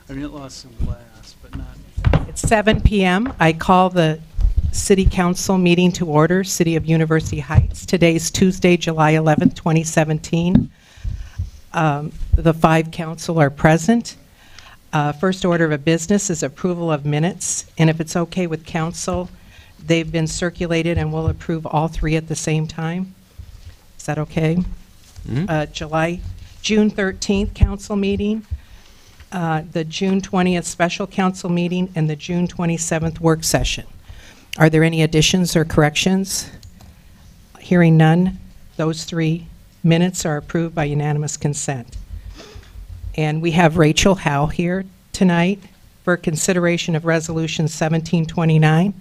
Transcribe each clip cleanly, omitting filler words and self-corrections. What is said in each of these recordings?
I mean, it lost some glass, but not. It's 7 p.m. I call the City Council meeting to order, City of University Heights. Today's Tuesday, July 11th, 2017. The 5 council are present. First order of business is approval of minutes, and if it's okay with council, they've been circulated and we'll approve all 3 at the same time. Is that okay? Mm-hmm. June 13th council meeting, the June 20th special council meeting, and the June 27th work session. Are there any additions or corrections? Hearing none, those 3 minutes are approved by unanimous consent. And we have Rachel Howe here tonight for consideration of Resolution 1729,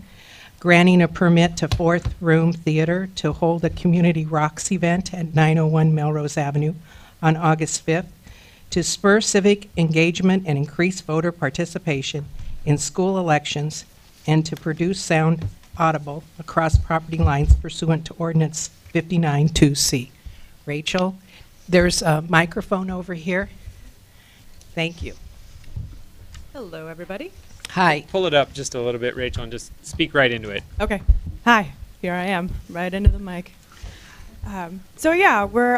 granting a permit to Fourth Room Theater to hold a community rocks event at 901 Melrose Avenue on August 5th to spur civic engagement and increase voter participation in school elections and to produce sound audible across property lines pursuant to Ordinance 59-2C. Rachel, there's a microphone over here. Thank you. Hello, everybody. Hi. Pull it up just a little bit, Rachel, and just speak right into it. Okay. Hi. Here I am, right into the mic. So yeah, we're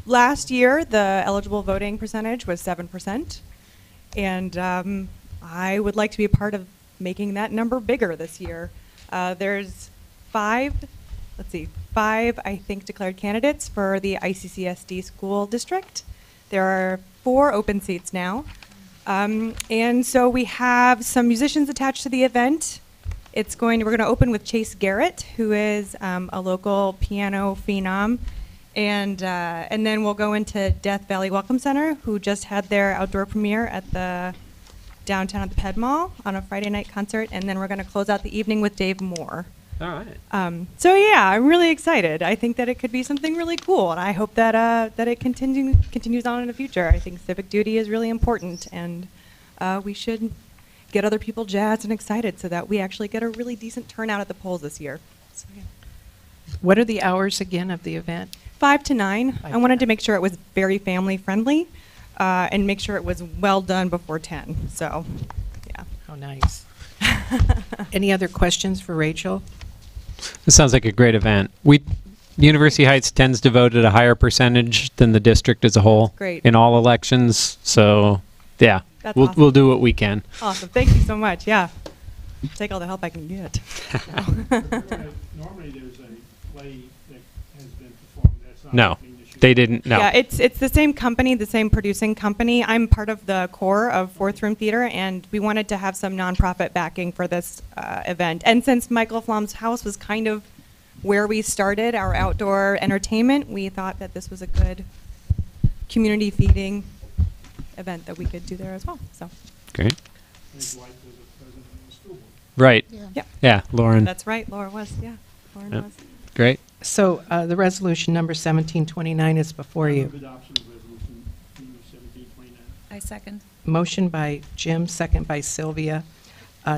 last year the eligible voting percentage was 7%, and I would like to be a part of making that number bigger this year. There's 5, I think, declared candidates for the ICCSD school district. There are 4 open seats now. And so we have some musicians attached to the event. We're going to open with Chase Garrett, who is a local piano phenom. And then we'll go into Death Valley Welcome Center, who just had their outdoor premiere at the downtown at the Ped Mall on a Friday night concert. And then we're going to close out the evening with Dave Moore. All right. So yeah, I'm really excited. I think that it could be something really cool, and I hope that that it continues on in the future. I think civic duty is really important, and we should get other people jazzed and excited so that we actually get a really decent turnout at the polls this year. So, yeah. What are the hours again of the event? 5 to 9. 5 I to wanted 9. to make sure it was very family friendly, and make sure it was well done before 10. So, yeah. Oh, nice. Any other questions for Rachel? This sounds like a great event. University Heights tends to vote at a higher percentage than the district as a whole Great. in all elections. So, yeah, That's we'll awesome. we'll do what we can. Awesome. Thank you so much. Yeah. Take all the help I can get. Normally there's a play that has been performed. That's not No, happening this year. they didn't. No. Yeah, it's the same company, the same producing company. I'm part of the core of Fourth Room Theater, and we wanted to have some nonprofit backing for this event. And since Michael Flom's house was kind of where we started our outdoor entertainment, we thought that this was a good community feeding event that we could do there as well. So Great. His wife was a president of the school board. Right. Yep. Yeah, Lauren. That's right, Laura was. Yeah, Lauren Yep. was. Great. So the resolution number 1729 is before Move you. adoption of resolution number 1729. I second. Motion by Jim, second by Sylvia.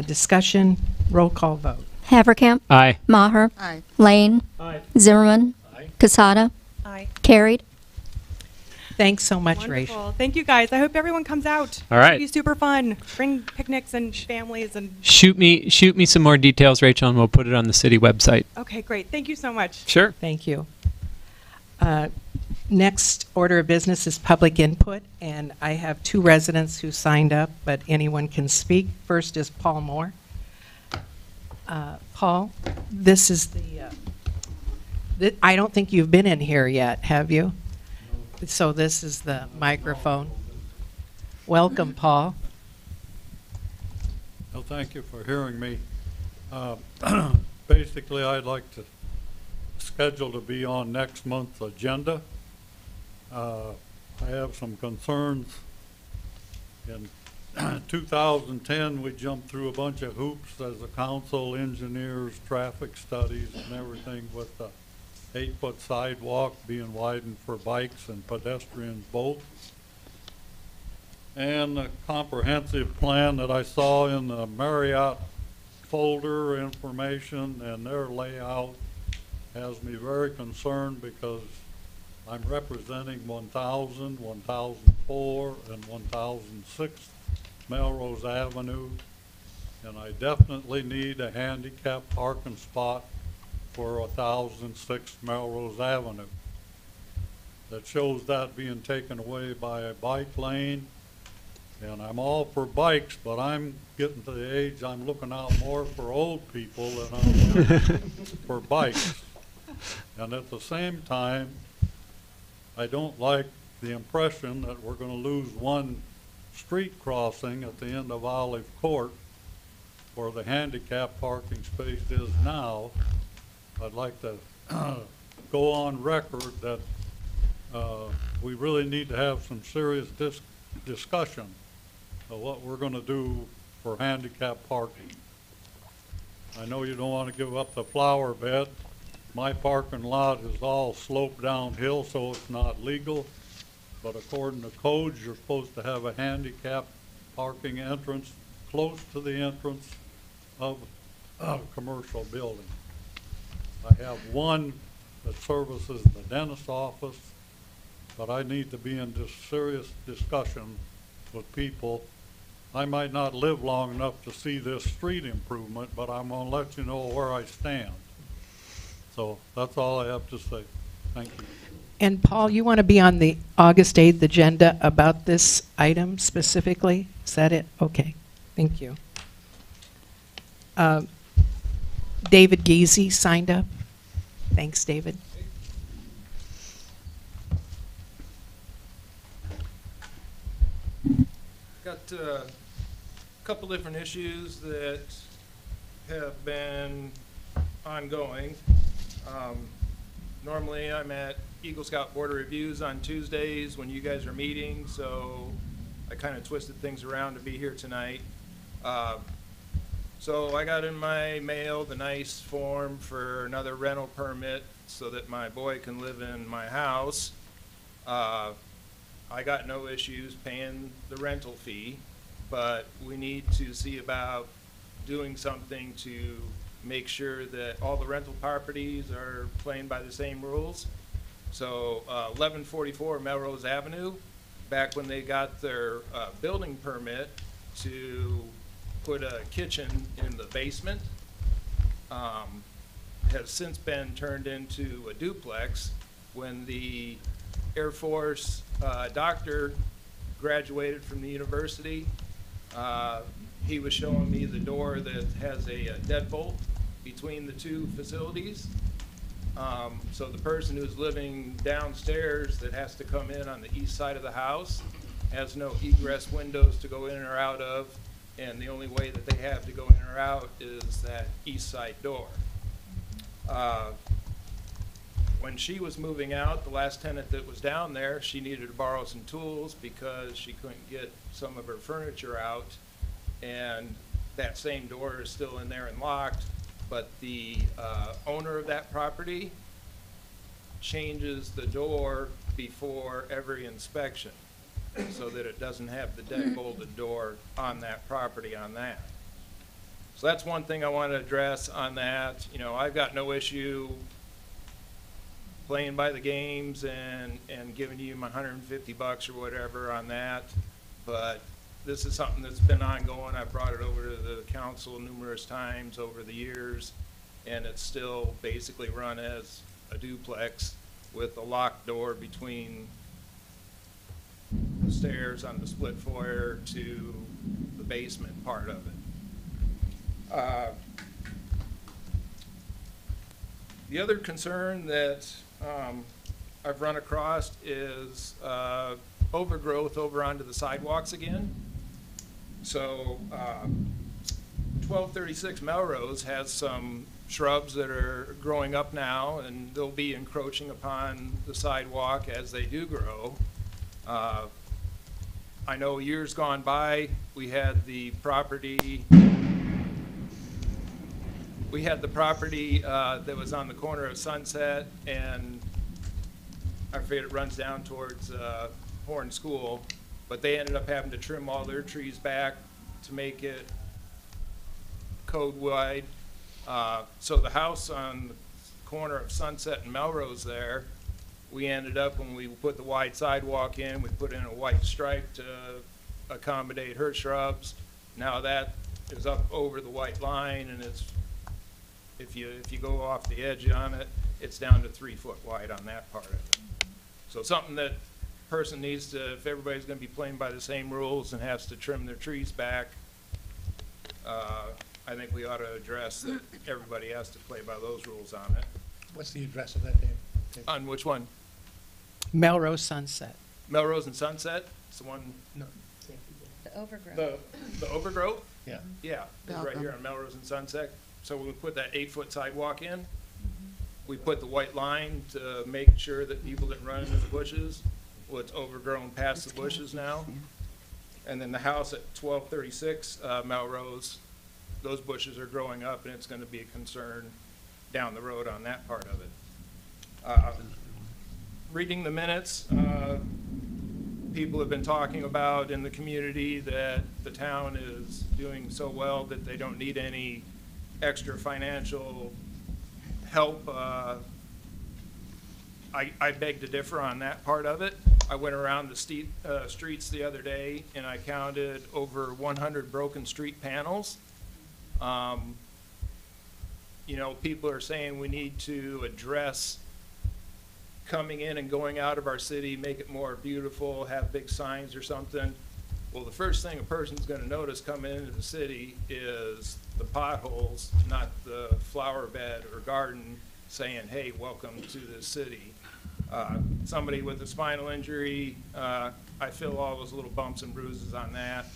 Discussion, roll call vote. Haverkamp, Aye. Maher, Aye. Lane, Aye. Zimmerman, Aye. Casada, Aye. carried. Thanks so much, Wonderful. Rachel. Thank you, guys. I hope everyone comes out. All right. It'll be super fun. Bring picnics and families and. Shoot me some more details, Rachel, and we'll put it on the city website. Okay, great. Thank you so much. Sure. Thank you. Next order of business is public input, and I have 2 residents who signed up, but anyone can speak. First is Paul Moore. Paul, this is I don't think you've been in here yet, have you? No. So this is the microphone. Welcome, Paul. Well, thank you for hearing me. Basically, I'd like to schedule to be on next month's agenda. I have some concerns. In 2010, we jumped through a bunch of hoops as a council, engineers, traffic studies, and everything with the 8-foot sidewalk being widened for bikes and pedestrians both. And the comprehensive plan that I saw in the Marriott folder information and their layout has me very concerned because I'm representing 1000, 1004, and 1006 Melrose Avenue, and I definitely need a handicap parking spot for 1006 Melrose Avenue. That shows that being taken away by a bike lane, and I'm all for bikes, but I'm getting to the age I'm looking out more for old people than I'm for bikes. And at the same time, I don't like the impression that we're going to lose one street crossing at the end of Olive Court where the handicap parking space is now. I'd like to go on record that we really need to have some serious discussion of what we're going to do for handicap parking. I know you don't want to give up the flower bed. My parking lot is all sloped downhill, so it's not legal. But according to codes, you're supposed to have a handicap parking entrance close to the entrance of a commercial building. I have one that services the dentist's office, but I need to be in this serious discussion with people. I might not live long enough to see this street improvement, but I'm going to let you know where I stand. So that's all I have to say. Thank you. And Paul, you want to be on the August 8th agenda about this item specifically? Is that it? Okay, thank you. David Geezy signed up. Thanks, David. Got a couple different issues that have been ongoing. Normally I'm at Eagle Scout Board of Reviews on Tuesdays when you guys are meeting, so I kind of twisted things around to be here tonight. So I got in my mail the nice form for another rental permit so that my boy can live in my house. I got no issues paying the rental fee, but we need to see about doing something to make sure that all the rental properties are playing by the same rules. So 1144 Melrose Avenue, back when they got their building permit to put a kitchen in the basement, has since been turned into a duplex. When the Air Force doctor graduated from the university, he was showing me the door that has a deadbolt between the two facilities. So the person who's living downstairs that has to come in on the east side of the house has no egress windows to go in or out of, and the only way that they have to go in or out is that east side door. When she was moving out, the last tenant that was down there, she needed to borrow some tools because she couldn't get some of her furniture out, and that same door is still in there and locked, but the owner of that property changes the door before every inspection so that it doesn't have the deadbolted door on that property on that. So that's one thing I want to address on that. You know, I've got no issue playing by the games and giving you my $150 or whatever on that, but this is something that's been ongoing. I've brought it over to the council numerous times over the years, and it's still basically run as a duplex with a locked door between the stairs on the split foyer to the basement part of it. The other concern that I've run across is overgrowth over onto the sidewalks again. So 1236 Melrose has some shrubs that are growing up now, and they'll be encroaching upon the sidewalk as they do grow. I know years gone by, we had the property that was on the corner of Sunset, and I forget, it runs down towards Horn School, but they ended up having to trim all their trees back to make it code wide. So the house on the corner of Sunset and Melrose there, we ended up, when we put the wide sidewalk in, we put in a white stripe to accommodate her shrubs. Now that is up over the white line, and it's, if you go off the edge on it, it's down to 3 foot wide on that part of it. So something that person needs to, if everybody's gonna be playing by the same rules and has to trim their trees back, I think we ought to address that everybody has to play by those rules on it. What's the address of that, Dave? On which one? Melrose Sunset. Melrose and Sunset? It's the one, No. The overgrowth. the overgrowth? Yeah. Yeah, it's right here on Melrose and Sunset. So we put that 8-foot sidewalk in. We put the white line to make sure that people didn't run into the bushes. Well, it's overgrown past the bushes now. And then the house at 1236 Melrose, those bushes are growing up, and it's gonna be a concern down the road on that part of it. Reading the minutes, people have been talking about in the community that the town is doing so well that they don't need any extra financial help. I beg to differ on that part of it. I went around the streets the other day, and I counted over 100 broken street panels. You know, people are saying we need to address coming in and going out of our city, make it more beautiful, have big signs or something. Well, the first thing a person's gonna notice coming into the city is the potholes, not the flower bed or garden saying, hey, welcome to the city. Somebody with a spinal injury, I feel all those little bumps and bruises on that.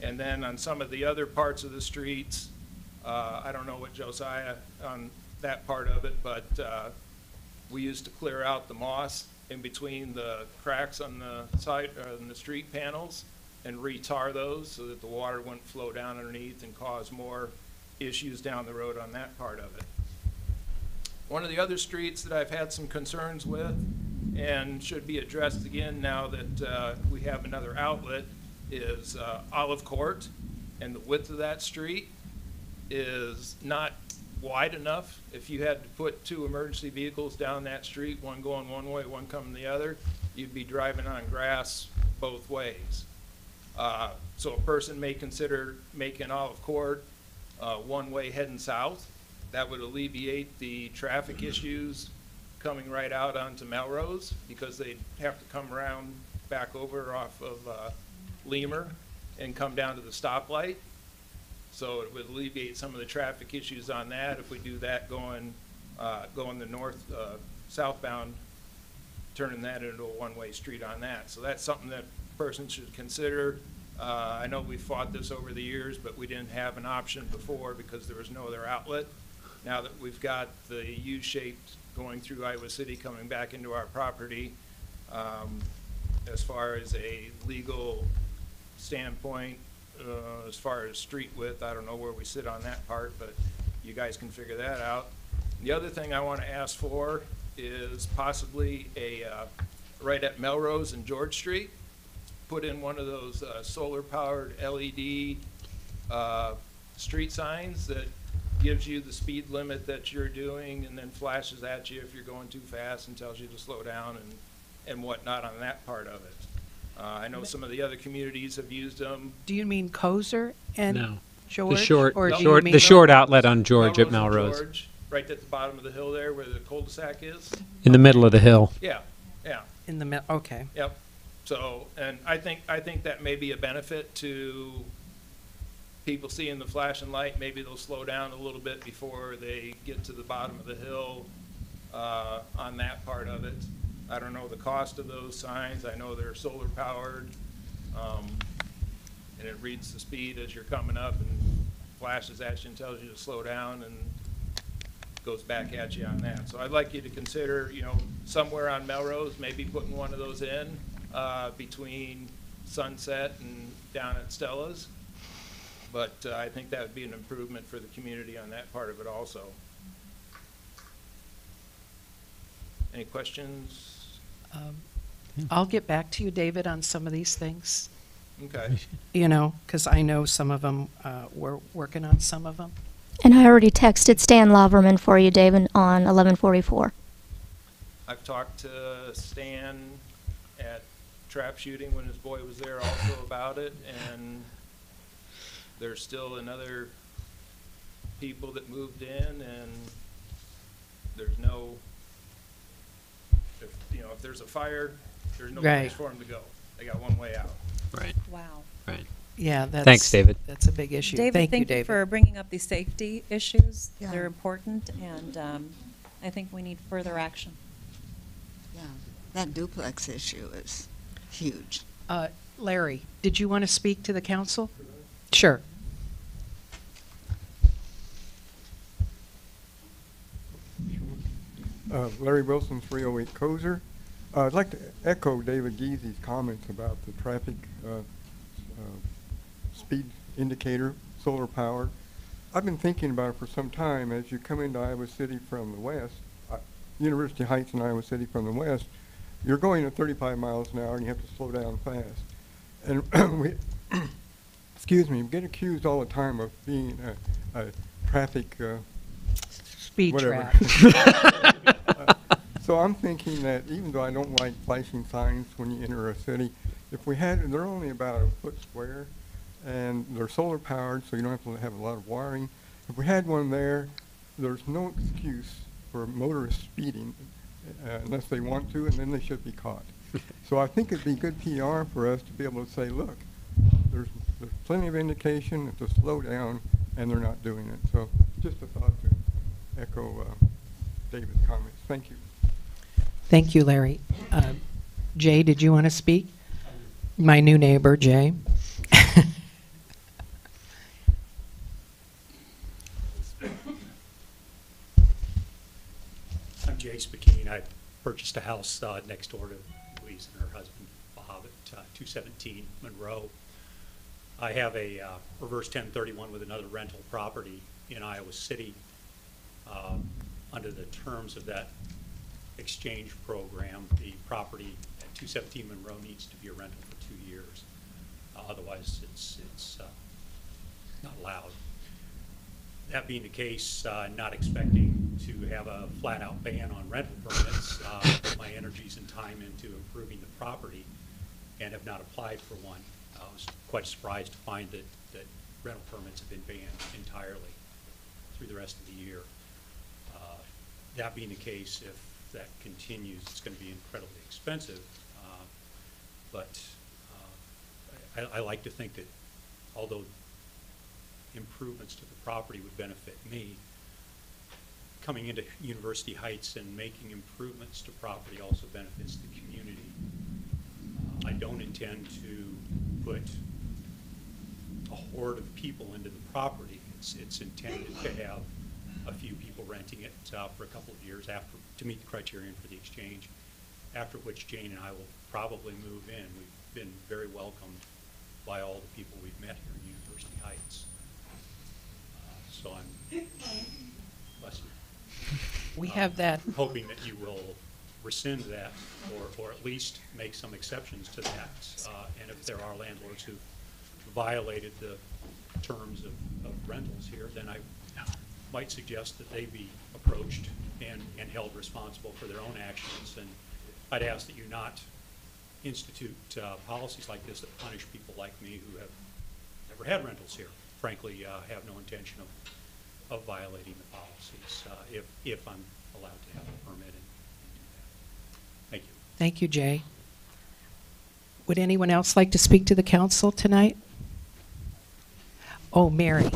And then on some of the other parts of the streets, I don't know what Josiah on that part of it, but we used to clear out the moss in between the cracks on the side, on the street panels, and retar those so that the water wouldn't flow down underneath and cause more issues down the road on that part of it. One of the other streets that I've had some concerns with and should be addressed again now that we have another outlet is Olive Court, and the width of that street is not wide enough. If you had to put 2 emergency vehicles down that street, one going one way, one coming the other, you'd be driving on grass both ways. So a person may consider making Olive Court one way heading south. That would alleviate the traffic issues coming right out onto Melrose, because they'd have to come around back over off of Lemur and come down to the stoplight. So it would alleviate some of the traffic issues on that if we do that going the north, southbound, turning that into a one-way street on that. So that's something that person should consider. I know we fought this over the years, but we didn't have an option before because there was no other outlet. Now that we've got the U-shaped going through Iowa City coming back into our property, as far as a legal standpoint, as far as street width, I don't know where we sit on that part, but you guys can figure that out. The other thing I want to ask for is possibly right at Melrose and George Street, put in one of those solar-powered LED street signs that gives you the speed limit that you're doing and then flashes at you if you're going too fast and tells you to slow down and whatnot on that part of it. I know some of the other communities have used them. Do you mean Kozer and No. George? The short, or the do you short, mean the short outlet on George at and Melrose, George, right at the bottom of the hill there where the cul-de-sac is. in the middle of the hill. Yeah, yeah, in the okay. yep. So, and I think that may be a benefit to people seeing the flashing light. Maybe they'll slow down a little bit before they get to the bottom of the hill on that part of it. I don't know the cost of those signs. I know they're solar powered, and it reads the speed as you're coming up and flashes at you and tells you to slow down and goes back at you on that. So I'd like you to consider, you know, somewhere on Melrose, maybe putting one of those in between Sunset and down at Stella's. But I think that would be an improvement for the community on that part of it also. Any questions? I'll get back to you, David, on some of these things, Okay. you know, because I know some of them, we're working on some of them. And I already texted Stan Laverman for you, David, on 1144. I've talked to Stan at trap shooting when his boy was there also about it, and there's still another people that moved in, and there's no, if there's a fire, there's no Right. place for them to go. They got one way out. Right. Wow. Right. Yeah, that's. Thanks, David. That's a big issue. David, Thank you, thank you David. for bringing up these safety issues. Yeah. They're important, and I think we need further action. Yeah, that duplex issue is huge. Larry, did you want to speak to the council? Sure. Larry Wilson, 308 Kozer. I'd like to echo David Geezy's comments about the traffic speed indicator, solar power. I've been thinking about it for some time. As you come into Iowa City from the west, University Heights in Iowa City from the west, you're going at 35 miles an hour and you have to slow down fast. And we, excuse me, we get accused all the time of being a traffic Speed whatever. trap. So I'm thinking that even though I don't like flashing signs when you enter a city, if we had, they're only about a foot square, and they're solar powered, so you don't have to have a lot of wiring. If we had one there, there's no excuse for motorists speeding unless they want to, and then they should be caught. So I think it'd be good PR for us to be able to say, look, there's plenty of indication to slow down, and they're not doing it. So just a thought to echo David's comments. Thank you. Thank you, Larry. Jay, did you want to speak? My new neighbor, Jay. I'm Jay Spakine. I purchased a house next door to Louise and her husband, Bob, at 217 Monroe. I have a reverse 1031 with another rental property in Iowa City. Under the terms of that exchange program, the property at 217 Monroe needs to be a rental for 2 years. Otherwise, it's not allowed. That being the case, not expecting to have a flat-out ban on rental permits, put my energies and time into improving the property and have not applied for one. I was quite surprised to find that rental permits have been banned entirely through the rest of the year. That being the case, if that continues, it's going to be incredibly expensive. But I like to think that although improvements to the property would benefit me, coming into University Heights and making improvements to property also benefits the community. I don't intend to put a horde of people into the property. It's intended to have a few people renting it for a couple of years to meet the criterion for the exchange, after which Jane and I will probably move in. We've been very welcomed by all the people we've met here in University Heights. So I'm, bless you. We have that. Hoping that you will rescind that or at least make some exceptions to that. And if there are landlords who violated the terms of rentals here, then I might suggest that they be approached and held responsible for their own actions. And I'd ask that you not institute policies like this that punish people like me who have never had rentals here. Frankly, have no intention of violating the policies if I'm allowed to have a permit and do that. Thank you. Thank you, Jay. Would anyone else like to speak to the council tonight? Oh, Mary.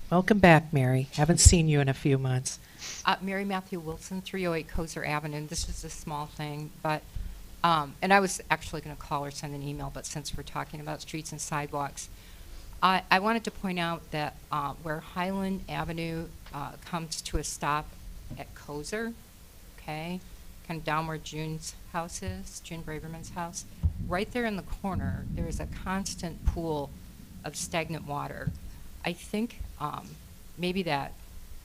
Welcome back, Mary. Haven't seen you in a few months. Mary Matthew Wilson, 308 Kozer Avenue. This is a small thing, but, and I was actually going to call or send an email, but since we're talking about streets and sidewalks, I wanted to point out that where Highland Avenue comes to a stop at Kozer, okay, kind of down where June's house is, June Braverman's house, right there in the corner, there is a constant pool of stagnant water. I think maybe that,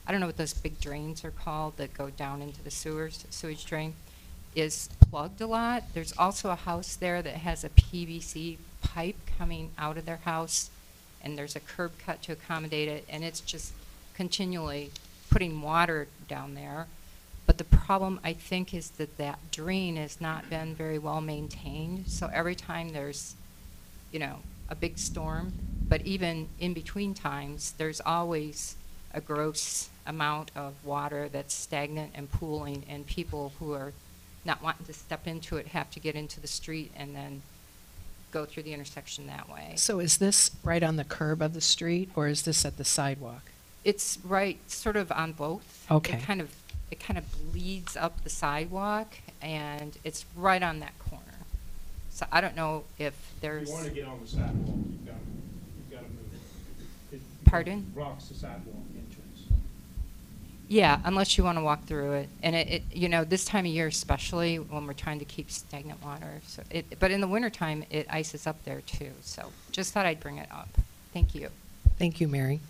I don't know what those big drains are called that go down into the sewage drain, is plugged a lot. There's also a house there that has a PVC pipe coming out of their house, and there's a curb cut to accommodate it, and it's just continually putting water down there. But But the problem, I think, is that that drain has not been very well maintained. So every time there's, you know, a big storm, but even in between times, there's always a gross amount of water that's stagnant and pooling, and people who are not wanting to step into it have to get into the street and then go through the intersection that way. So is this right on the curb of the street, or is this at the sidewalk? It's right, sort of on both. Okay. It kind of bleeds up the sidewalk, and it's right on that corner. So I don't know if there's. If you want to get on the sidewalk, you've got to move it. Pardon? Blocks the sidewalk entrance. Yeah, unless you want to walk through it. And it you know, this time of year especially, when we're trying to keep stagnant water. So but in the wintertime, it ices up there too. So just thought I'd bring it up. Thank you. Thank you, Mary.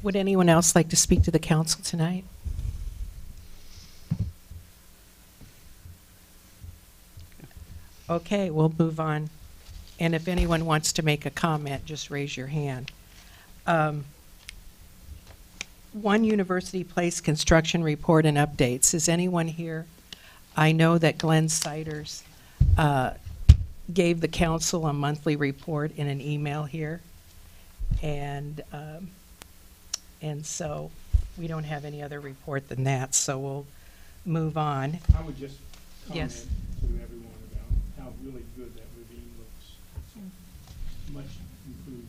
Would anyone else like to speak to the council tonight? Okay, we'll move on. And if anyone wants to make a comment, just raise your hand. One University Place construction report and updates. Is anyone here? I know that Glenn Siders gave the council a monthly report in an email here. And so we don't have any other report than that, so we'll move on. I would just comment Yes. to everyone about how really good that ravine looks. It's much improved.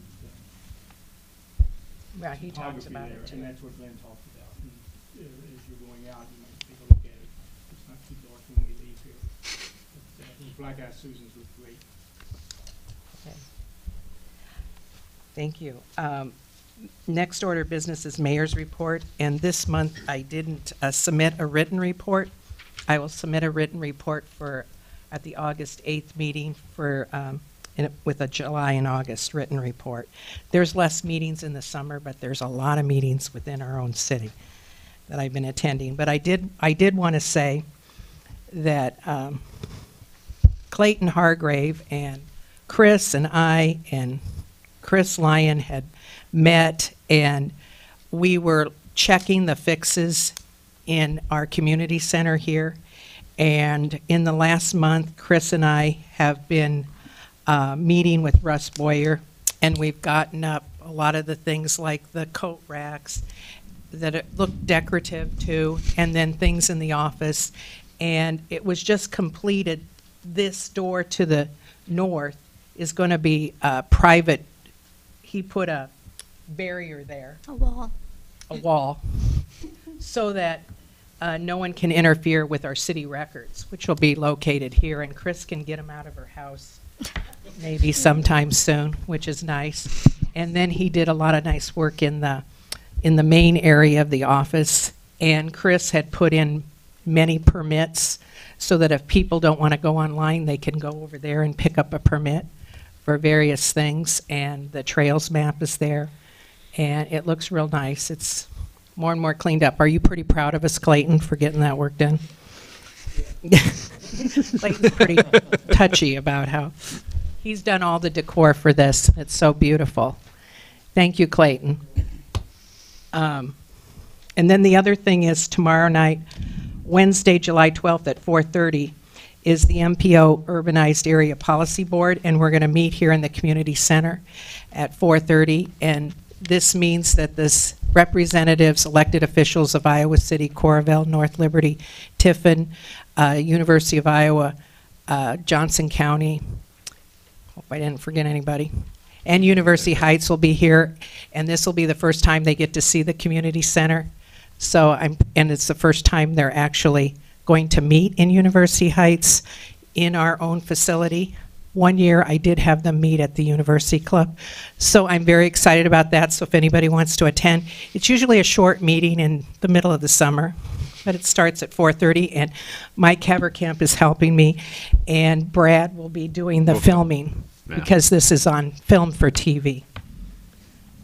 Yeah, he talked topography about there, it too. and that's what Glenn talked about. And, as you're going out, you might take a look at it. It's not too dark when we leave here. But, those black eyed Susans look great. Okay. Thank you. Next order of business is mayor's report, and this month I didn't submit a written report. I will submit a written report at the August 8th meeting with a July and August written report. There's less meetings in the summer, but there's a lot of meetings within our own city that I've been attending. But I did want to say that Clayton Hargrave and Chris and I and Chris Lyon had met, and we were checking the fixes in our community center here. And in the last month, Chris and I have been meeting with Russ Boyer, and we've gotten up a lot of the things like the coat racks that look decorative too, and then things in the office. And it was just completed. This door to the north is going to be private. He put a barrier there. A wall. A wall. So that no one can interfere with our city records, which will be located here, and Chris can get them out of her house maybe sometime soon, which is nice. And then he did a lot of nice work in the main area of the office, and Chris had put in many permits so that if people don't want to go online, they can go over there and pick up a permit for various things. And the trails map is there, and it looks real nice. It's more and more cleaned up. Are you pretty proud of us, Clayton, for getting that work done? Clayton's pretty touchy about how he's done all the decor for this. It's so beautiful. Thank you, Clayton. And then the other thing is tomorrow night, Wednesday, July 12th at 4:30, is the MPO Urbanized Area Policy Board, and we're going to meet here in the community center at 4:30. And this means that this representatives, elected officials of Iowa City, Coralville, North Liberty, Tiffin, University of Iowa, Johnson County, hope I didn't forget anybody, and University Heights will be here, and this will be the first time they get to see the community center. So and it's the first time they're actually going to meet in University Heights in our own facility. One year I did have them meet at the University Club. So I'm very excited about that. So if anybody wants to attend, it's usually a short meeting in the middle of the summer, but it starts at 4:30, and Mike Haverkamp is helping me, and Brad will be doing the filming because this is on film for TV.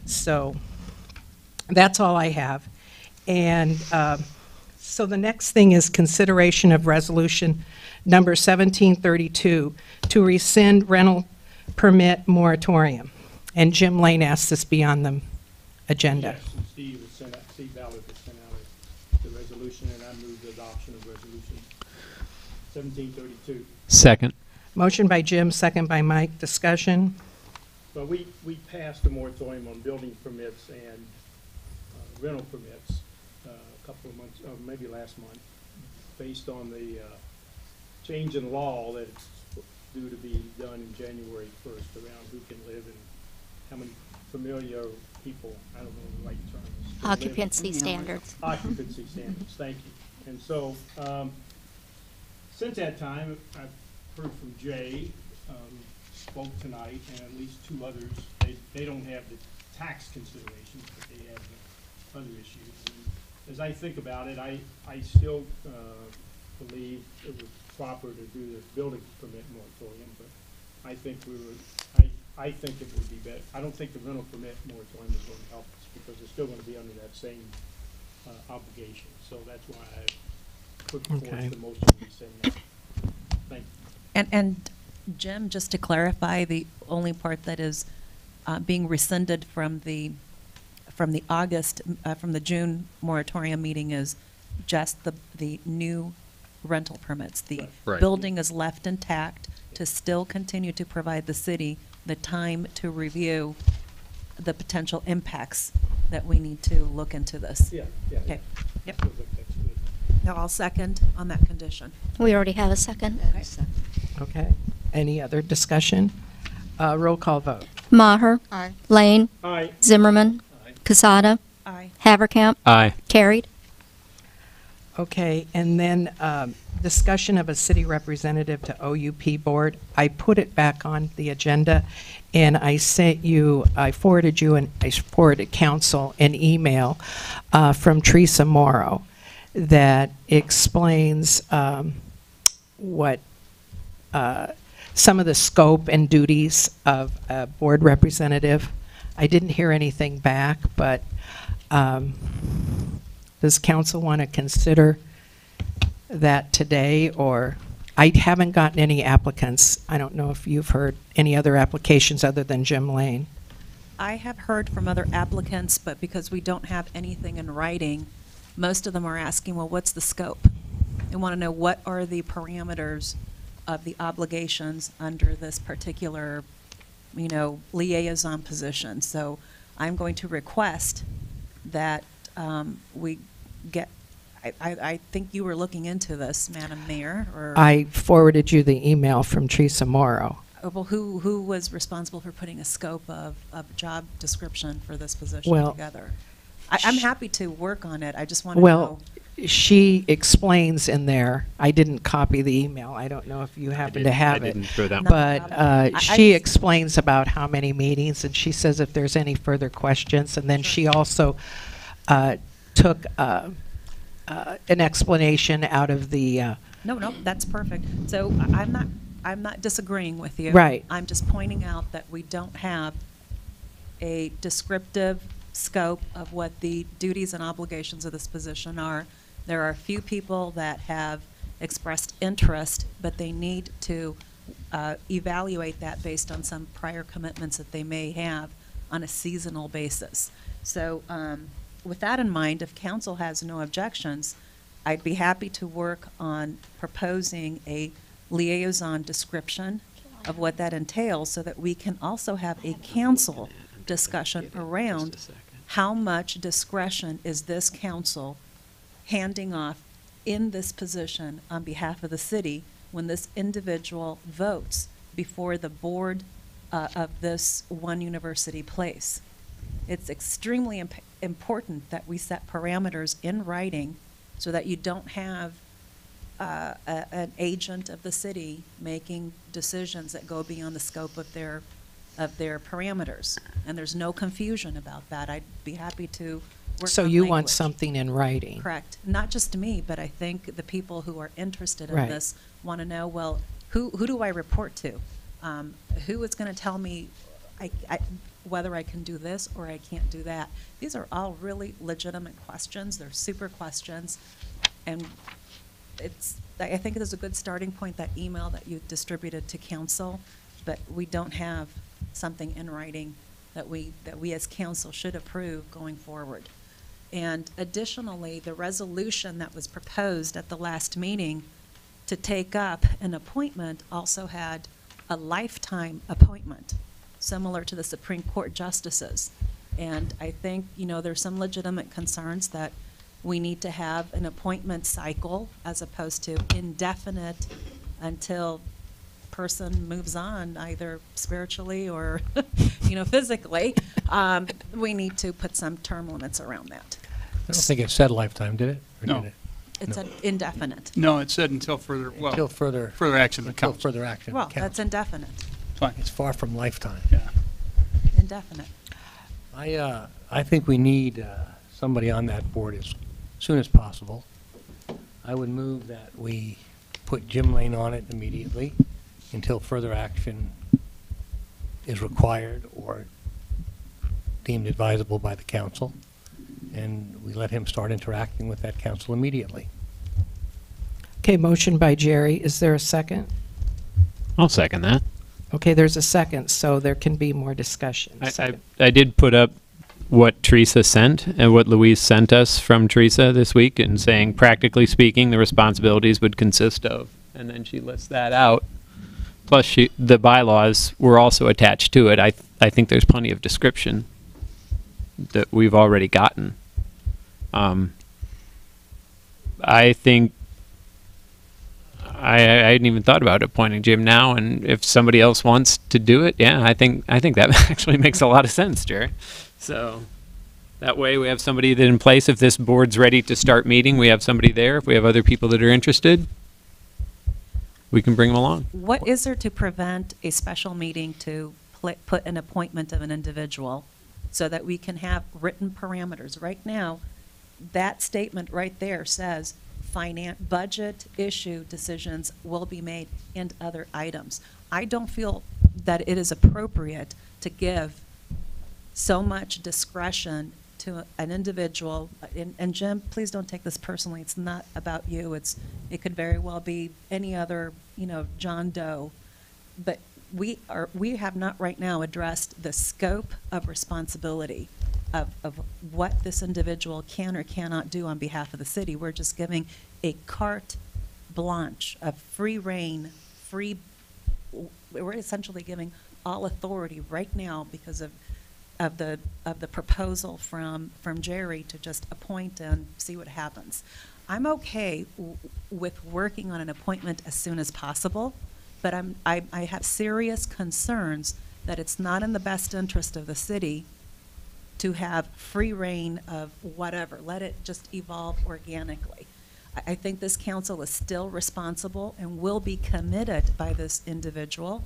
So that's all I have. And so the next thing is consideration of resolution number 1732 to rescind rental permit moratorium. And Jim Lane asked this be on the agenda. Yes, and Steve Ballard has sent out the resolution, and 1732. Second. Motion by Jim, second by Mike. Discussion? But we passed a moratorium on building permits and rental permits a couple of months, maybe last month, based on the change in law that it's due to be done in January 1st around who can live and how many familiar people, I don't know the right terms. can live. Occupancy standards. Occupancy standards, thank you. And so, since that time, I've heard from Jay, spoke tonight, and at least two others. They don't have the tax considerations, but they have the other issues. And as I think about it, I still believe it was proper to do the building permit moratorium, but I think I think it would be better. I don't think the rental permit moratorium is going to help us because they're still going to be under that same obligation. So that's why I put forth the motion to be saying that. Thank you. And Jim, just to clarify, the only part that is being rescinded from the June moratorium meeting is just the new rental permits. The building is left intact to still continue to provide the city the time to review the potential impacts that we need to look into this. Yeah. Okay. Yep. Feels like that's good. Now I'll second on that condition. We already have a second. Okay. Any other discussion? Roll call vote. Maher. Aye. Lane. Aye. Zimmerman. Casada. Aye. Haverkamp. Aye. Carried. Okay, and then discussion of a city representative to OUP board. I put it back on the agenda, and I forwarded you, and I forwarded council an email from Teresa Morrow that explains what some of the scope and duties of a board representative. I didn't hear anything back, but does council want to consider that today, or I haven't gotten any applicants. I don't know if you've heard any other applications other than Jim Lane. I have heard from other applicants, but because we don't have anything in writing, most of them are asking, well, what's the scope? They want to know what are the parameters of the obligations under this particular, liaison position. So I'm going to request that we get, I think you were looking into this, Madam Mayor, or? I forwarded you the email from Teresa Morrow. Well, who was responsible for putting a scope of job description for this position together? I'm happy to work on it. I just want to know. She explains in there, I didn't copy the email. I don't know if you happen to have it. I didn't throw that But she explains about how many meetings, and she says if there's any further questions. And then she also took an explanation out of the No, that's perfect. So I'm not disagreeing with you. Right. I'm just pointing out that we don't have a descriptive scope of what the duties and obligations of this position are. There are a few people that have expressed interest, but they need to evaluate that based on some prior commitments that they may have on a seasonal basis. So with that in mind, if council has no objections, I'd be happy to work on proposing a liaison description of what that entails so that we can also have a council discussion around how much discretion is this council handing off in this position on behalf of the city when this individual votes before the board of this one university place. It's extremely important that we set parameters in writing so that you don't have an agent of the city making decisions that go beyond the scope of their parameters. And there's no confusion about that. I'd be happy to work So on you want language. something in writing? Correct. Not just me, but I think the people who are interested in Right. this want to know, well, who do I report to? Who is going to tell me whether I can do this or I can't do that? These are all really legitimate questions. They're super questions. And I think it is a good starting point, that email that you distributed to council, but we don't have something in writing that we as council should approve going forward. And additionally, the resolution that was proposed at the last meeting to take up an appointment also had a lifetime appointment, similar to the Supreme Court justices. And I think, there's some legitimate concerns that we need to have an appointment cycle as opposed to indefinite until person moves on, either spiritually or, physically. We need to put some term limits around that. I don't think it said lifetime, did it? Or No. did it? It's an indefinite. No, it said until further, Until further action of the until council. further action Well, counts. that's indefinite, Fine. It's far from lifetime. Yeah. indefinite. I think we need somebody on that board as soon as possible. I would move that we put Jim Lane on it immediately until further action is required or deemed advisable by the council, and we let him start interacting with that council immediately. Okay, motion by Jerry. Is there a second? I'll second that. Okay, there's a second, so there can be more discussion. I did put up what Teresa sent and what Louise sent us from Teresa this week, and saying, practically speaking, the responsibilities would consist of, and then she lists that out. Plus, the bylaws were also attached to it. I think there's plenty of description that we've already gotten. I think I hadn't even thought about appointing Jim now, and if somebody else wants to do it, yeah, I think that actually makes a lot of sense, Jerry. So that way we have somebody that in place. If this board's ready to start meeting, we have somebody there. If we have other people that are interested, we can bring them along. What is there to prevent a special meeting to put an appointment of an individual so that we can have written parameters? Right now, that statement right there says budget issue decisions will be made and other items. I don't feel that it is appropriate to give so much discretion to an individual. And Jim, please don't take this personally. It's not about you. It could very well be any other, John Doe. But we have not right now addressed the scope of responsibility of what this individual can or cannot do on behalf of the city. We're just giving a carte blanche, a free reign, we're essentially giving all authority right now because of the proposal from Jerry to just appoint and see what happens. I'm okay with working on an appointment as soon as possible, but I have serious concerns that it's not in the best interest of the city to have free reign of whatever. Let it just evolve organically. I think this council is still responsible and will be committed by this individual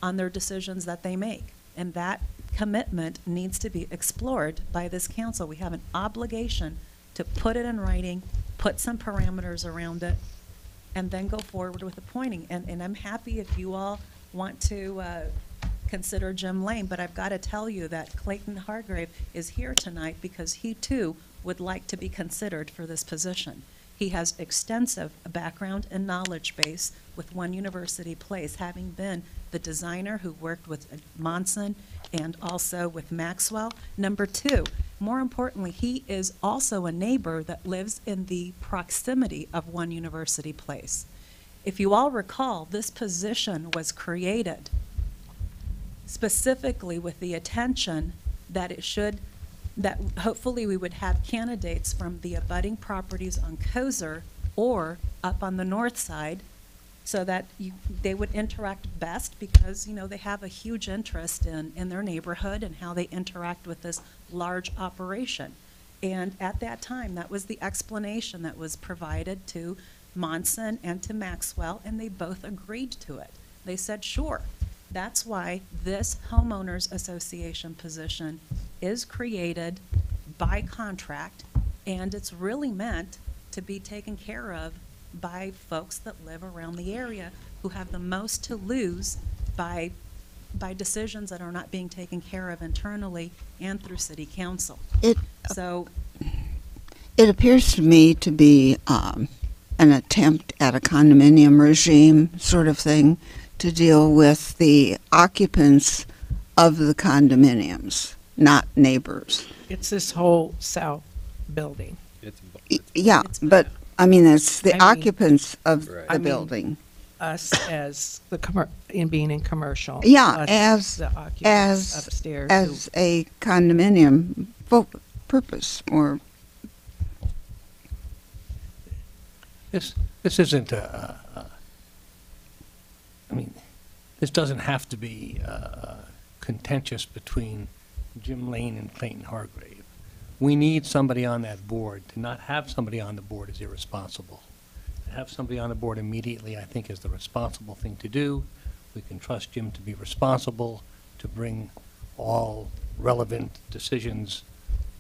on their decisions that they make. And that commitment needs to be explored by this council. We have an obligation to put it in writing, put some parameters around it, and then go forward with appointing. And I'm happy if you all want to consider Jim Lane, but I've got to tell you that Clayton Hargrave is here tonight because he too would like to be considered for this position. He has extensive background and knowledge base with One University Place, having been the designer who worked with Monson and also with Maxwell. Number two, more importantly, he is also a neighbor that lives in the proximity of One University Place. If you all recall, this position was created specifically with the attention that that hopefully we would have candidates from the abutting properties on Kozer or up on the north side so that they would interact best because, they have a huge interest in their neighborhood and how they interact with this large operation. And at that time, that was the explanation that was provided to Monson and to Maxwell, and they both agreed to it. They said, sure. That's why this homeowners association position is created by contract, and it's really meant to be taken care of by folks that live around the area who have the most to lose by decisions that are not being taken care of internally and through city council. It appears to me to be an attempt at a condominium regime sort of thing to deal with the occupants of the condominiums, not neighbors. It's this whole south building. Yeah, but I mean, it's the I mean- occupants of Right. the I mean, building. Us as the in being in commercial. Yeah, us as the occupants as upstairs. as a condominium purpose, or This isn't I mean, this doesn't have to be contentious between Jim Lane and Clayton Hargrave. We need somebody on that board. To not have somebody on the board is irresponsible. To have somebody on the board immediately, I think, is the responsible thing to do. We can trust Jim to be responsible, to bring all relevant decisions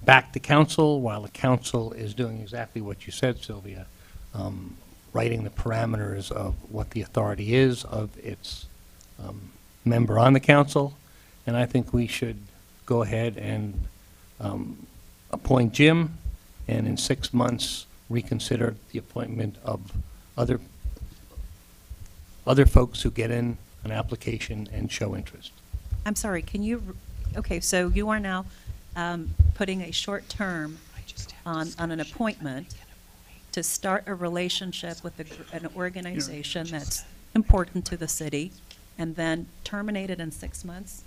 back to council, while the council is doing exactly what you said, Sylvia, writing the parameters of what the authority is of its member on the council. And I think we should go ahead and appoint Jim, and in 6 months reconsider the appointment of other folks who get in an application and show interest. I'm sorry, can you, okay, so you are now putting a short term on an appointment to start a relationship with an organization that's important to the city, and then terminate it in 6 months?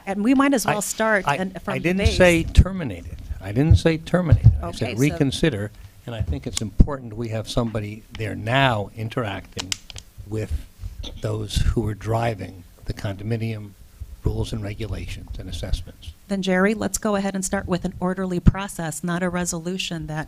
And we might as well start from the base. I didn't say terminated. I didn't say terminated. I Okay, said so- reconsider, and I think it's important we have somebody there now interacting with those who are driving the condominium rules and regulations and assessments. Then Jerry, let's go ahead and start with an orderly process, not a resolution that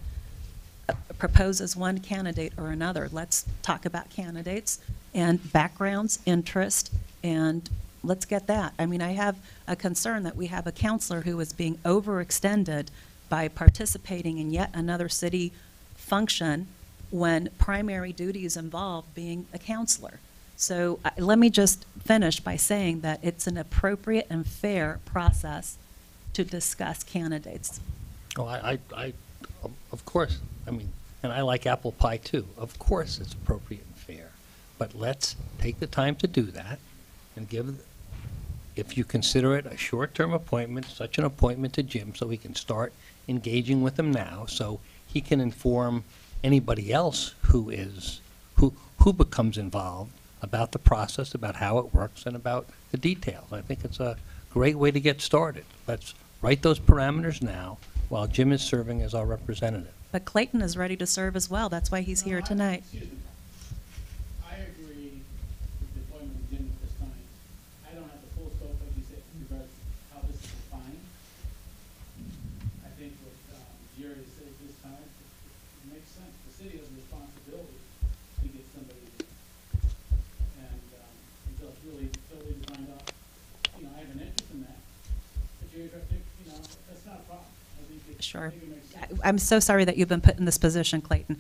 proposes one candidate or another. Let's talk about candidates and backgrounds, interest, and let's get that. I mean, I have a concern that we have a counselor who is being overextended by participating in yet another city function when primary duties involve being a counselor. So let me just finish by saying that it's an appropriate and fair process to discuss candidates. Oh, of course, I mean, and I like apple pie too. Of course it's appropriate and fair. But let's take the time to do that and give, if you consider it a short-term appointment, such an appointment to Jim, so he can start engaging with him now, so he can inform anybody else who becomes involved about the process, about how it works, and about the details. I think it's a great way to get started. Let's write those parameters now while Jim is serving as our representative. But Clayton is ready to serve as well. That's why he's here tonight. I agree with the appointment of Jim at this time. I don't have the full scope, like you said, in regards to how this is defined. I think what Jerry said this time, it makes sense. The city has a responsibility to get somebody there. And until it's really totally defined out, I have an interest in that. But Jerry, I think, that's not a problem. I think it Sure. makes sense. I'm so sorry that you've been put in this position, Clayton.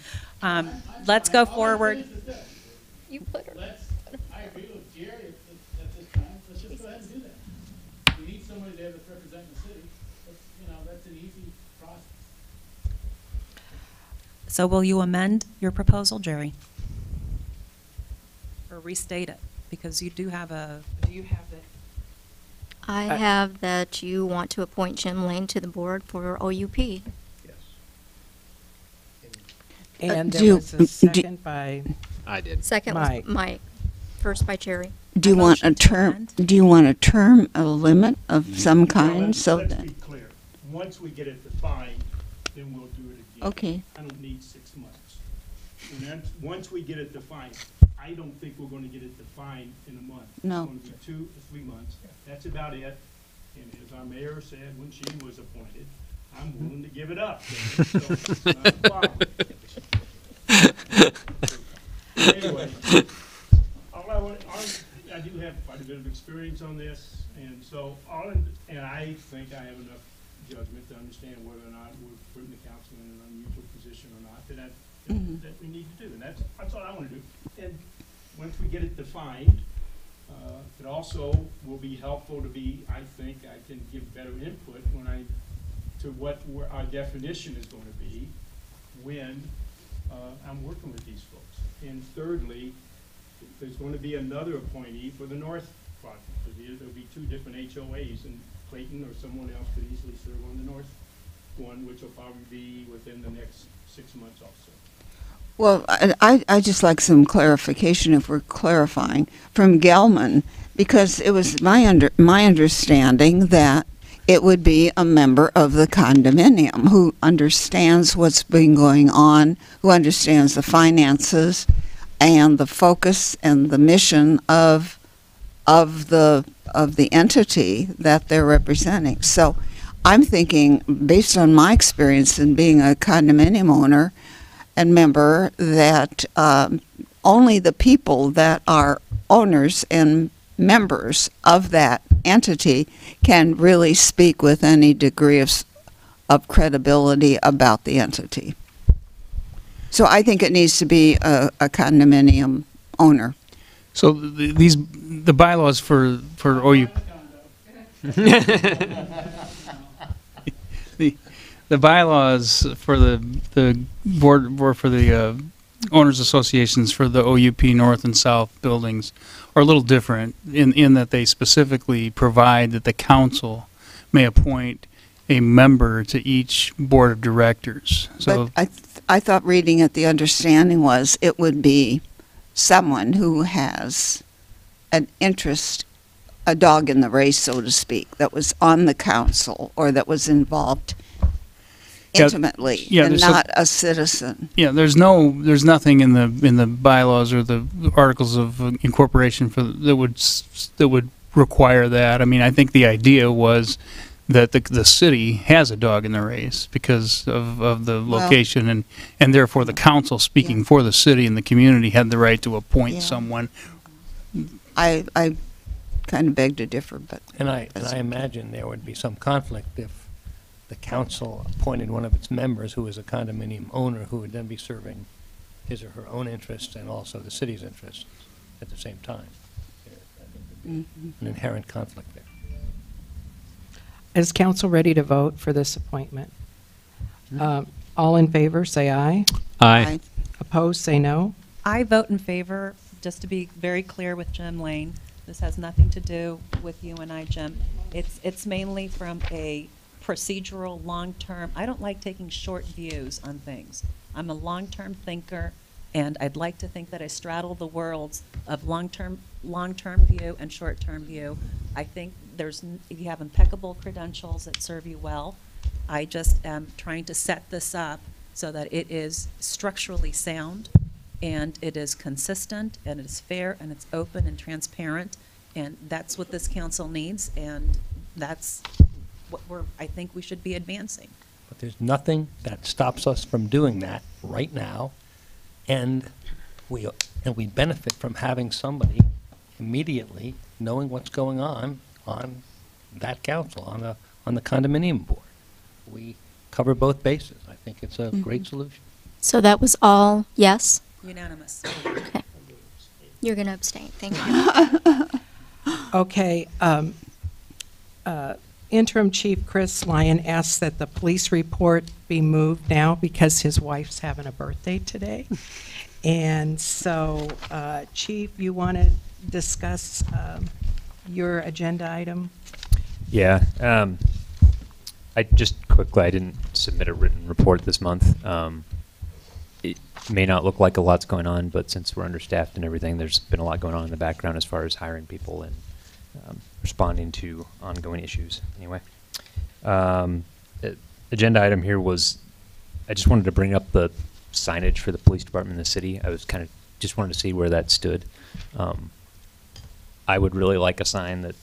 Let's go forward. You put her. I agree with Jerry at this time. Let's just go ahead and do that. We need somebody there that's representing the city. That's an easy process. So will you amend your proposal, Jerry? Or restate it? Because you do have a, Do you have that? I have that you want to appoint Jim Lane to the board for OUP. Yes. And do there you- was a do- second by I did. Second Mike. was Mike. First by Jerry. do you want a motion to term? amend. Do you want a term, a limit of some kind, so Let's that? be clear. Once we get it defined, then we'll do it again. Okay. I don't need 6 months. And then, once we get it defined, I don't think we're gonna get it defined in a month. No. It's gonna be 2 to 3 months. That's about it. And as our mayor said when she was appointed, I'm willing to give it up. So, it's not a problem. Anyway, I do have quite a bit of experience on this, and so, and I think I have enough judgment to understand whether or not we're putting the council in an unusual position or not, that we need to do, and that's all I want to do. And once we get it defined, it also will be helpful to be, I think, I can give better input to what our definition is going to be when I'm working with these folks. And thirdly, there's going to be another appointee for the North project. There'll be 2 different HOAs, and Clayton or someone else could easily serve on the North one, which will probably be within the next 6 months also. Well, I just like some clarification, if we're clarifying, from Gelman, because it was my understanding that it would be a member of the condominium who understands what's been going on, who understands the finances and the focus and the mission of the entity that they're representing. So I'm thinking, based on my experience in being a condominium owner and member, that only the people that are owners and members of that entity can really speak with any degree of credibility about the entity. So I think it needs to be a condominium owner. So the bylaws for OU the bylaws for the board for the owners associations for the OUP North and South buildings are a little different in that they specifically provide that the council may appoint a member to each board of directors. So but I thought reading it, the understanding was it would be someone who has an interest, a dog in the race, so to speak, that was on the council or that was involved intimately, and not a citizen. Yeah, there's nothing in the bylaws or the articles of incorporation that would require that. I mean, I think the idea was that the city has a dog in the race because of the location, and therefore the council, speaking for the city and the community, had the right to appoint someone. I kind of beg to differ, but and I imagine there would be some conflict if the council appointed one of its members who is a condominium owner, who would then be serving his or her own interests and also the city's interests at the same time. An inherent conflict there. Is council ready to vote for this appointment? All in favor, say aye. Aye. Opposed, say no. I vote in favor, just to be very clear with Jim Lane. This has nothing to do with you and I, Jim. It's mainly from a procedural, long-term. I don't like taking short views on things. I'm a long-term thinker, and I'd like to think that I straddle the worlds of long-term view and short-term view. I think you have impeccable credentials that serve you well. I just am trying to set this up so that it is structurally sound, and it is consistent, and it is fair, and it's open and transparent, and that's what this council needs, and that's what I think we should be advancing. But there's nothing that stops us from doing that right now, and we benefit from having somebody immediately knowing what's going on that council, on the condominium board. We cover both bases. I think it's a great solution. So that was all yes? Unanimous. Okay. You're going to abstain. Thank you. Okay. Interim Chief Chris Lyon asks that the police report be moved now because his wife's having a birthday today. And so, Chief, you want to discuss your agenda item? Yeah. I didn't submit a written report this month. It may not look like a lot's going on, but since we're understaffed and everything, there's been a lot going on in the background as far as hiring people and responding to ongoing issues. Anyway, agenda item here was, I just wanted to bring up the signage for the police department in the city. I was just wanted to see where that stood. I would really like a sign that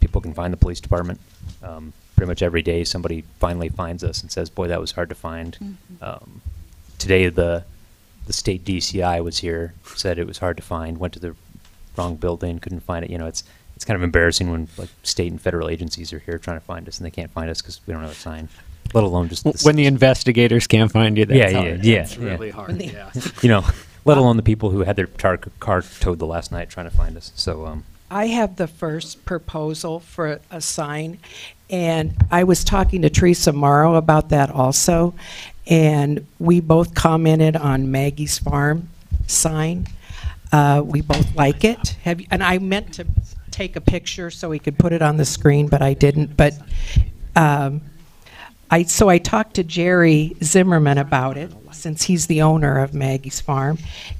people can find the police department. Pretty much every day somebody finally finds us and says, boy, that was hard to find. Today the state DCI was here, said it was hard to find, went to the wrong building, couldn't find it. You know, it's kind of embarrassing when like state and federal agencies are here trying to find us and they can't find us because we don't have a sign, let alone just when the investigators can't find you. That's really hard. Yeah. You know, let alone the people who had their car towed the last night trying to find us. So I have the first proposal for a sign, and I was talking to Teresa Morrow about that also, and we both commented on Maggie's Farm sign. We both like it. And I meant to take a picture so we could put it on the screen, but I didn't. But So I talked to Jerry Zimmerman about it, since he's the owner of Maggie's Farm,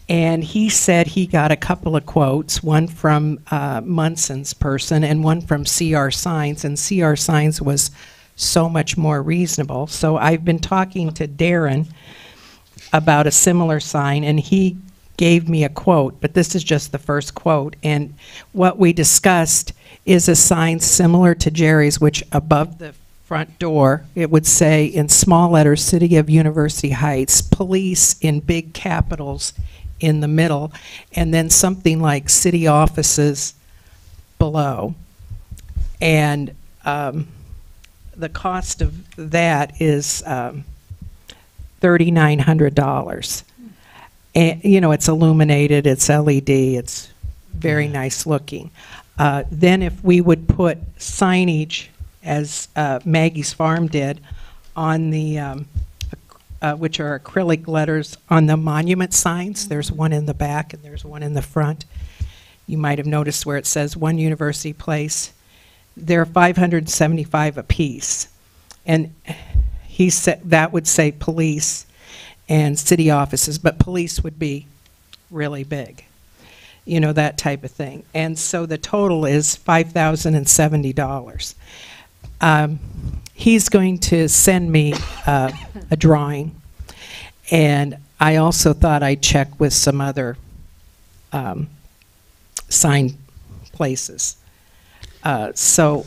and he said he got a couple of quotes, one from Munson's person and one from CR Signs, and CR Signs was so much more reasonable. So I've been talking to Darren about a similar sign, and he gave me a quote, but this is just the first quote, and what we discussed is a sign similar to Jerry's, which above the front door, it would say in small letters, City of University Heights, police in big capitals in the middle, and then something like city offices below. And the cost of that is $3,900. And, you know, it's illuminated, it's LED, it's very nice looking. Then if we would put signage, as Maggie's Farm did, on the, which are acrylic letters on the monument signs. There's one in the back and there's one in the front. You might have noticed where it says One University Place. They're $575 a piece. And he said that would say police and city offices, but police would be really big. You know, that type of thing. And so the total is $5,070. He's going to send me a drawing, and I also thought I'd check with some other sign places. So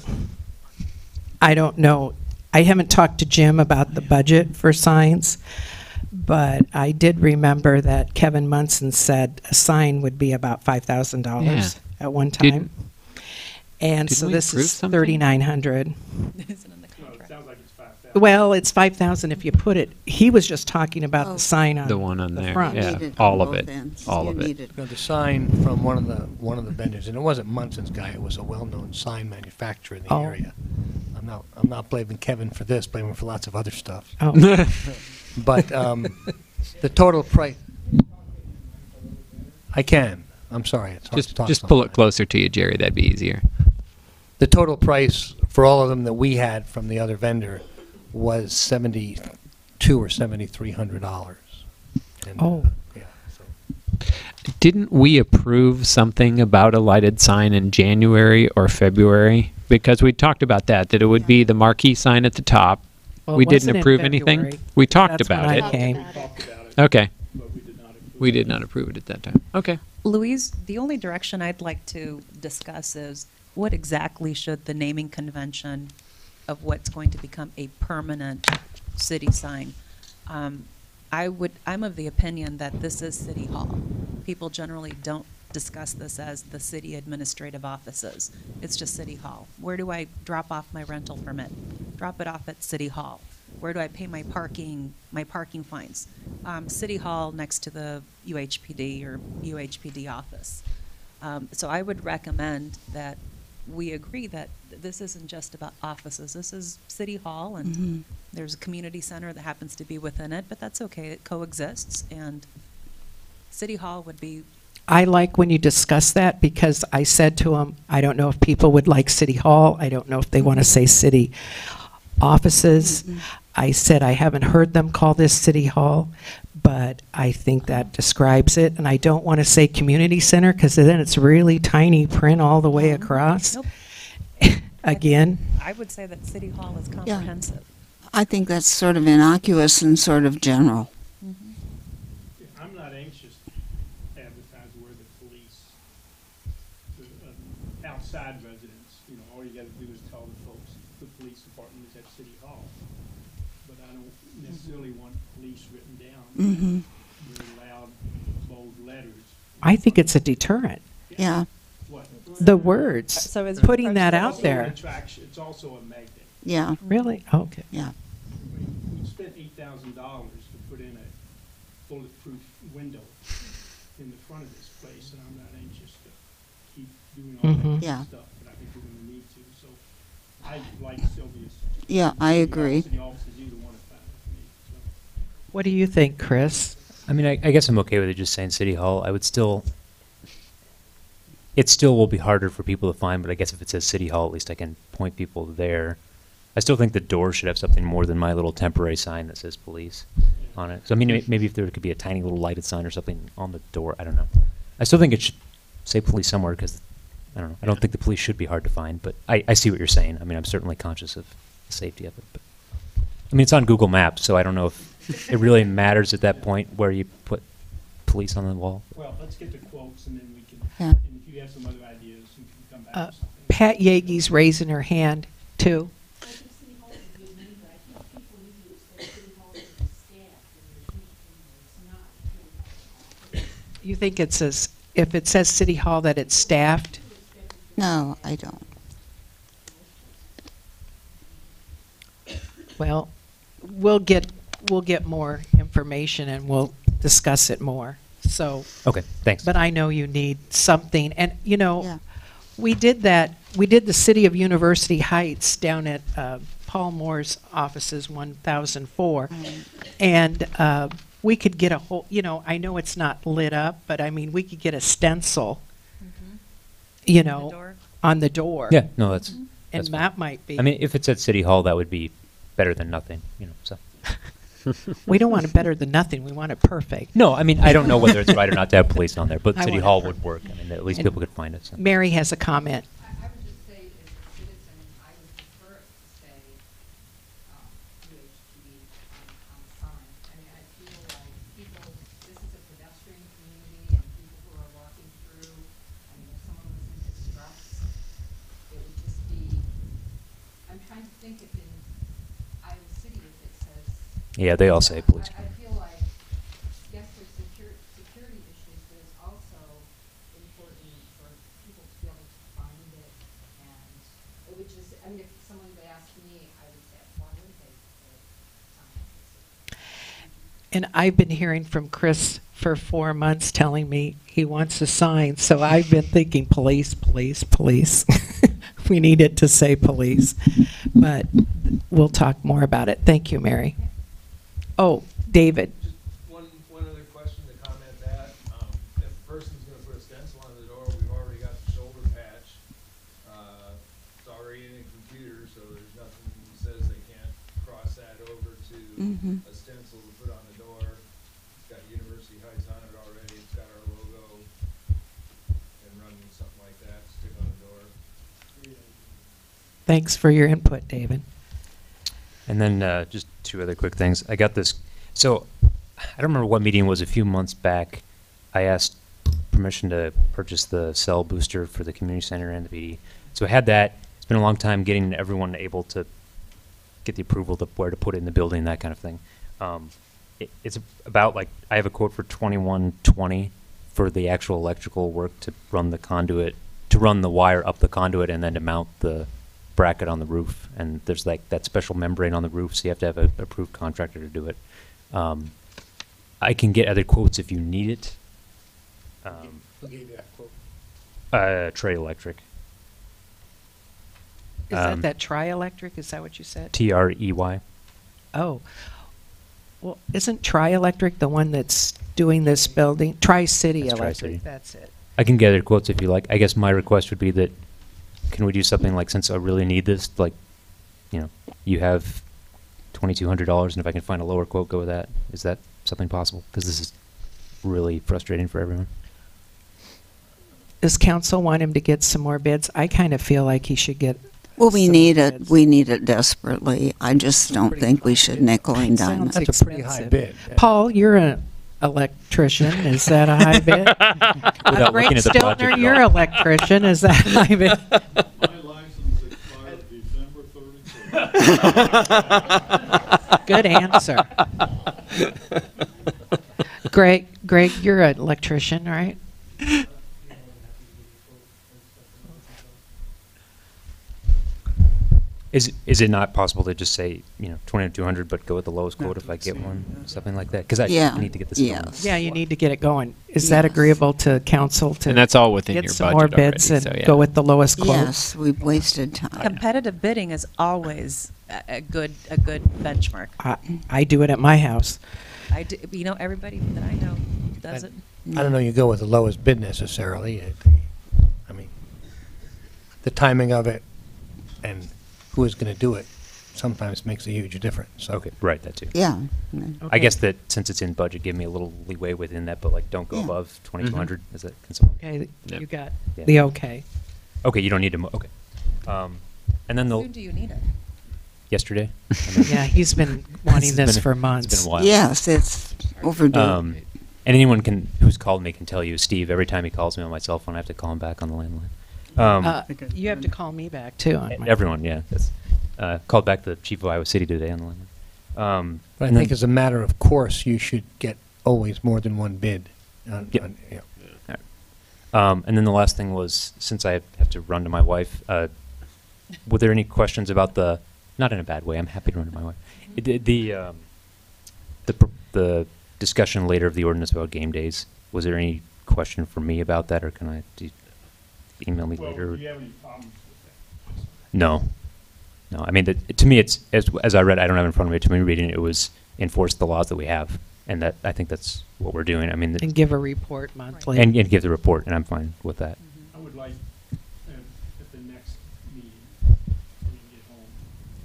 I don't know. I haven't talked to Jim about the budget for signs, but I did remember that Kevin Munson said a sign would be about $5,000 at one time. And so this is $3,900. Well, it's $5,000 if you put it. He was just talking about the sign on the one on the there. front. Yeah, all of it. All of it. You know, the sign from one of the vendors, and it wasn't Munson's guy. It was a well-known sign manufacturer in the area. I'm not blaming Kevin for this. Blaming him for lots of other stuff. Oh. But the total price. I can. I'm sorry. It's hard to talk Just pull it closer to you, Jerry. That'd be easier. The total price for all of them that we had from the other vendor was $7,200 or $7,300. Oh. Yeah. So. Didn't we approve something about a lighted sign in January or February? Because we talked about that it would be the marquee sign at the top. Well, We it didn't wasn't in approve anything? February. We talked That's when about I it. came. Okay. We did not approve it at that time. Okay. Louise, the only direction I'd like to discuss is what exactly should the naming convention of what's going to become a permanent city sign. I'm of the opinion that this is City Hall. People generally don't discuss this as the city administrative offices. It's just City Hall. Where do I drop off my rental permit? Drop it off at City Hall. Where do I pay my parking fines? City Hall next to the UHPD or UHPD office. So I would recommend that we agree that this isn't just about offices. This is City Hall, and there's a community center that happens to be within it, but that's okay. It coexists, and City Hall would be... I like when you discuss that, because I said to him, I don't know if people would like City Hall. I don't know if they want to say city offices. I said I haven't heard them call this City Hall, but I think that describes it. And I don't want to say community center, because then it's really tiny print all the way across. Nope. Again. I would say that City Hall is comprehensive. I think that's sort of innocuous and sort of general. I'm not anxious to advertise where the police, the outside residents, you know, all you gotta do is tell the folks the police department is at City Hall. But I don't necessarily want police written down. Very loud, bold letters. I think it's a deterrent. Yeah. What? The words, So is putting that out Also an there. attraction. It's also a magnet. Yeah. Really? Okay. Yeah. We spent $8,000 to put in a bulletproof window in the front of this place, and I'm not anxious to keep doing all that Yeah. stuff, but I think we're gonna need to, so I like Sylvia's. Yeah, I agree. The offices, either one is fine with me, so. What do you think, Chris? I mean, I guess I'm okay with it just saying City Hall. I would still, it still will be harder for people to find, but I guess if it says City Hall, at least I can point people there. I still think the door should have something more than my little temporary sign that says police on it. So I mean, maybe if there could be a tiny little lighted sign or something on the door, I don't know. I still think it should say police somewhere because, I don't know, I don't think the police should be hard to find, but I see what you're saying. I mean, I'm certainly conscious of the safety of it. But I mean, it's on Google Maps, so I don't know if it really matters at that point where you put police on the wall. Well, let's get the quotes and then we can, Yeah. and if you have some other ideas, you can come back with something. Pat Yeagy's raising her hand, too. You think it says, if it says City Hall, that it's staffed? No, I don't. Well, we'll get more information and we'll discuss it more. So. Okay, thanks. But I know you need something, and you know, Yeah. we did that. We did the City of University Heights down at Paul Moore's offices, 1004, and we could get a whole. You know, I know it's not lit up, but I mean, we could get a stencil. You know, on the door. Yeah, no, that's. And that's fine. that might be. I mean, if it's at City Hall, that would be better than nothing, you know, so. We don't want it better than nothing. We want it perfect. No, I mean, I don't know whether it's right or not to have police on there, but I City want it Hall perfect. would work. I mean, at least And people could find it. So. Mary has a comment. I would just say, as a citizen, I would prefer it to say UHTV on the sign. I mean, I feel like people, this is a pedestrian community, and people who are walking through, I mean, if someone was in distress, it would just be, I'm trying to think if in Iowa City, if it says. Yeah, they all say police. I feel like, yes, there's security issues, but it's also important for people to be able to find it. And it would just, I mean, if someone would ask me, I would say, why would they put a sign? And I've been hearing from Chris for 4 months telling me he wants a sign. So I've been thinking police, police, police. We need it to say police. But we'll talk more about it. Thank you, Mary. Oh, David. Just one other question to comment that. If a person's going to put a stencil on the door, we've already got the shoulder patch. It's already in the computer, so there's nothing that says they can't cross that over to a stencil to put on the door. It's got University Heights on it already. It's got our logo. And run something like that, stick on the door. Thanks for your input, David. And then just two other quick things. I got this. So I don't remember what meeting it was a few months back. I asked permission to purchase the cell booster for the community center and the PD. So I had that. It's been a long time getting everyone able to get the approval to where to put it in the building, that kind of thing. It's about like I have a quote for $21.20 for the actual electrical work to run the conduit, to run the wire up the conduit, and then to mount the bracket on the roof. And there's like that special membrane on the roof, so you have to have an approved contractor to do it. I can get other quotes if you need it. Who gave you that quote? Trey Electric. Is that Tri-Electric? Is that what you said? TREY. Oh. Well, isn't Tri-Electric the one that's doing this building? Tri-City That's Electric. Tri-City. That's it. I can get other quotes if you like. I guess my request would be that, can we do something like, since I really need this, like, you know, you have $2,200, and if I can find a lower quote, go with that. Is that something possible? Because this is really frustrating for everyone. Does council want him to get some more bids? I kind of feel like he should get. Well, we some need more it. bids. We need it desperately. I just don't think we should nickel and dime it. Sounds That's a pretty high expensive. bid. Paul, you're an electrician. Is that a high bid? Without Greg looking at the Stiltner, project, you're no. an electrician. Is that a high bid? My license expired December 31st. Good answer. Greg, you're an electrician, right? Is it not possible to just say, you know, 2,200, but go with the lowest quote if I get one, something like that? Because I Yeah. need to get this going. Yes. Yeah, you need to get it going. Is that Yes. agreeable to council to And that's all within get your some budget more already, bids and so yeah. go with the lowest quote? Yes, we've wasted time. Competitive bidding is always a good benchmark. I do it at my house. I do, you know, everybody that I know does it. I don't know you go with the lowest bid necessarily. I mean, the timing of it and who is going to do it sometimes makes a huge difference, so. Okay, right, that too. Yeah. I guess that since it's in budget, give me a little leeway within that, but like, don't go Yeah. above 2,200, is that, can someone? Okay, Yep. you got Yeah. the okay. Okay, you don't need to, okay. And then How the, soon do you need it? yesterday. Yeah, he's been wanting It's this been- for It's months. been a while. Yes, it's overdue. And anyone who's called me can tell you, Steve, every time he calls me on my cell phone, I have to call him back on the landline. You have to call me back too. On my Everyone, yeah. That's, called back the chief of Iowa City today on the landline. But I and think then- as a matter of course, you should get always more than one bid. Yeah. And then the last thing was, since I have to run to my wife, were there any questions about not in a bad way, I'm happy to run to my wife, the discussion later of the ordinance about game days, was there any question for me about that, or can I email me Well, later? do you have any problems with that? No. No, I mean, to me, it's, as I read, I don't have it in front of me, to me reading it was enforce the laws that we have, and that, I think that's what we're doing. I mean, and give a report monthly. and give the report, and I'm fine with that. I would like, at the next meeting, when you get home,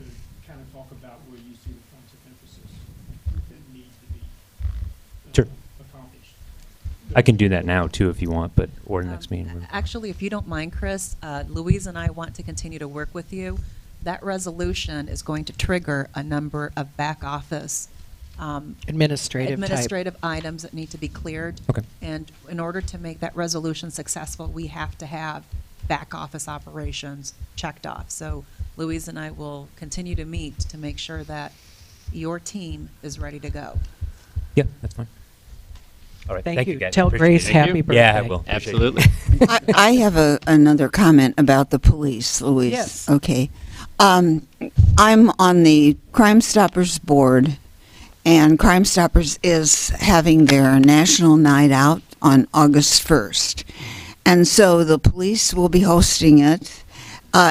to kind of talk about where you see the points of emphasis that need to be Sure. accomplished. I can do that now, too, if you want, but, or next meeting. Actually, if you don't mind, Chris, Louise and I want to continue to work with you. That resolution is going to trigger a number of back office administrative type. items that need to be cleared. Okay. And in order to make that resolution successful, we have to have back office operations checked off. So Louise and I will continue to meet to make sure that your team is ready to go. Yeah, that's fine. All right, Thank you. guys. Tell Appreciate Grace it. happy birthday. Yeah, I will. Appreciate it. Absolutely. I have another comment about the police, Louise. Yes. Okay. I'm on the Crimestoppers board, and Crimestoppers is having their national night out on August 1st. And so the police will be hosting it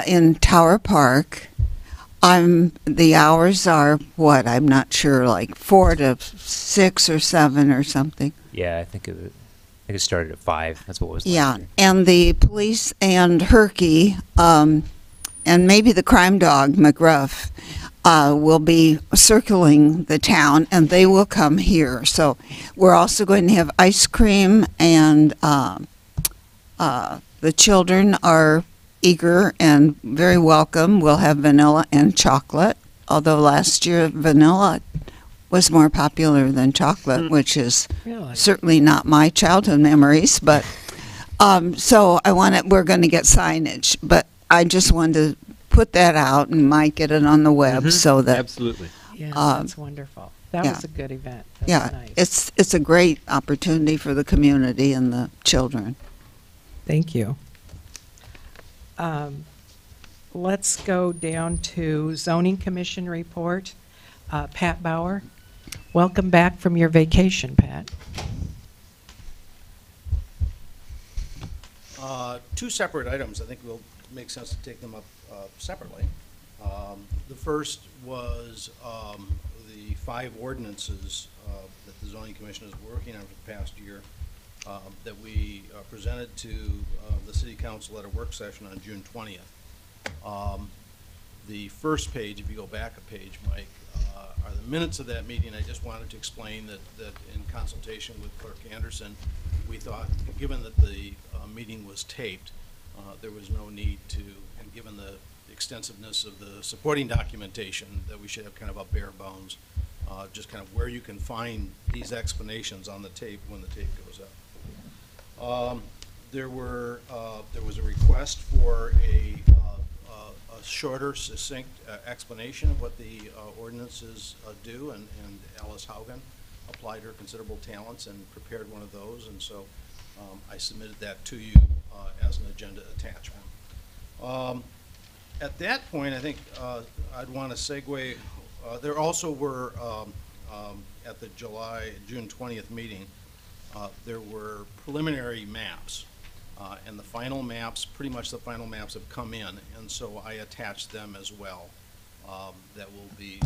in Tower Park. The hours are what? I'm not sure, like 4 to 6 or 7 or something. Yeah, I think it started at 5. That's what it was Yeah, last year. and the police and Herky, and maybe the crime dog, McGruff, will be circling the town, and they will come here. So we're also going to have ice cream, and the children are eager and very welcome. We'll have vanilla and chocolate, although last year vanilla was more popular than chocolate, which is Really? certainly not my childhood memories. But so we're going to get signage, but I just wanted to put that out and might get it on the web so that Absolutely. Yeah, that's wonderful. That yeah. was a good event. That's yeah, nice. it's a great opportunity for the community and the children. Thank you. Let's go down to Zoning Commission report. Pat Bauer, welcome back from your vacation, Pat. Two separate items. I think will make sense to take them up separately. The first was the 5 ordinances that the Zoning Commission is working on for the past year that we presented to the City Council at a work session on June 20th. The first page, if you go back a page, Mike, are the minutes of that meeting. I just wanted to explain that in consultation with Clerk Anderson, we thought, given that the meeting was taped, there was no need to, and given the extensiveness of the supporting documentation, that we should have kind of a bare bones, just kind of where you can find these explanations on the tape when the tape goes up. There was a request for a shorter, succinct explanation of what the ordinances do, and Alice Haugen applied her considerable talents and prepared one of those, and so I submitted that to you as an agenda attachment. At that point, I think I'd want to segue. There also were, at the June 20th meeting, there were preliminary maps. And the final maps, pretty much the final maps have come in, and so I attached them as well. That will be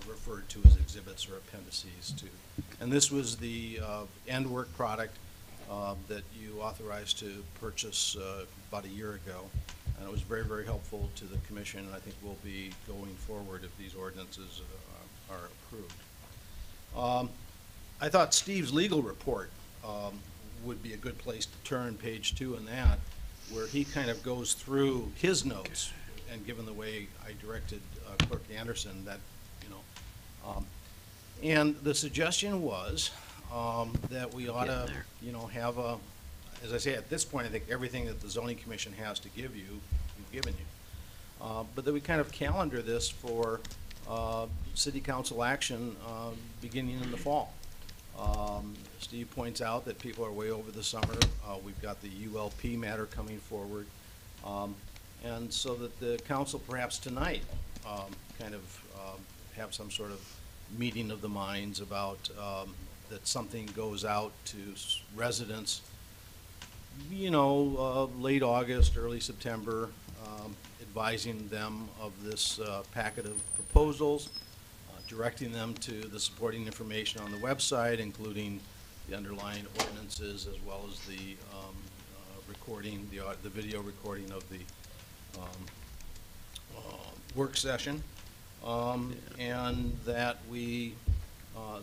referred to as exhibits or appendices to. And this was the end work product that you authorized to purchase about a year ago. And it was very, very helpful to the commission, and I think will be going forward if these ordinances are approved. I thought Steve's legal report would be a good place to turn, page 2 in that, where he kind of goes through his notes, and given the way I directed Clerk Anderson, that, you know, and the suggestion was that we ought to, you know, have a, as I say, at this point, I think everything that the zoning commission has to give you, we've given you. But that we kind of calendar this for city council action beginning in the fall. Steve points out that people are way over the summer. We've got the ULP matter coming forward. And so that the council perhaps tonight kind of have some sort of meeting of the minds about that something goes out to residents, you know, late August, early September, advising them of this packet of proposals, directing them to the supporting information on the website, including the underlying ordinances, as well as the recording, the video recording of the work session, and that we,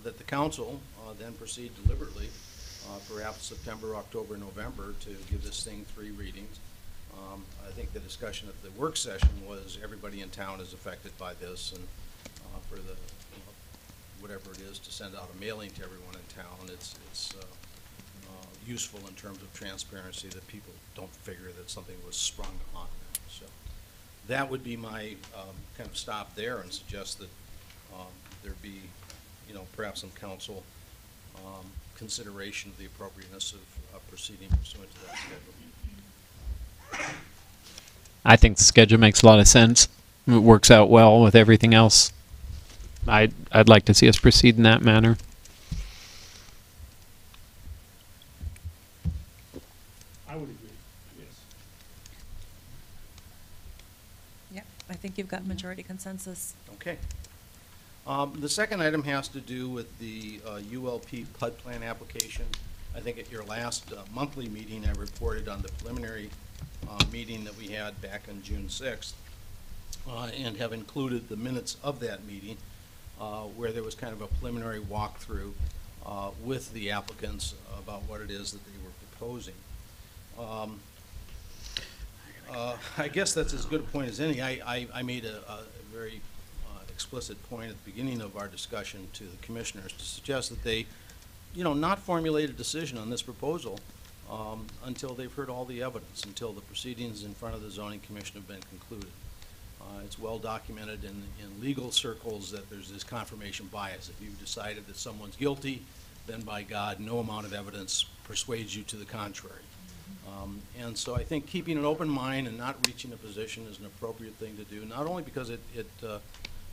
that the council then proceed deliberately, perhaps September, October, November, to give this thing 3 readings. I think the discussion at the work session was everybody in town is affected by this, and for the, you know, whatever it is to send out a mailing to everyone in town, it's useful in terms of transparency, that people don't figure that something was sprung on them. So that would be my kind of stop there, and suggest that there be, you know, perhaps some council consideration of the appropriateness of proceeding pursuant to that schedule. I think the schedule makes a lot of sense. It works out well with everything else. I'd like to see us proceed in that manner. I would agree, yes. Yep, I think you've got majority consensus. Okay. The second item has to do with the ULP PUD plan application. I think at your last monthly meeting, I reported on the preliminary meeting that we had back on June 6th, and have included the minutes of that meeting, where there was kind of a preliminary walkthrough with the applicants about what it is that they were proposing. I guess that's as good a point as any. I made a very explicit point at the beginning of our discussion to the commissioners to suggest that they, you know, not formulate a decision on this proposal until they've heard all the evidence, until the proceedings in front of the zoning commission have been concluded. It's well documented in legal circles that there's this confirmation bias. If you've decided that someone's guilty, then by God, no amount of evidence persuades you to the contrary. And so I think keeping an open mind and not reaching a position is an appropriate thing to do, not only because it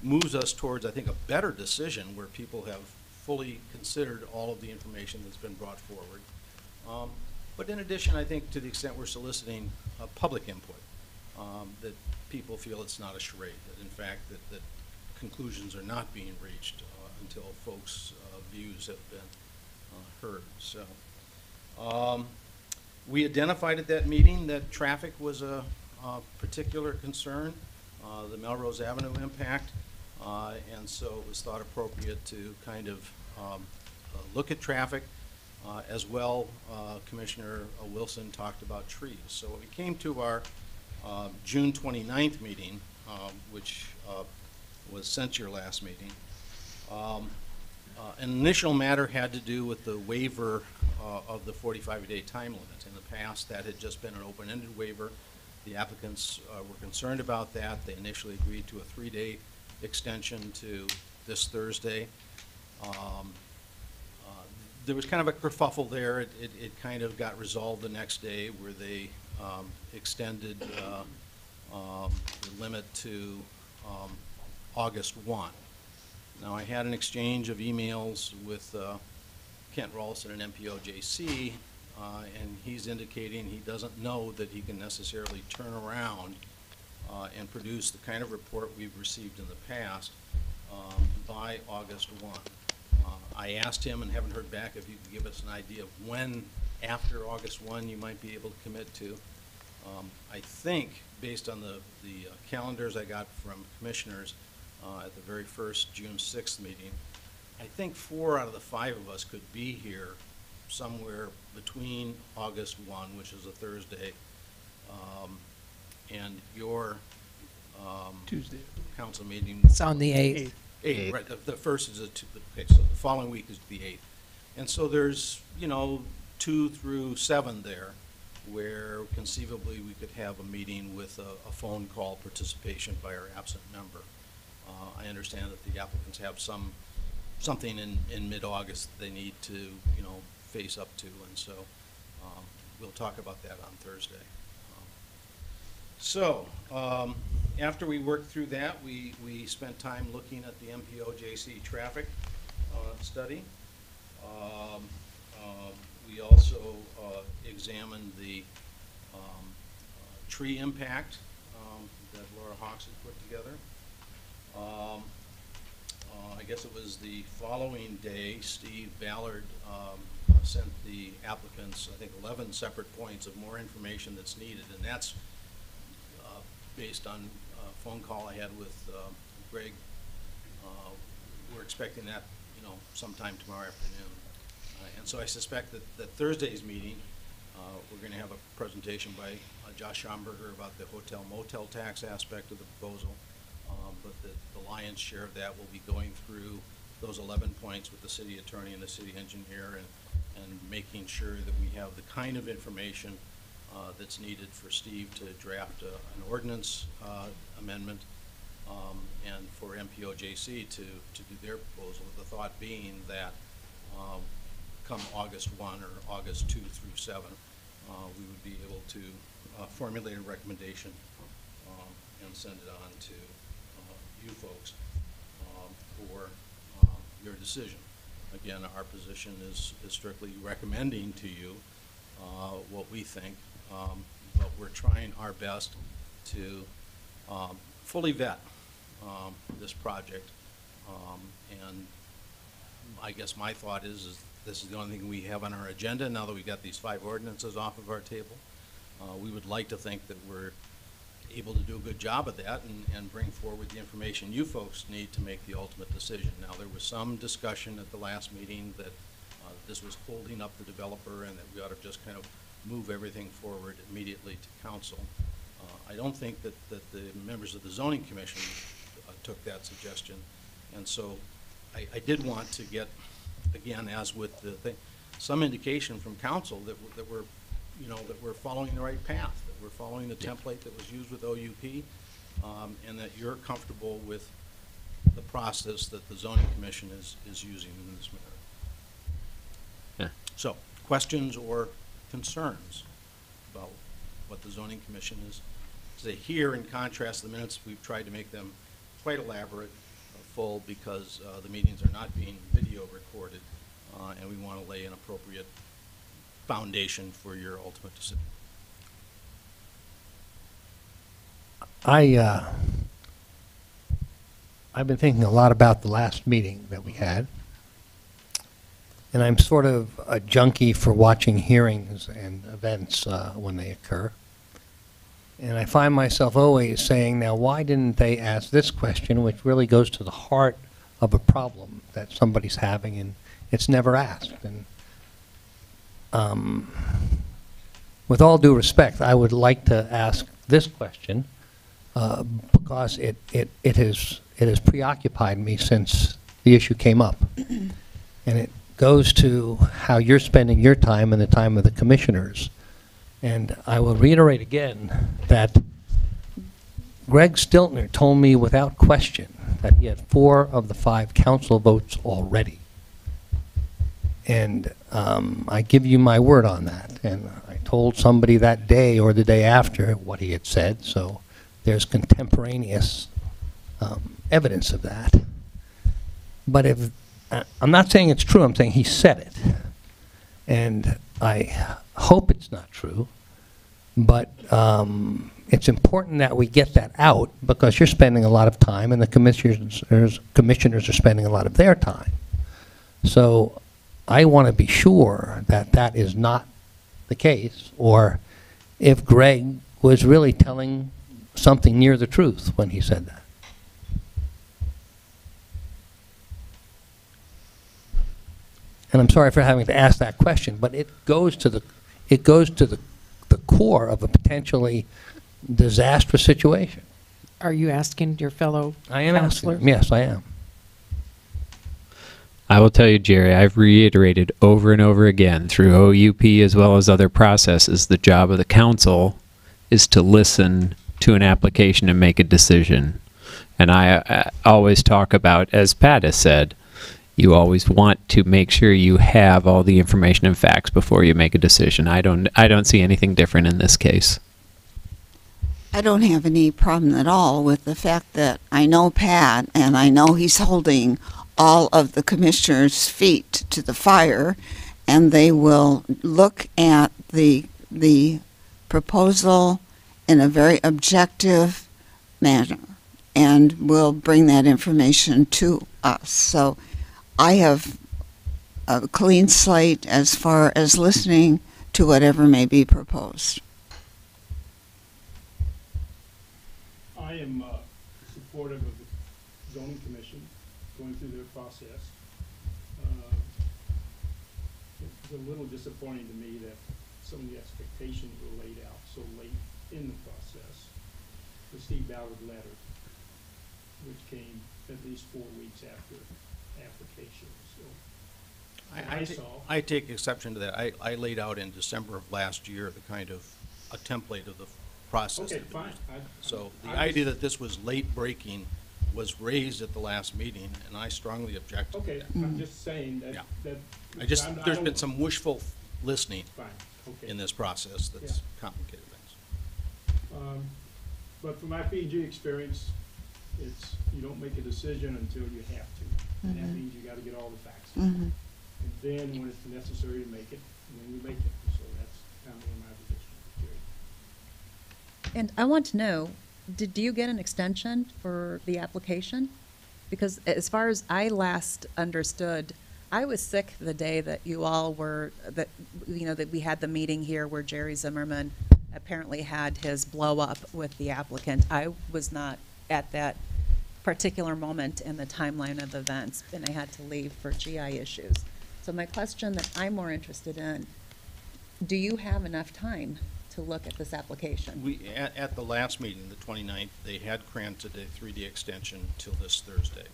moves us towards, I think, a better decision where people have fully considered all of the information that's been brought forward. But in addition, I think to the extent we're soliciting public input, that people feel it's not a charade, that in fact that conclusions are not being reached until folks' views have been heard. So we identified at that meeting that traffic was a particular concern, the Melrose Avenue impact, and so it was thought appropriate to kind of look at traffic. As well, Commissioner Wilson talked about trees. So when we came to our June 29th meeting, which was since your last meeting, an initial matter had to do with the waiver of the 45-day time limit. In the past, that had just been an open-ended waiver. The applicants were concerned about that. They initially agreed to a 3-day extension to this Thursday. There was kind of a kerfuffle there. It kind of got resolved the next day, where they extended the limit to August 1. Now, I had an exchange of emails with Kent Rawlson and MPOJC, and he's indicating he doesn't know that he can necessarily turn around and produce the kind of report we've received in the past by August 1. I asked him, and haven't heard back, if you could give us an idea of when after August 1 you might be able to commit to. I think, based on the calendars I got from commissioners at the very first June 6th meeting, I think 4 out of the 5 of us could be here somewhere between August 1, which is a Thursday, and your Tuesday council meeting. It's on the 8th. 8th, right. The first is okay, so the following week is the 8th. And so there's, 2 through 7 there, where conceivably we could have a meeting with a phone call participation by our absent member. I understand that the applicants have something in mid-August they need to, face up to, and so we'll talk about that on Thursday. After we worked through that, we spent time looking at the MPO-JC traffic study. We also examined the tree impact that Laura Hawks had put together. I guess it was the following day, Steve Ballard sent the applicants, I think, 11 separate points of more information that's needed, and that's based on a phone call I had with Greg. We're expecting that, sometime tomorrow afternoon. And so I suspect that Thursday's meeting, we're going to have a presentation by Josh Schomburger about the hotel motel tax aspect of the proposal. But the lion's share of that will be going through those 11 points with the city attorney and the city engineer and making sure that we have the kind of information that's needed for Steve to draft an ordinance amendment and for MPO-JC to do their proposal, the thought being that come August 1 or August 2 through 7, we would be able to formulate a recommendation and send it on to you folks for your decision. Again, our position is strictly recommending to you what we think, but we're trying our best to fully vet this project. And I guess my thought is this is the only thing we have on our agenda now that we've got these 5 ordinances off of our table. We would like to think that we're able to do a good job of that and bring forward the information you folks need to make the ultimate decision. Now, there was some discussion at the last meeting that this was holding up the developer and that we ought to just kind of move everything forward immediately to council. I don't think that the members of the zoning commission took that suggestion, and so I did want to get, again, as with the thing, some indication from council that we're that we're following the right path, that we're following the template that was used with OUP, and that you're comfortable with the process that the zoning commission is using in this matter. Yeah. So, questions or concerns about what the zoning commission is? Say here, in contrast to the minutes, we've tried to make them quite elaborate, full, because the meetings are not being video recorded, and we want to lay an appropriate foundation for your ultimate decision. I've been thinking a lot about the last meeting that we had, and I'm sort of a junkie for watching hearings and events when they occur. And I find myself always saying, now, why didn't they ask this question, which really goes to the heart of a problem that somebody's having, and it's never asked. And with all due respect, I would like to ask this question because it has preoccupied me since the issue came up. And it goes to how you're spending your time and the time of the commissioners. And I will reiterate again that Greg Stiltner told me without question that he had 4 of the 5 council votes already. And I give you my word on that. And I told somebody that day or the day after what he had said, so there's contemporaneous evidence of that. But if I'm not saying it's true, I'm saying he said it. And I hope it's not true, but it's important that we get that out because you're spending a lot of time and the commissioners are spending a lot of their time. So I want to be sure that that is not the case, or if Greg was really telling something near the truth when he said that. And I'm sorry for having to ask that question, but it goes to the core of a potentially disastrous situation. Are you asking your fellow I am counselors? asking. Yes, I am. I will tell you, Jerry, I've reiterated over and over again through OUP as well as other processes, the job of the council is to listen to an application and make a decision. And I always talk about, as Pat has said, you always want to make sure you have all the information and facts before you make a decision. I don't see anything different in this case. I don't have any problem at all with the fact that I know Pat, and I know he's holding all of the commissioners' feet to the fire, and they will look at the proposal in a very objective manner and will bring that information to us. So I have a clean slate as far as listening to whatever may be proposed. I am supportive of the zoning commission going through their process. It's a little disappointing to me that some of the expectations were laid out so late in the process. The Steve Ballard letter, which came at least 4 weeks after application. So I take exception to that. I laid out in December of last year the kind of a template of the process. Okay, fine. So the idea that this was late breaking was raised at the last meeting, and I strongly object to that. Okay, I'm just saying that. Yeah. that There's been some wishful listening Fine, okay. in this process that's Yeah. complicated things. But from my P&G experience, it's, you don't make a decision until you have to. And that Mhm. means you gotta get all the facts. Mhm. And then when it's necessary to make it, then you make it. So that's kind of my position. And I want to know, did you get an extension for the application? Because as far as I last understood, I was sick the day that you all were, that we had the meeting here where Jerry Zimmerman apparently had his blow up with the applicant. I was not at that particular moment in the timeline of events, and I had to leave for GI issues. So my question that I'm more interested in, do you have enough time to look at this application? At the last meeting, the 29th, they had granted a 3-day extension till this Thursday.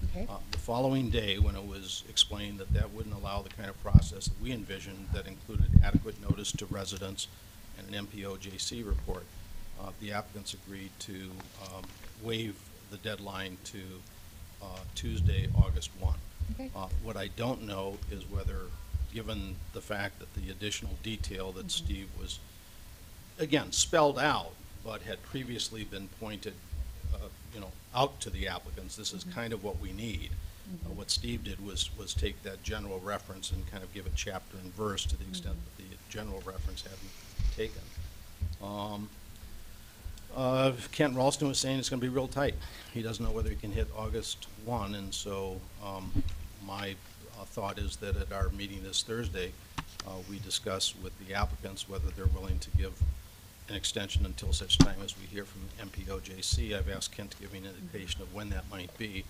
Okay. The following day, when it was explained that that wouldn't allow the kind of process that we envisioned that included adequate notice to residents and an MPO-JC report, the applicants agreed to waive the deadline to Tuesday, August 1. Okay. What I don't know is whether, given the fact that the additional detail that Steve was, again, spelled out, but had previously been pointed, out to the applicants, this is kind of what we need. What Steve did was take that general reference and kind of give it chapter and verse to the extent that the general reference hadn't taken. Kent Ralston was saying it's going to be real tight. He doesn't know whether he can hit August 1, and so my thought is that at our meeting this Thursday, we discuss with the applicants whether they're willing to give an extension until such time as we hear from MPO-JC. I've asked Kent to give me an indication of when that might be,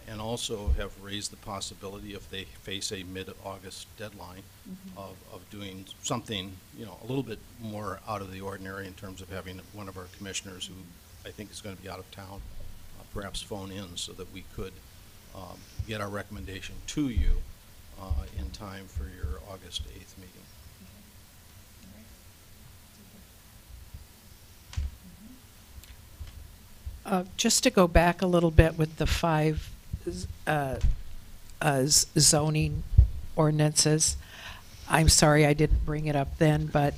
and also have raised the possibility, if they face a mid-August deadline, of doing something, a little bit more out of the ordinary in terms of having one of our commissioners, who I think is going to be out of town, perhaps phone in so that we could get our recommendation to you in time for your August 8th meeting. Just to go back a little bit with the 5 zoning ordinances, I'm sorry I didn't bring it up then, but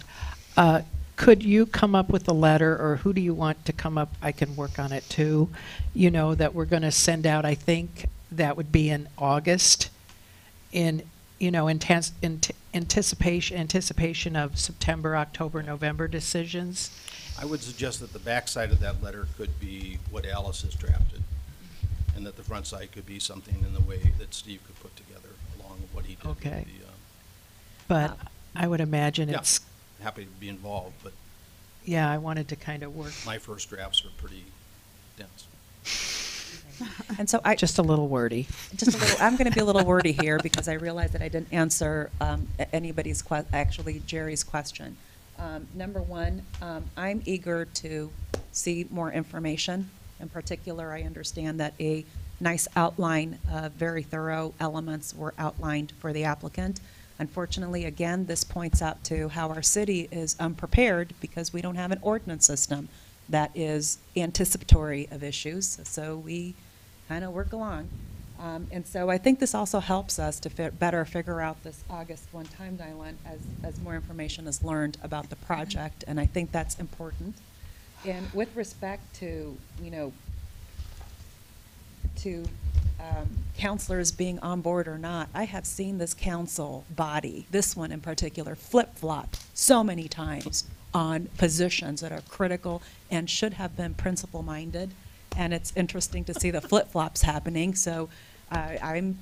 could you come up with a letter, or who do you want to come up? I can work on it too, that we're going to send out. I think that would be in August, in anticipation of September, October, November decisions. I would suggest that the back side of that letter could be what Alice has drafted, and that the front side could be something in the way that Steve could put together along with what he did. Okay. With the, But I would imagine yeah, it's, happy to be involved, but Yeah, I wanted to kind of work. My first drafts are pretty dense. And so Just a little wordy. I'm going to be a little wordy here because I realize that I didn't answer anybody's actually Jerry's question. Number one, I'm eager to see more information. In particular, I understand that a nice outline of very thorough elements were outlined for the applicant. Unfortunately, again, this points out to how our city is unprepared because we don't have an ordinance system that is anticipatory of issues. So we kind of work along. And so I think this also helps us to better figure out this August 1 timeline as more information is learned about the project, and I think that's important. And with respect to, counselors being on board or not, I have seen this council body, this one in particular, flip-flop so many times on positions that are critical and should have been principle-minded. And it's interesting to see the flip-flops happening. So I'm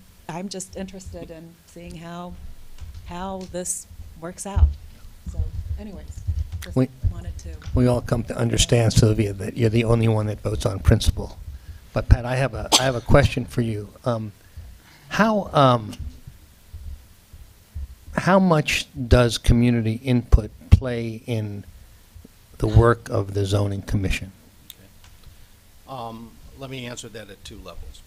just interested in seeing how this works out. So anyways, just wanted to. We all come to understand, Sylvia, that you're the only one that votes on principle. But Pat, I have a question for you. How much does community input play in the work of the zoning commission? Let me answer that at two levels.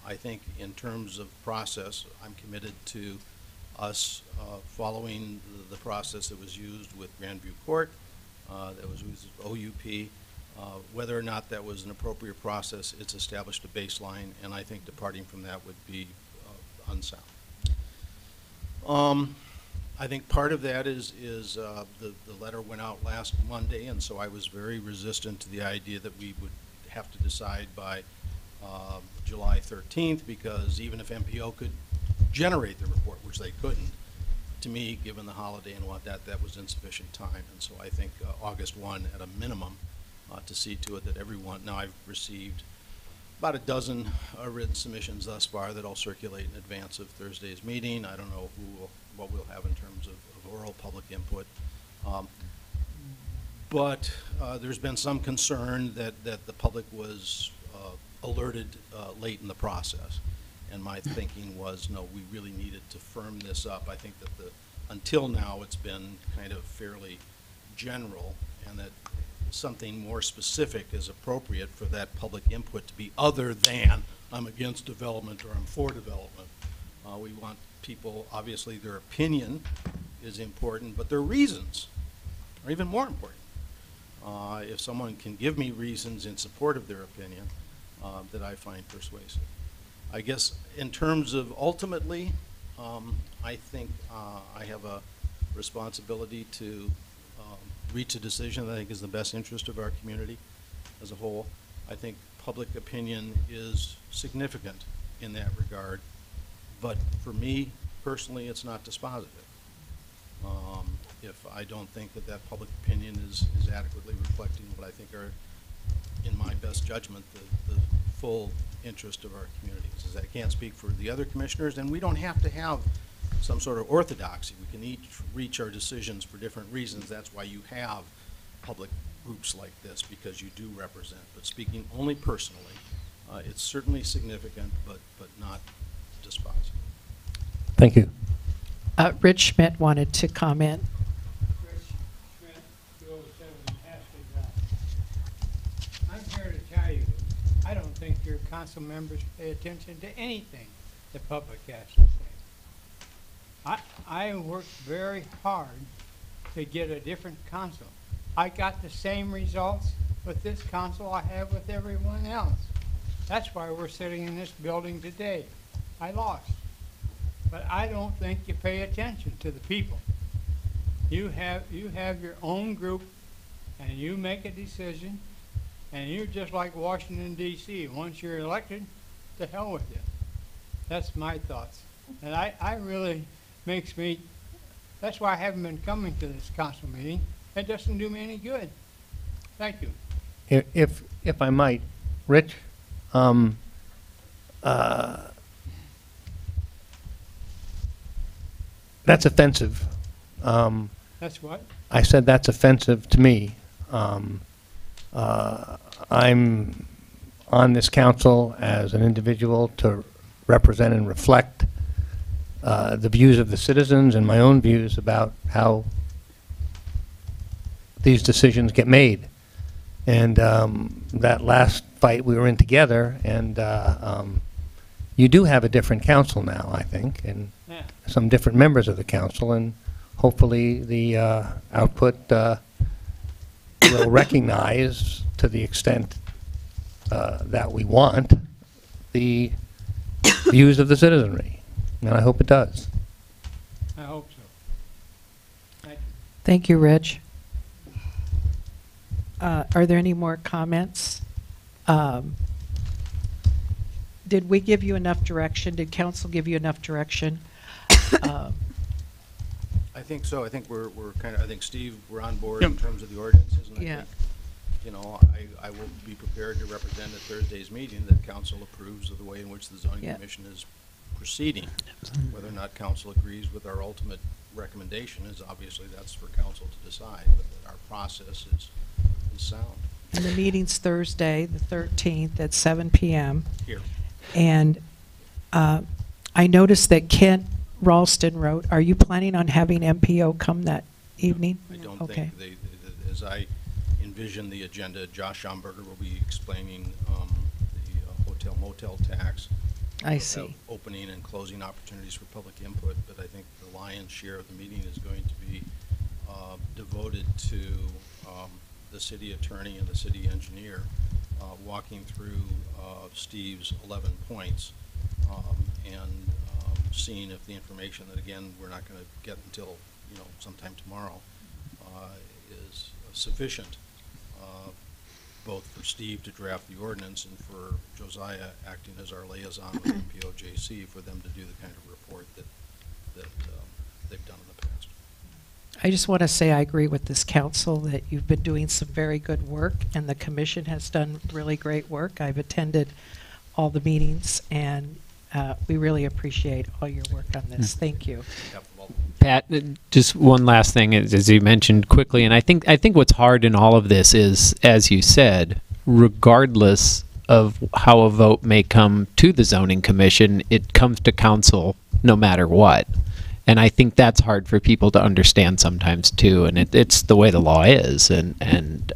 I think in terms of process, I'm committed to us following the process that was used with Grandview Court, that was used with OUP. Whether or not that was an appropriate process, it's established a baseline, and I think departing from that would be unsound. I think part of that is the letter went out last Monday, and so I was very resistant to the idea that we would have to decide by July 13th, because even if MPO could generate the report, which they couldn't, to me, given the holiday and that was insufficient time. And so I think August 1 at a minimum to see to it that everyone, now I've received about a dozen written submissions thus far that I'll circulate in advance of Thursday's meeting. I don't know what we'll have in terms of oral public input. But there's been some concern that the public was alerted late in the process. And my thinking was, no, we really needed to firm this up. I think that until now it's been kind of fairly general, and that something more specific is appropriate for that public input to be other than I'm against development or I'm for development. We want people, obviously their opinion is important, but their reasons are even more important. If someone can give me reasons in support of their opinion that I find persuasive. I guess in terms of ultimately, I think I have a responsibility to reach a decision that I think is the best interest of our community as a whole. I think public opinion is significant in that regard, but for me personally, it's not dispositive. If I don't think that public opinion is adequately reflecting what I think are, in my best judgment, the full interest of our community. As I can't speak for the other commissioners, and we don't have to have some sort of orthodoxy. We can each reach our decisions for different reasons. That's why you have public groups like this, because you do represent. But speaking only personally, it's certainly significant, but not dispositive. Thank you. Rich Schmidt wanted to comment. I'm here to tell you, I don't think your council members pay attention to anything the public has to say. I worked very hard to get a different council. I got the same results with this council I have with everyone else. That's why we're sitting in this building today. I lost. But I don't think you pay attention to the people. You have your own group, and you make a decision, and you're just like Washington, D.C. Once you're elected, to hell with you. That's my thoughts. And I really makes me, that's why I haven't been coming to this council meeting. It doesn't do me any good. Thank you. If I might, Rich, that's offensive. That's what? I said that's offensive to me. I'm on this council as an individual to represent and reflect the views of the citizens and my own views about how these decisions get made. And that last fight we were in together, and you do have a different council now, I think, and some different members of the council, and hopefully the output will recognize, to the extent that we want, the views of the citizenry. And I hope it does. I hope so. Thank you. Thank you, Rich. Are there any more comments? Did we give you enough direction? Did council give you enough direction? I think so. I think we're kind of, I think, Steve, we're on board in terms of the ordinances. And I think, you know, I will be prepared to represent at Thursday's meeting that council approves of the way in which the zoning commission is proceeding. Whether or not council agrees with our ultimate recommendation is obviously that's for council to decide, but that our process is sound. And the meeting's Thursday, the 13th at 7 p.m. Here. And I noticed that Kent Ralston wrote, are you planning on having MPO come that evening? I don't okay. think as I envision the agenda, Josh Schomburger will be explaining the hotel motel tax. I see. Opening and closing opportunities for public input, but I think the lion's share of the meeting is going to be devoted to the city attorney and the city engineer walking through Steve's 11 points and seeing if the information that, again, we're not going to get until, you know, sometime tomorrow is sufficient both for Steve to draft the ordinance and for Josiah acting as our liaison with MPOJC for them to do the kind of report that they've done in the past. I just want to say I agree with this council that you've been doing some very good work, and the commission has done really great work. I've attended all the meetings, and we really appreciate all your work on this. Thank you. Pat, just one last thing, as you mentioned quickly, and I think what's hard in all of this is, as you said, regardless of how a vote may come to the zoning commission, it comes to council no matter what. And I think that's hard for people to understand sometimes too, and it's the way the law is, and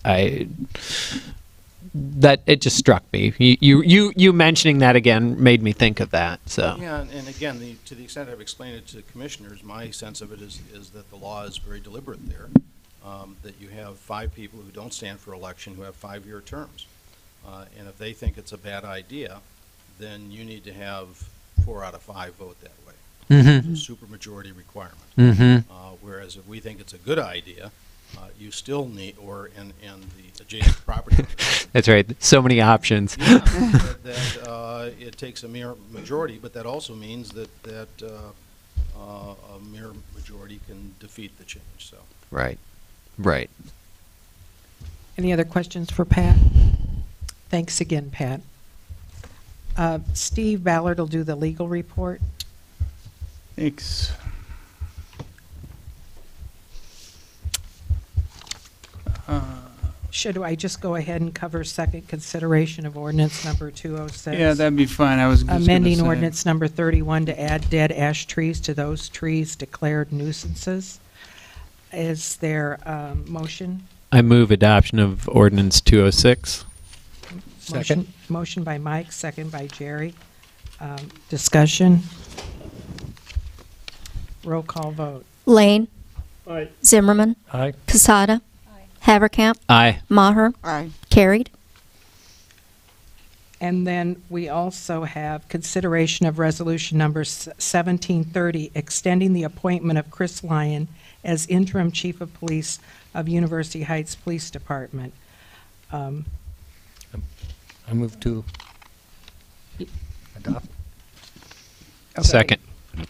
that it just struck me. You mentioning that again made me think of that. So yeah, and again, to the extent I've explained it to commissioners, my sense of it is that the law is very deliberate there. That you have 5 people who don't stand for election who have 5-year terms, and if they think it's a bad idea, then you need to have 4 out of 5 vote that way. Mm-hmm. It's a supermajority requirement. Mm-hmm. Whereas if we think it's a good idea, you still need, and the adjacent property. That's right. So many options. Yeah, that it takes a mere majority, but that also means that a mere majority can defeat the change. So. Right. Right. Any other questions for Pat? Thanks again, Pat. Steve Ballard will do the legal report. Thanks. Should I just go ahead and cover second consideration of ordinance number 206? Yeah, that'd be fine. I was just gonna amending say. ordinance number 31 to add dead ash trees to those trees declared nuisances. Is there a motion? I move adoption of ordinance 206. Second. Motion by Mike, second by Jerry. Discussion. Roll call vote. Lane. Aye. Zimmerman. Aye. Casada. Haverkamp. Aye. Maher. Aye. Carried. And then we also have consideration of resolution number 1730, extending the appointment of Chris Lyon as interim chief of police of University Heights Police Department. I move to adopt. Okay. Second.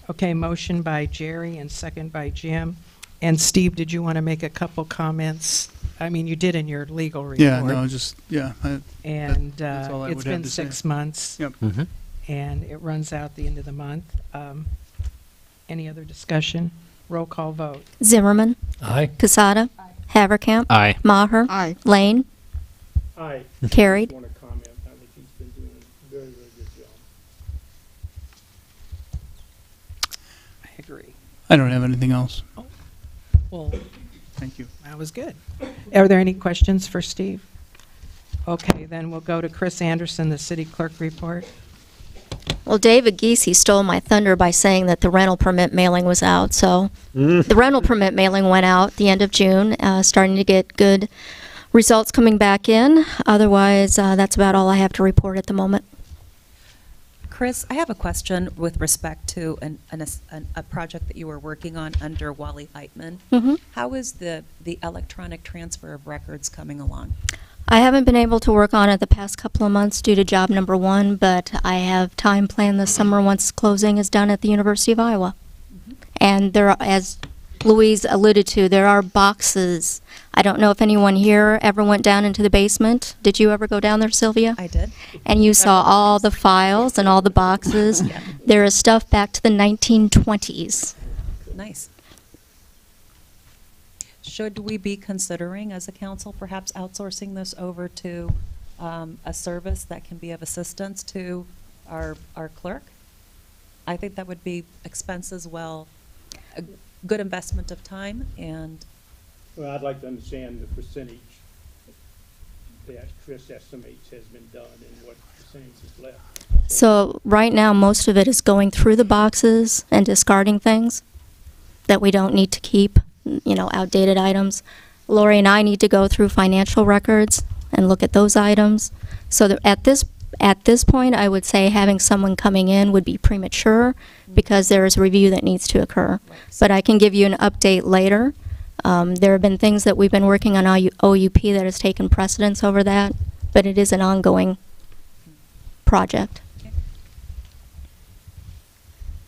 Okay, motion by Jerry and second by Jim. And Steve, did you want to make a couple comments? I mean, you did in your legal report. Yeah, no, just, yeah. And that's all I it's would have been to say. 6 months. Yep. Mm-hmm. And it runs out the end of the month. Any other discussion? Roll call vote. Zimmerman. Aye. Casada. Haverkamp. Aye. Maher. Aye. Lane. Aye. Carried. I just want to comment. I think he's been doing a very, very good job. I agree. I don't have anything else. Well, Thank you. that was good. Are there any questions for Steve? Okay, then we'll go to Chris Anderson, the city clerk report. Well, David Giese stole my thunder by saying that the rental permit mailing was out. So the rental permit mailing went out the end of June, starting to get good results coming back in. Otherwise, that's about all I have to report at the moment. Chris, I have a question with respect to a project that you were working on under Wally Heitman. Mhm. How is the electronic transfer of records coming along? I haven't been able to work on it the past couple of months due to job number one, but I have time planned this summer once closing is done at the University of Iowa. And there are, as Louise alluded to, there are boxes. I don't know if anyone here ever went down into the basement. Did you ever go down there, Sylvia? I did. And you saw all the files and all the boxes. There is stuff back to the 1920s. Nice. Should we be considering, as a council, perhaps outsourcing this over to a service that can be of assistance to our clerk? I think that would be expenses well, a good investment of time, and Well, I'd like to understand the percentage that Chris estimates has been done and what percentage is left. So right now, most of it is going through the boxes and discarding things that we don't need to keep, you know, outdated items. Lori and I need to go through financial records and look at those items. So that at this point, I would say having someone coming in would be premature because there is a review that needs to occur. But I can give you an update later. There have been things that we've been working on OUP that has taken precedence over that, but it is an ongoing project.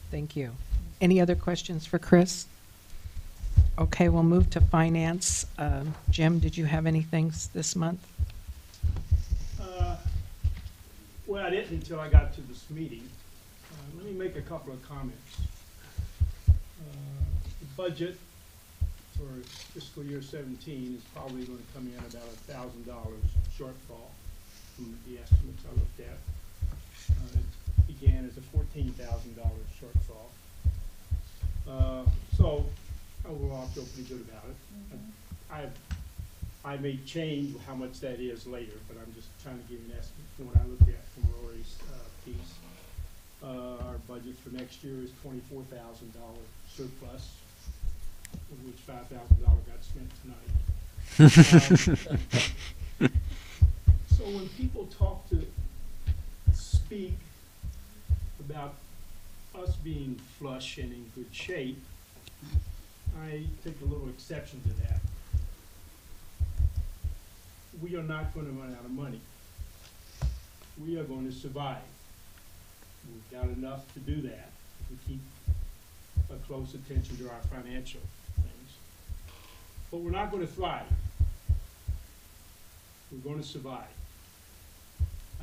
Thank you. Any other questions for Chris? Okay, we'll move to finance. Jim, did you have anything this month? Well, I didn't until I got to this meeting. Let me make a couple of comments. The budget for fiscal year 17 is probably going to come in about $1,000 shortfall from the estimates I looked at. It began as a $14,000 shortfall. So overall, I feel pretty good about it. I may change how much that is later, but I'm just trying to give you an estimate from what I look at from Rory's piece. Our budget for next year is $24,000 surplus, of which $5,000 got spent tonight. So when people speak about us being flush and in good shape, I take a little exception to that. We are not going to run out of money. We are going to survive. We've got enough to do that. We keep a close attention to our financial things. But we're not going to thrive. We're going to survive.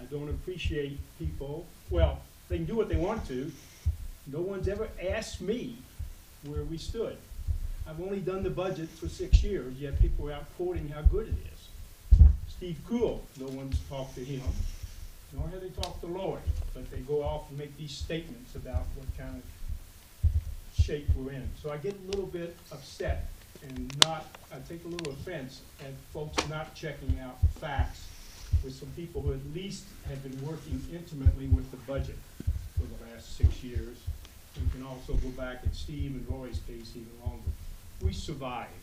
I don't appreciate people, well, they can do what they want to. No one's ever asked me where we stood. I've only done the budget for 6 years, yet people are out quoting how good it is. Steve Cool, no one's talked to him, nor have they talked to Lori, but they go off and make these statements about what kind of shape we're in. So I get a little bit upset and I take a little offense at folks not checking out facts with some people who at least have been working intimately with the budget for the last 6 years. You can also go back at Steve and Roy's case even longer. We survived.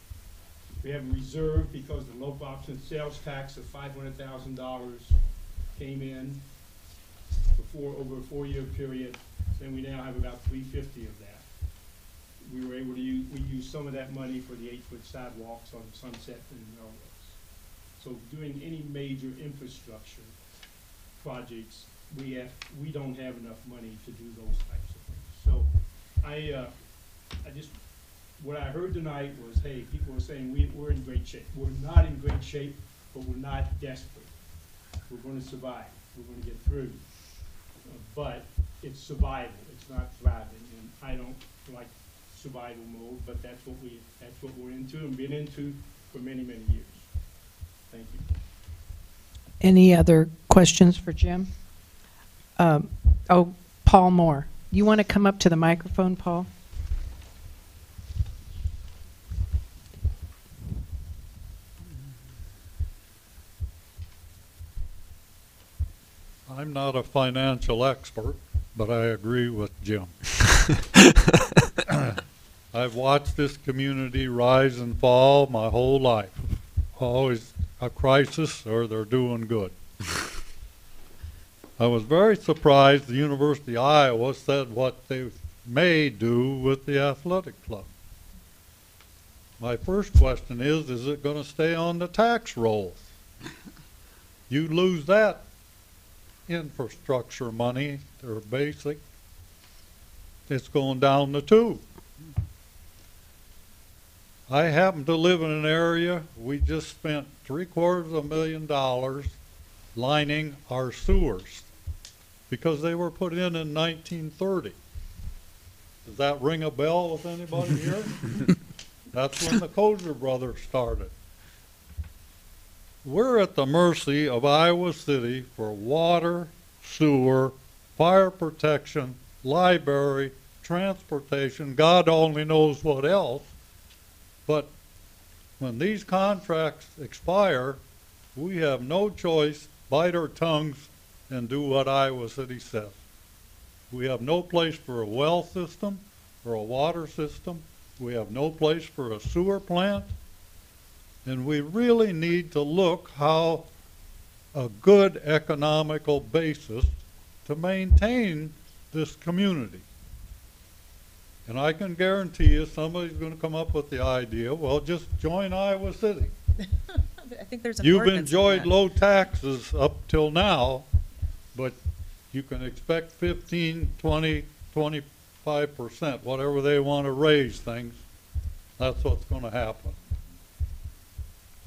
We have a reserve because the low option sales tax of $500,000 came in over a 4-year period, and we now have about $350 of that. We were able to use some of that money for the 8-foot sidewalks on Sunset and Melrose. So doing any major infrastructure projects, we don't have enough money to do those types of things. So what I heard tonight was, hey, people were saying we're in great shape. We're not in great shape, but we're not desperate. We're going to survive. We're going to get through. But it's survival. It's not thriving. And I don't like survival mode, but that's what we're into and been into for many, many years. Thank you. Any other questions for Jim? Paul Moore. You want to come up to the microphone, Paul? I'm not a financial expert, but I agree with Jim. I've watched this community rise and fall my whole life. Always a crisis or they're doing good. I was very surprised the University of Iowa said what they may do with the athletic club. My first question is it going to stay on the tax rolls? You lose that infrastructure money, or basic, it's going down the tube. I happen to live in an area, we just spent $750,000 lining our sewers because they were put in 1930. Does that ring a bell with anybody here? That's when the Kozer brothers started. We're at the mercy of Iowa City for water, sewer, fire protection, library, transportation, God only knows what else. But when these contracts expire, we have no choice, bite our tongues, and do what Iowa City says. We have no place for a well system or a water system. We have no place for a sewer plant. And we really need to look how a good economical basis to maintain this community. And I can guarantee you somebody's going to come up with the idea, well, just join Iowa City. I think there's an You've ordinance on enjoyed that. low taxes up till now, but you can expect 15, 20, 25%, whatever they want to raise things. That's what's going to happen.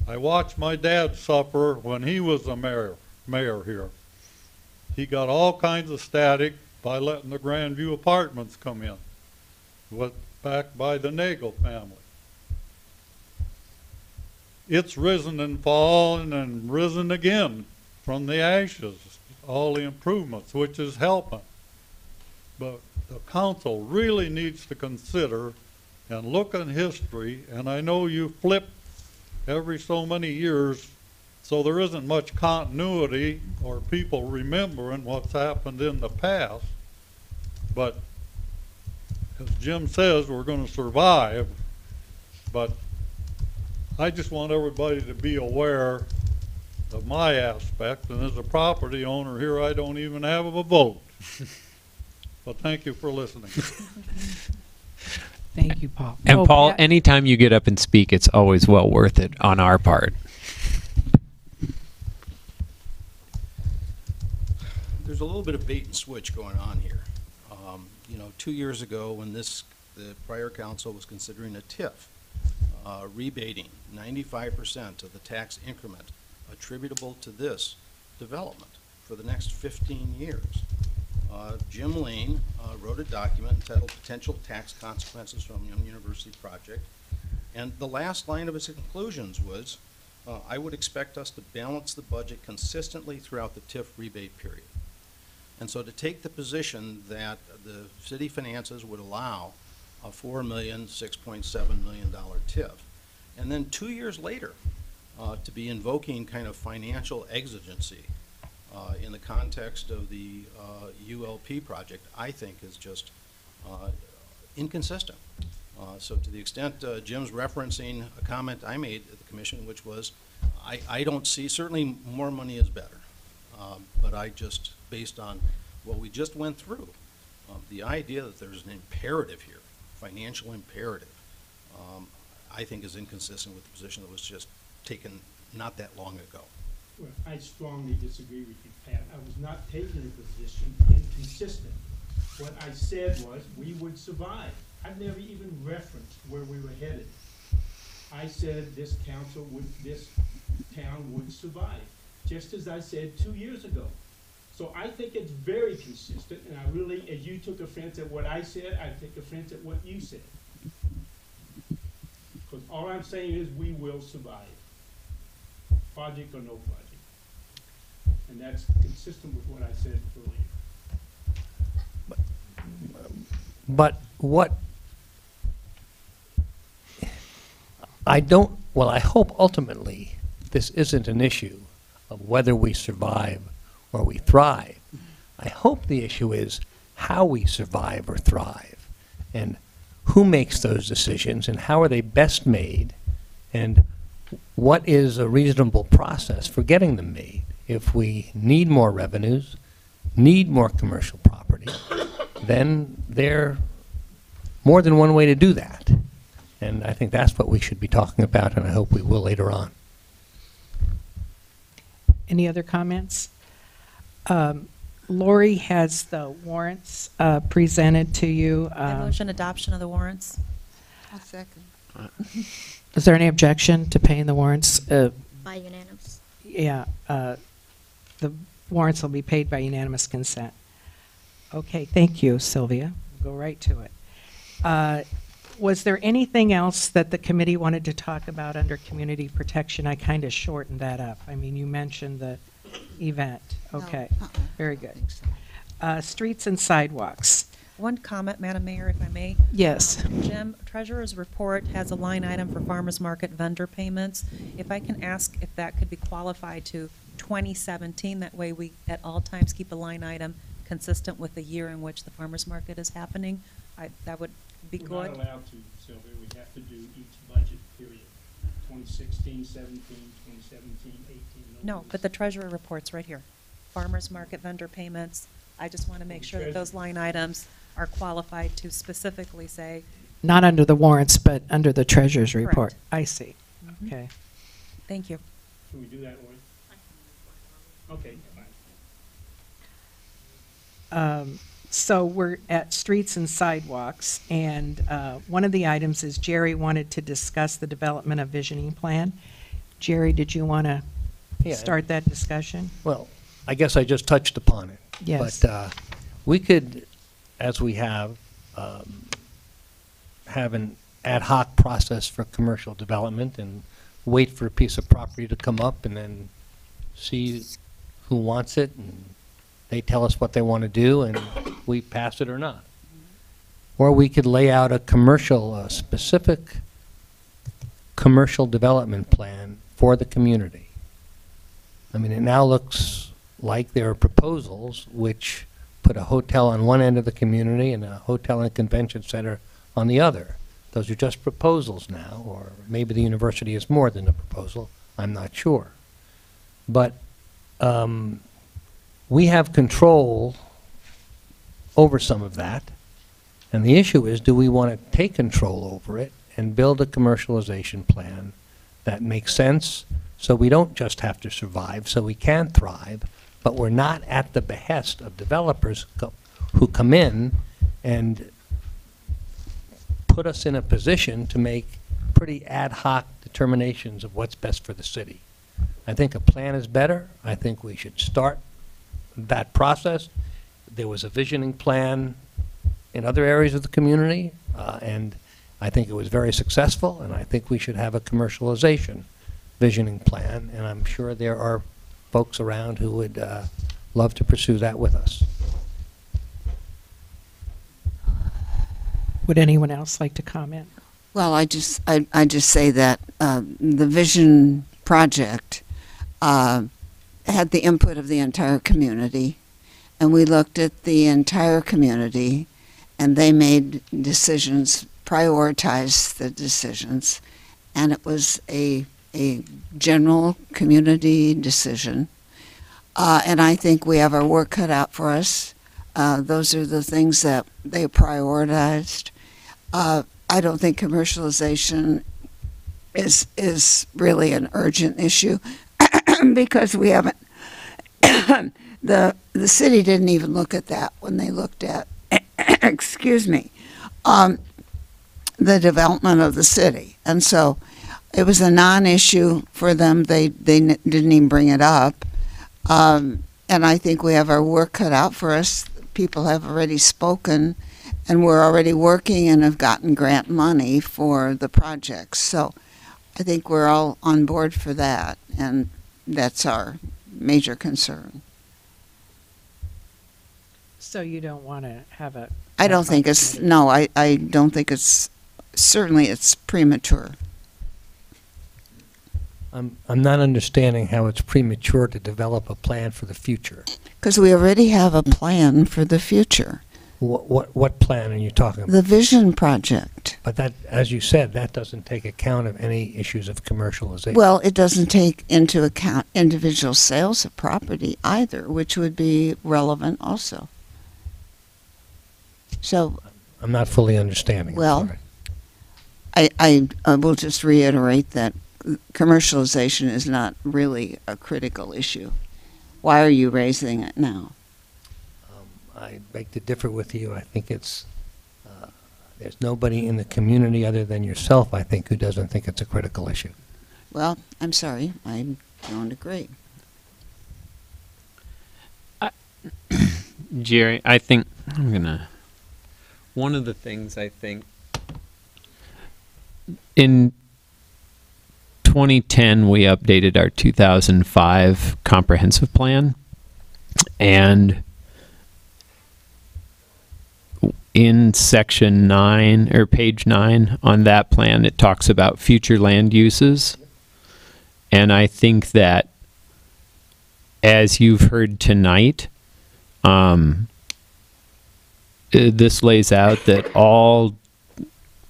I watched my dad suffer when he was the mayor here. He got all kinds of static by letting the Grandview Apartments come in, back by the Nagel family. It's risen and fallen and risen again from the ashes, all the improvements, which is helping. But the council really needs to consider and look in history, and I know you flip every so many years, so there isn't much continuity or people remembering what's happened in the past. But as Jim says, we're going to survive. But I just want everybody to be aware of my aspect, and as a property owner here, I don't even have a vote. But thank you for listening. Thank you, Paul. And Paul, Pat? anytime you get up and speak, it's always well worth it on our part. There's a little bit of bait and switch going on here. 2 years ago when the prior council was considering a TIF, rebating 95% of the tax increment attributable to this development for the next 15 years. Jim Lane wrote a document entitled Potential Tax Consequences from Young University Project, and the last line of his conclusions was, I would expect us to balance the budget consistently throughout the TIF rebate period. And so to take the position that the city finances would allow a $6.7 million TIF, and then 2 years later to be invoking kind of financial exigency in the context of the ULP project, I think is just inconsistent. So to the extent Jim's referencing a comment I made at the commission, which was, I don't see, certainly more money is better, but I just, based on what we just went through, the idea that there's an imperative here, financial imperative, I think is inconsistent with the position that was just taken not that long ago. Well, I strongly disagree with you, Pat. I was not taking a position inconsistent. What I said was we would survive. I've never even referenced where we were headed. I said this town would survive, just as I said 2 years ago. So I think it's very consistent, and I really, as you took offense at what I said, I take offense at what you said. Because all I'm saying is we will survive, project or no project. And that's consistent with what I said earlier. But what I don't, well, I hope ultimately this isn't an issue of whether we survive or we thrive. I hope the issue is how we survive or thrive, and who makes those decisions, and how are they best made, and what is a reasonable process for getting them made. If we need more revenues, need more commercial property, then there are more than one way to do that. And I think that's what we should be talking about, and I hope we will later on. Any other comments? Lori has the warrants presented to you. I motion adoption of the warrants. I'll second. Is there any objection to paying the warrants? By unanimous. Yeah, the warrants will be paid by unanimous consent. Okay, thank you, Sylvia. Go right to it. Was there anything else that the committee wanted to talk about under community protection? I kind of shortened that up. I mean, you mentioned the event. Okay, very good. Streets and sidewalks. One comment, Madam Mayor, if I may. Yes. Jim, Treasurer's report has a line item for farmers market vendor payments. If I can ask if that could be qualified to 2017, that way we at all times keep a line item consistent with the year in which the farmers market is happening. That would be good. We're not allowed to, Sylvia. We have to do each budget period, 2016, 17, 2017, 18. No, but the Treasurer report's right here. Farmers market vendor payments. I just want to make sure that those line items are qualified to specifically say. Not under the warrants, but under the treasurer's Correct. report. I see. Mhm. Okay. Thank you. Can we do that, Lori? Okay, fine. So we're at streets and sidewalks, and one of the items is Jerry wanted to discuss the development of visioning plan. Jerry, did you want to start that discussion? Well, I guess I just touched upon it. Yes. But we could, as we have an ad hoc process for commercial development and wait for a piece of property to come up and then see who wants it, and they tell us what they want to do, and we pass it or not. Or we could lay out a specific commercial development plan for the community. I mean, it now looks like there are proposals which put a hotel on one end of the community and a hotel and convention center on the other. Those are just proposals now, or maybe the university is more than a proposal. I'm not sure. But we have control over some of that, and the issue is, do we want to take control over it and build a commercialization plan that makes sense so we don't just have to survive, so we can thrive, but we're not at the behest of developers who come in and put us in a position to make pretty ad hoc determinations of what's best for the city. I think a plan is better. I think we should start that process. There was a visioning plan in other areas of the community, and I think it was very successful, and I think we should have a commercialization visioning plan, and I'm sure there are folks around who would love to pursue that with us. Would anyone else like to comment? Well, I just say that the vision project had the input of the entire community, and we looked at the entire community, and they made decisions, prioritized the decisions, and it was a general community decision. And I think we have our work cut out for us. Those are the things that they prioritized. I don't think commercialization is really an urgent issue because we haven't, the city didn't even look at that when they looked at, excuse me, the development of the city. And so it was a non-issue for them. They didn't even bring it up. And I think we have our work cut out for us. People have already spoken, And we're already working and have gotten grant money for the projects. So I think we're all on board for that, and that's our major concern. So you don't want to have a... I don't think it's, no, I don't think it's, certainly it's premature. I'm not understanding how it's premature to develop a plan for the future. Because we already have a plan for the future. What plan are you talking about? The Vision Project. But that, as you said, that doesn't take account of any issues of commercialization. Well, it doesn't take into account individual sales of property either, which would be relevant also. So, I'm not fully understanding. well, I will just reiterate that commercialization is not really a critical issue. Why are you raising it now? I beg to differ with you. I think it's, there's nobody in the community other than yourself, I think, who doesn't think it's a critical issue. Well, I'm sorry, I don't agree. Jerry, I think one of the things I think in 2010 we updated our 2005 comprehensive plan, and in section 9 or page 9 on that plan, it talks about future land uses. And I think that, as you've heard tonight, this lays out that all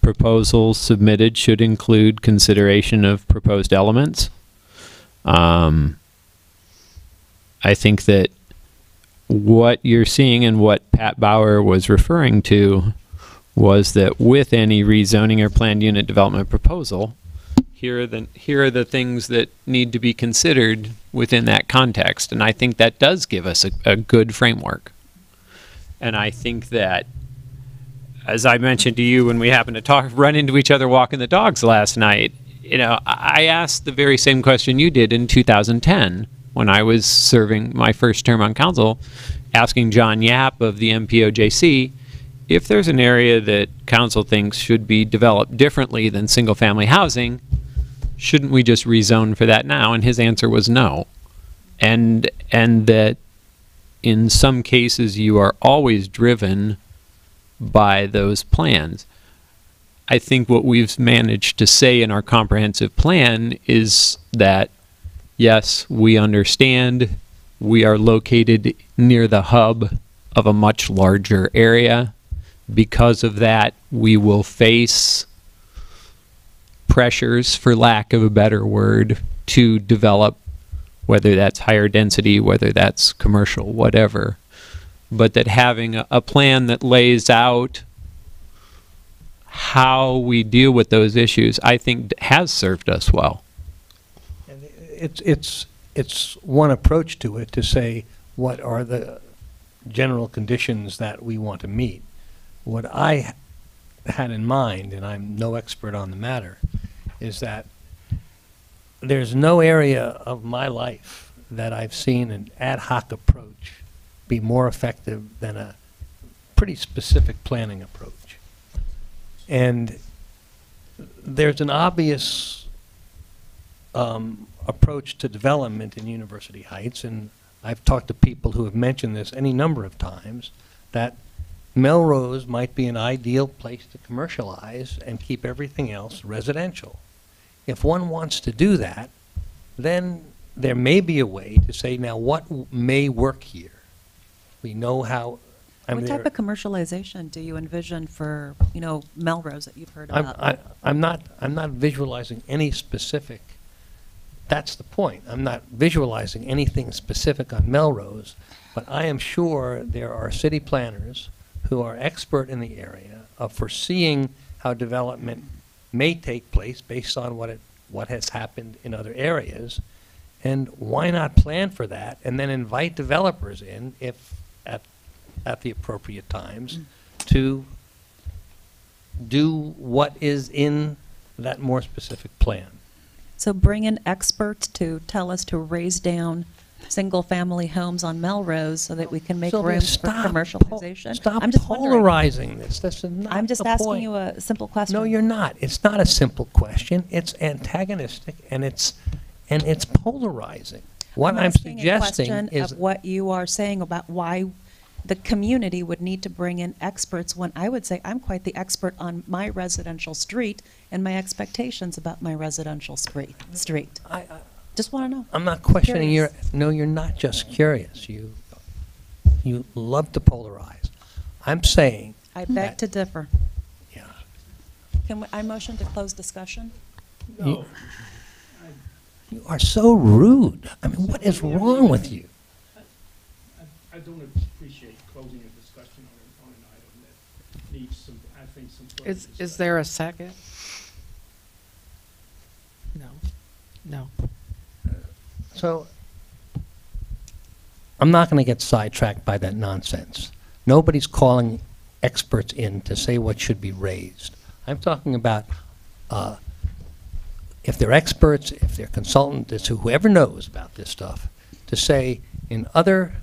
proposals submitted should include consideration of proposed elements. I think that what you're seeing and what Pat Bauer was referring to was that with any rezoning or planned unit development proposal, here are the things that need to be considered within that context. And I think that does give us a good framework. And I think that, as I mentioned to you when we happened to run into each other walking the dogs last night, you know, I asked the very same question you did in 2010 when I was serving my first term on council, asking John Yap of the MPOJC if there's an area that council thinks should be developed differently than single-family housing, shouldn't we just rezone for that now? And his answer was no. And that in some cases you are always driven by those plans. I think what we've managed to say in our comprehensive plan is that, yes, we understand we are located near the hub of a much larger area. Because of that, we will face pressures, for lack of a better word, to develop, whether that's higher density, whether that's commercial, whatever. But that having a plan that lays out how we deal with those issues, I think has served us well. And it's one approach to it, to say what are the general conditions that we want to meet. What I had in mind, and I'm no expert on the matter, is that there's no area of my life that I've seen an ad hoc approach be more effective than a pretty specific planning approach. And there's an obvious approach to development in University Heights, and I've talked to people who have mentioned this any number of times, that Melrose might be an ideal place to commercialize and keep everything else residential. If one wants to do that, then there may be a way to say, now what may work here? We know how. What type of commercialization do you envision for, you know, Melrose that you've heard about? I'm not visualizing any specific. That's the point. I'm not visualizing anything specific on Melrose, but I am sure there are city planners who are expert in the area of foreseeing how development may take place based on what has happened in other areas. And why not plan for that and then invite developers in, if at the appropriate times, to do what is in that more specific plan. So bring in experts to tell us to raise down single-family homes on Melrose so that we can make Sylvia, room for stop commercialization? Stop I'm just wondering. polarizing this. This is not I'm just the asking point. you a simple question. No, you're not. It's not a simple question. It's antagonistic, and it's polarizing. What I'm asking suggesting a question is of what you are saying about why the community would need to bring in experts when I would say I'm quite the expert on my residential street and my expectations about my residential street. Just want to know. I'm not questioning Curious. No, you're not just curious. You love to polarize. I'm saying I beg to differ. Yeah. Can I motion to close discussion? You are so rude. I mean, what is wrong with you? I don't appreciate closing a discussion on an item that needs some, I think, some further Is discussion. there a second? No. No. So I'm not going to get sidetracked by that nonsense. Nobody's calling experts in to say what should be raised. I'm talking about if they're experts, if they're consultants, whoever knows about this stuff, to say in other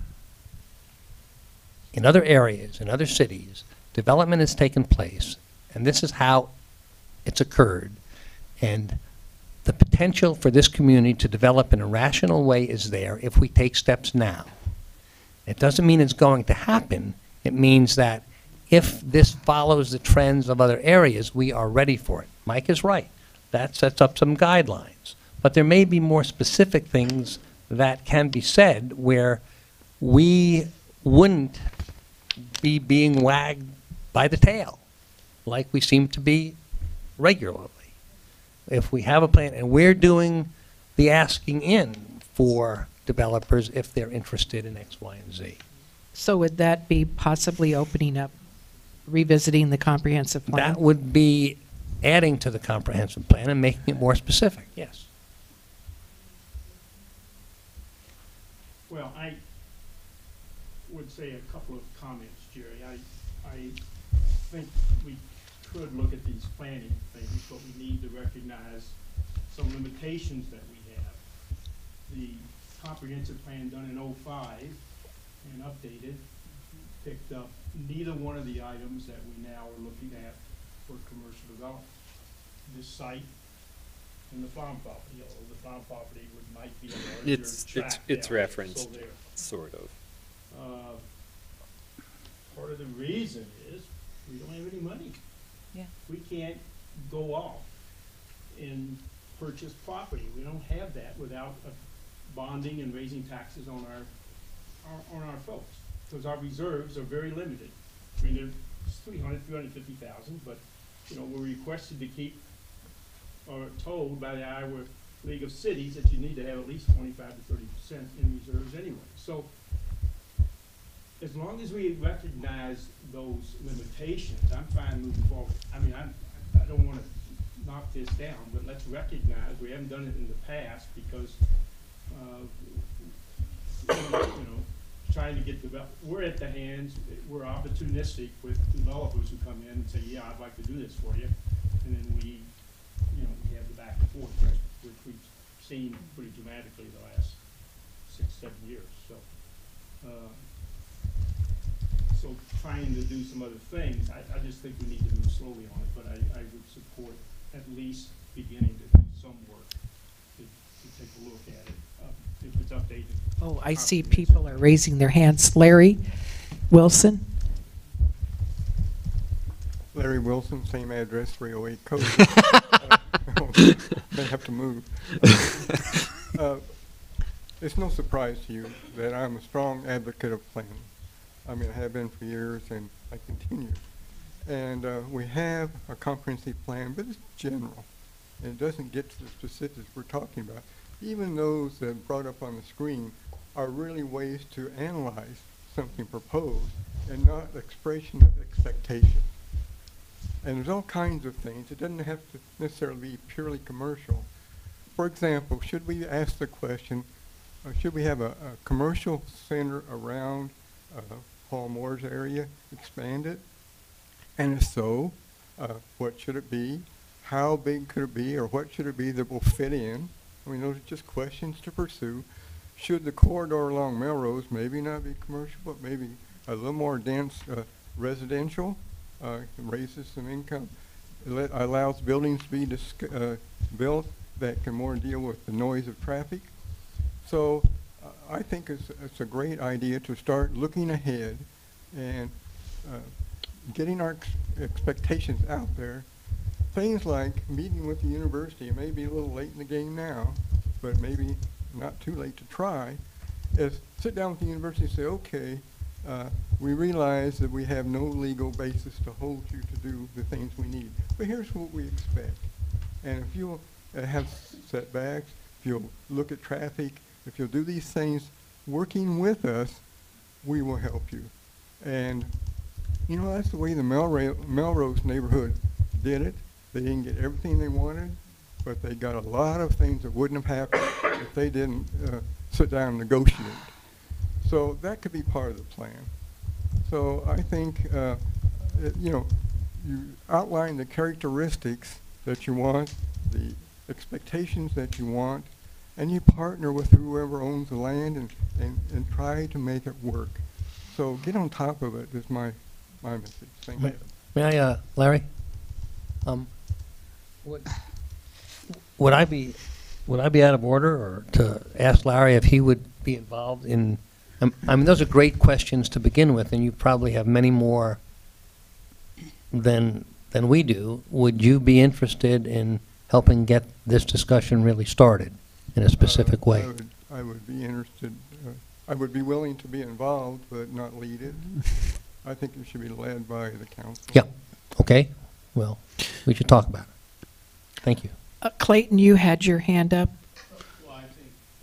areas, in other cities, development has taken place, and this is how it's occurred, and the potential for this community to develop in a rational way is there if we take steps now. It doesn't mean it's going to happen. It means that if this follows the trends of other areas, we are ready for it. Mike is right. That sets up some guidelines. But there may be more specific things that can be said where we wouldn't be being wagged by the tail like we seem to be regularly. If we have a plan, and we're doing the asking in for developers if they're interested in X, Y, and Z. So would that be possibly opening up, revisiting the comprehensive plan? That would be adding to the comprehensive plan and making it more specific, yes. Well, I would say a couple of comments, Jerry. I think we could look at these planning things, but we need to recognize some limitations that we have. The comprehensive plan done in '05 and updated picked up neither one of the items that we now are looking at for commercial development. This site and the farm property, although the farm property might be a larger tract It's area, referenced, so there. sort of. Part of the reason is we don't have any money. Yeah. We can't go off and purchase property. We don't have that without bonding and raising taxes on our folks, because our reserves are very limited. I mean, there's 350,000, but we're requested to keep, or told by the Iowa League of Cities that you need to have at least 25 to 30% in reserves anyway. So as long as we recognize those limitations, I'm fine moving forward. I mean, I don't want to knock this down, but let's recognize we haven't done it in the past because trying to get we're at the hands, we're opportunistic with developers who come in and say, yeah, I'd like to do this for you, and then we have the back and forth, which we've seen pretty dramatically the last 6-7 years. So trying to do some other things, I just think we need to move slowly on it, but I would support at least beginning to do some work to take a look at it, if it's updated. Oh, I see people are raising their hands. Larry Wilson? Larry Wilson, same address, 308 Code. May have to move. It's no surprise to you that I'm a strong advocate of planning. I mean, I have been for years, and I continue. And we have a comprehensive plan, but it's general. And it doesn't get to the specifics we're talking about. Even those that brought up on the screen are really ways to analyze something proposed and not expression of expectation. And there's all kinds of things. It doesn't have to necessarily be purely commercial. For example, should we ask the question, should we have a commercial center around Paul Moore's area, expand it? And if so, what should it be? How big could it be, or what should it be that will fit in? I mean, those are just questions to pursue. should the corridor along Melrose maybe not be commercial, but maybe a little more dense residential, raises some income, allows buildings to be built that can more deal with the noise of traffic. So I think it's a great idea to start looking ahead and getting our expectations out there. Things like meeting with the university, it may be a little late in the game now, but maybe not too late to try, is sit down with the university and say, okay, we realize that we have no legal basis to hold you to do the things we need, but here's what we expect. And if you'll have setbacks, if you'll look at traffic, if you'll do these things working with us, we will help you. And you know, that's the way the Melrose neighborhood did it. They didn't get everything they wanted, but they got a lot of things that wouldn't have happened if they didn't sit down and negotiate. So that could be part of the plan. So I think, you know, you outline the characteristics that you want, the expectations that you want, and you partner with whoever owns the land and try to make it work. So get on top of it is my message. Thank you. May I, Larry? Would I be out of order, or to ask Larry if he would be involved in? I mean, those are great questions to begin with, and you probably have many more than we do. Would you be interested in helping get this discussion really started in a specific way? I would be interested. I would be willing to be involved, but not lead it. I think it should be led by the council. Yeah. Okay. Well, we should talk about it. Thank you. Clayton, you had your hand up.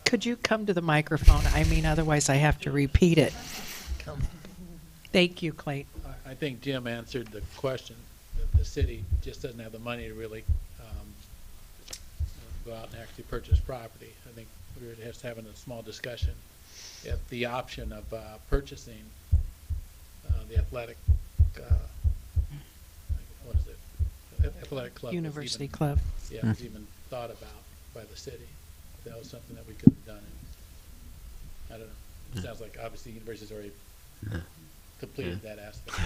Could you come to the microphone? I mean, otherwise I have to repeat it. Thank you, Clayton. I think Jim answered the question. The city just doesn't have the money to really go out and actually purchase property. I think we're just having a small discussion. If the option of purchasing the athletic, what is it? Athletic club. University club. Yeah, was even thought about by the city. That was something that we could have done. And I don't know. It sounds like obviously the university's already completed that aspect.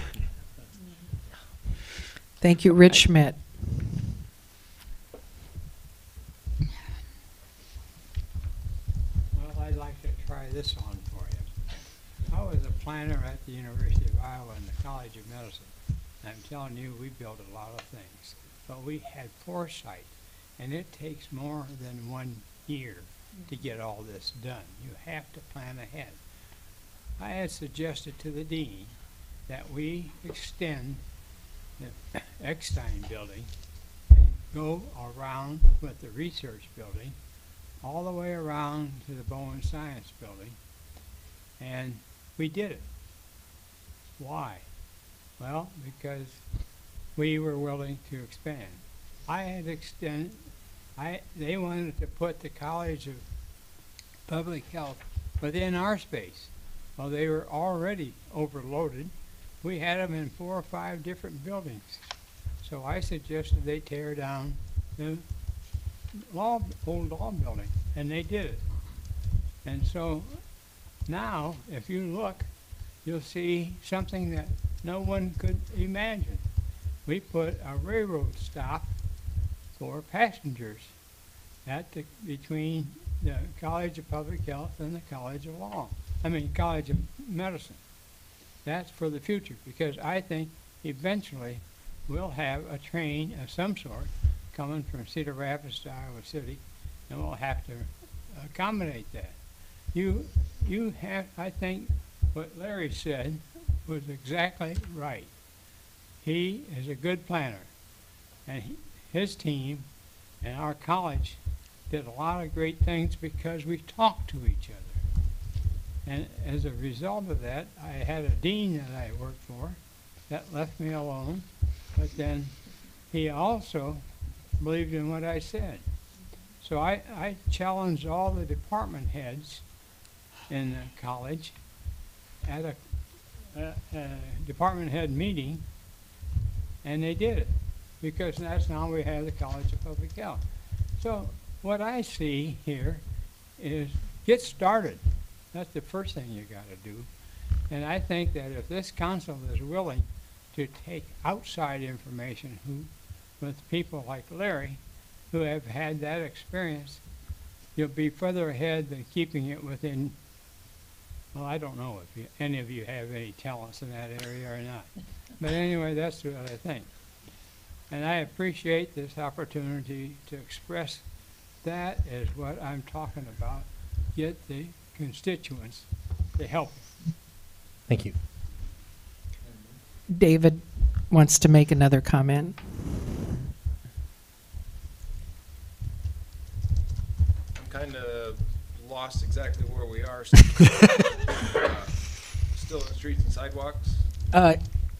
Thank you, Rich Schmidt. Well, I'd like to try this on for you. I was a planner at the University of Iowa and the College of Medicine. And I'm telling you, we built a lot of things. But we had foresight. And it takes more than 1 year to get all this done. You have to plan ahead. I had suggested to the dean that we extend the Eckstein building and go around with the research building all the way around to the Bowen Science building, and we did it. Why? Well, because we were willing to expand. I had extended, they wanted to put the College of Public Health within our space. Well, they were already overloaded. We had them in 4 or 5 different buildings. So I suggested they tear down the old law building, and they did it. And so now, if you look, you'll see something that no one could imagine. We put a railroad stop for passengers between the College of Public Health and the College of College of Medicine. That's for the future, because I think eventually we'll have a train of some sort coming from Cedar Rapids to Iowa City, and we'll have to accommodate that. You have, I think what Larry said was exactly right. He is a good planner, and his team and our college did a lot of great things because we talked to each other. And as a result of that, I had a dean that I worked for that left me alone, but then he also believed in what I said. So I challenged all the department heads in the college at a department head meeting, and they did it, because that's now we have the College of Public Health. So what I see here is get started. That's the first thing you gotta do. And I think that if this council is willing to take outside information with people like Larry, who have had that experience, you'll be further ahead than keeping it within, well, I don't know if any of you have any talents in that area or not. But anyway, that's what I think. And I appreciate this opportunity to express that as what I'm talking about. Get the constituents to help. Thank you. David wants to make another comment. I'm kind of lost exactly where we are. Still in streets and sidewalks?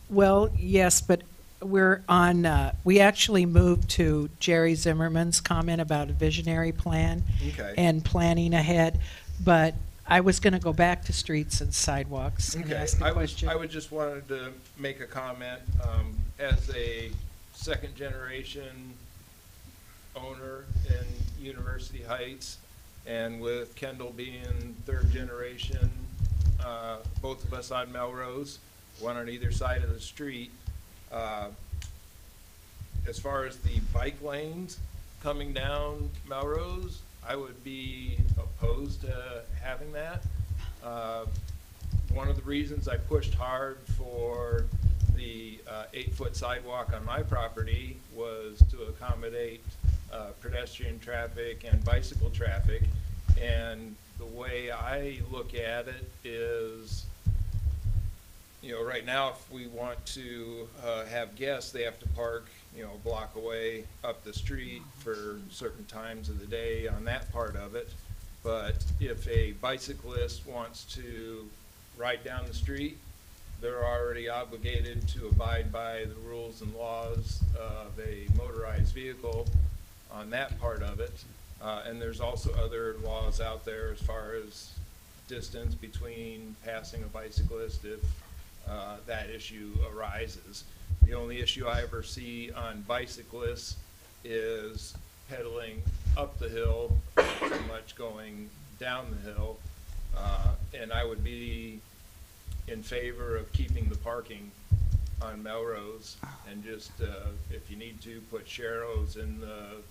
Well, yes, but we're on, we actually moved to Jerry Zimmerman's comment about a visionary plan Okay. and planning ahead, but I was going to go back to streets and sidewalks and ask a question. I would just wanted to make a comment. As a second generation owner in University Heights, and with Kendall being third generation, both of us on Melrose, one on either side of the street. As far as the bike lanes coming down Melrose, I would be opposed to having that. One of the reasons I pushed hard for the 8-foot sidewalk on my property was to accommodate pedestrian traffic and bicycle traffic. And the way I look at it is, you know, right now if we want to have guests, they have to park, you know, a block away up the street for certain times of the day on that part of it. But if a bicyclist wants to ride down the street, they're already obligated to abide by the rules and laws of a motorized vehicle on that part of it. And there's also other laws out there as far as distance between passing a bicyclist if that issue arises. The only issue I ever see on bicyclists is pedaling up the hill, not so much going down the hill. And I would be in favor of keeping the parking on Melrose, and just, if you need to, put sharrows in the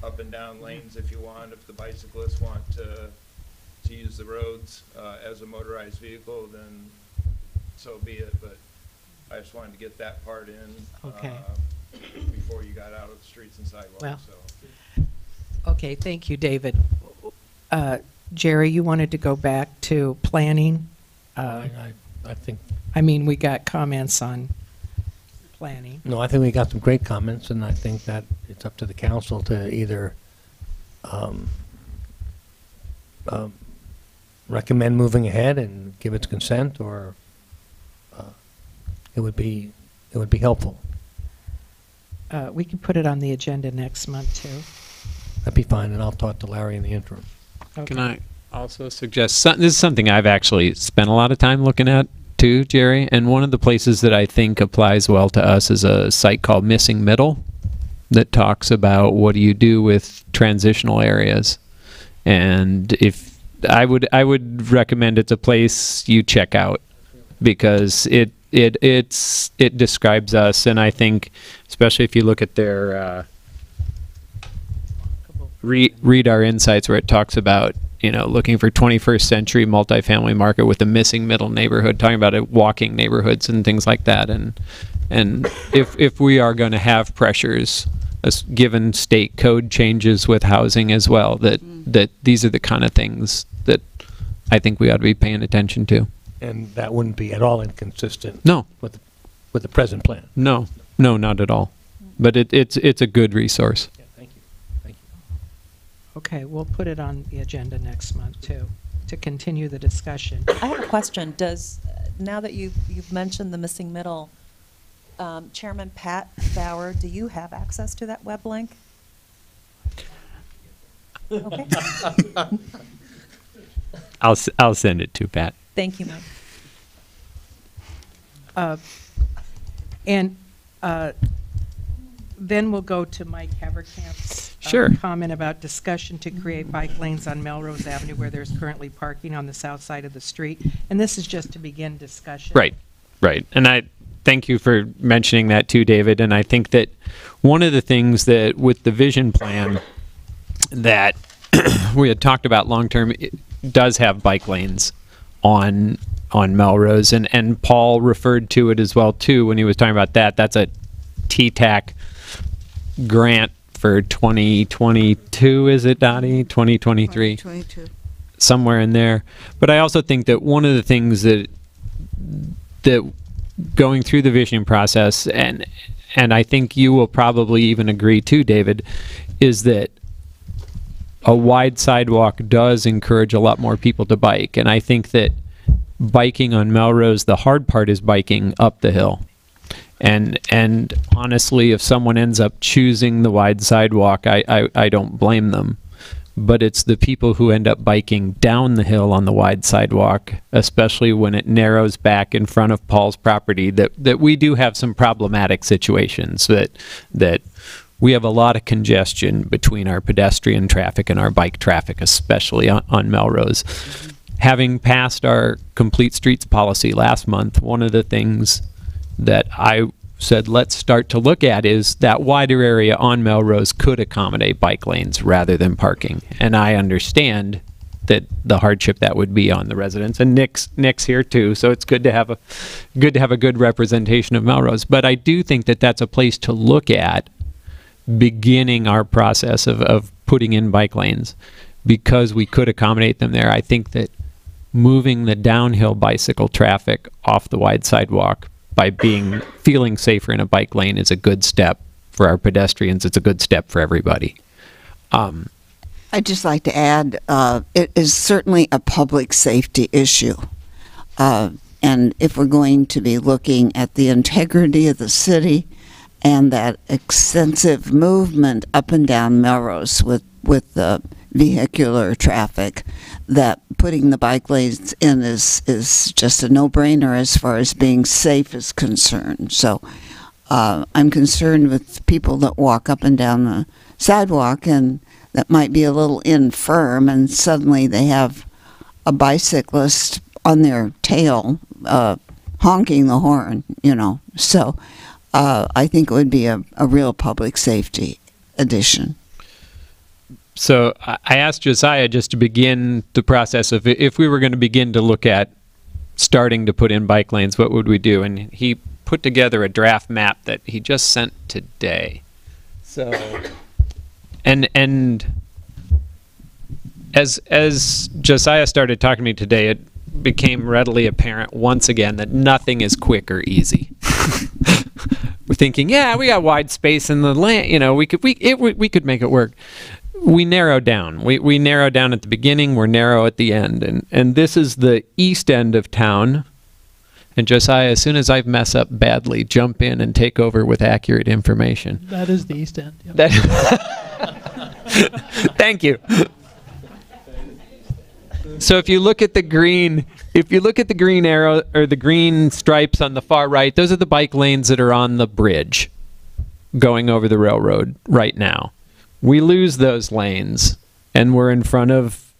up and down lanes if you want. If the bicyclists want to use the roads as a motorized vehicle, then so be it. But I just wanted to get that part in before you got out of the streets and sidewalks. Well, so. Okay, thank you, David. Jerry, you wanted to go back to planning? I think. I mean, we got comments on planning. No, I think we got some great comments, and I think that it's up to the council to either recommend moving ahead and give its consent, or it would be helpful. We can put it on the agenda next month too. That'd be fine, and I'll talk to Larry in the interim. Okay. Can I also suggest, this is something I've actually spent a lot of time looking at too, Jerry, and one of the places that I think applies well to us is a site called Missing Middle that talks about what do you do with transitional areas. And if I would recommend it's a place you check out, because it describes us, and I think especially if you look at their read our insights, where it talks about, you know, looking for 21st century multifamily market with a missing middle neighborhood, talking about it, walking neighborhoods and things like that. And if we are going to have pressures, given state code changes with housing as well, that these are the kind of things that I think we ought to be paying attention to. And that wouldn't be at all inconsistent. No. With the present plan. No, not at all. But it's a good resource. Yeah, thank you. Thank you. Okay, we'll put it on the agenda next month too, to continue the discussion. I have a question. Does, now that you've mentioned the missing middle, Chairman Pat Bauer, do you have access to that web link? Okay. I'll send it to Pat. Thank you, Mike. And then we'll go to Mike Haverkamp's Sure. comment about discussion to create bike lanes on Melrose Avenue where there's currently parking on the south side of the street. And this is just to begin discussion. Right, right. And I thank you for mentioning that too, David. And I think that one of the things that with the vision plan that we had talked about long-term, it does have bike lanes on Melrose. And Paul referred to it as well too when he was talking about that. That's a TTAC grant for 2022, is it, Dottie? 2023? 2022. Somewhere in there. But I also think that one of the things that going through the visioning process, and I think you will probably even agree too, David, is that a wide sidewalk does encourage a lot more people to bike. And I think that biking on Melrose, the hard part is biking up the hill. And honestly, if someone ends up choosing the wide sidewalk, I don't blame them. But it's the people who end up biking down the hill on the wide sidewalk, especially when it narrows back in front of Paul's property, that we do have some problematic situations, that we have a lot of congestion between our pedestrian traffic and our bike traffic, especially on Melrose. Having passed our complete streets policy last month, one of the things that I said let's start to look at is that wider area on Melrose could accommodate bike lanes rather than parking. And I understand that the hardship that would be on the residents. And Nick's here too, so it's good to have a good representation of Melrose. But I do think that that's a place to look at beginning our process of putting in bike lanes, because we could accommodate them there. I think that moving the downhill bicycle traffic off the wide sidewalk by feeling safer in a bike lane is a good step for our pedestrians. It's a good step for everybody. I'd just like to add, it is certainly a public safety issue. And if we're going to be looking at the integrity of the city and that extensive movement up and down Melrose with the vehicular traffic, that putting the bike lanes in is just a no-brainer as far as being safe is concerned. So I'm concerned with people that walk up and down the sidewalk and that might be a little infirm, and suddenly they have a bicyclist on their tail honking the horn, So I think it would be a real public safety addition. So I asked Josiah just to begin the process of if we were going to begin to look at starting to put in bike lanes, what would we do? And he put together a draft map that he just sent today. So, and as Josiah started talking to me today, it became readily apparent once again that nothing is quick or easy. We're thinking, yeah, we got wide space in the land, we could make it work. We narrow down. We narrow down at the beginning, we're narrow at the end. And this is the east end of town. And Josiah, as soon as I mess up badly, jump in and take over with accurate information. That is the east end. Yep. Thank you. So if you look at the green arrow or the green stripes on the far right, those are the bike lanes that are on the bridge going over the railroad right now. We lose those lanes, and we're in front of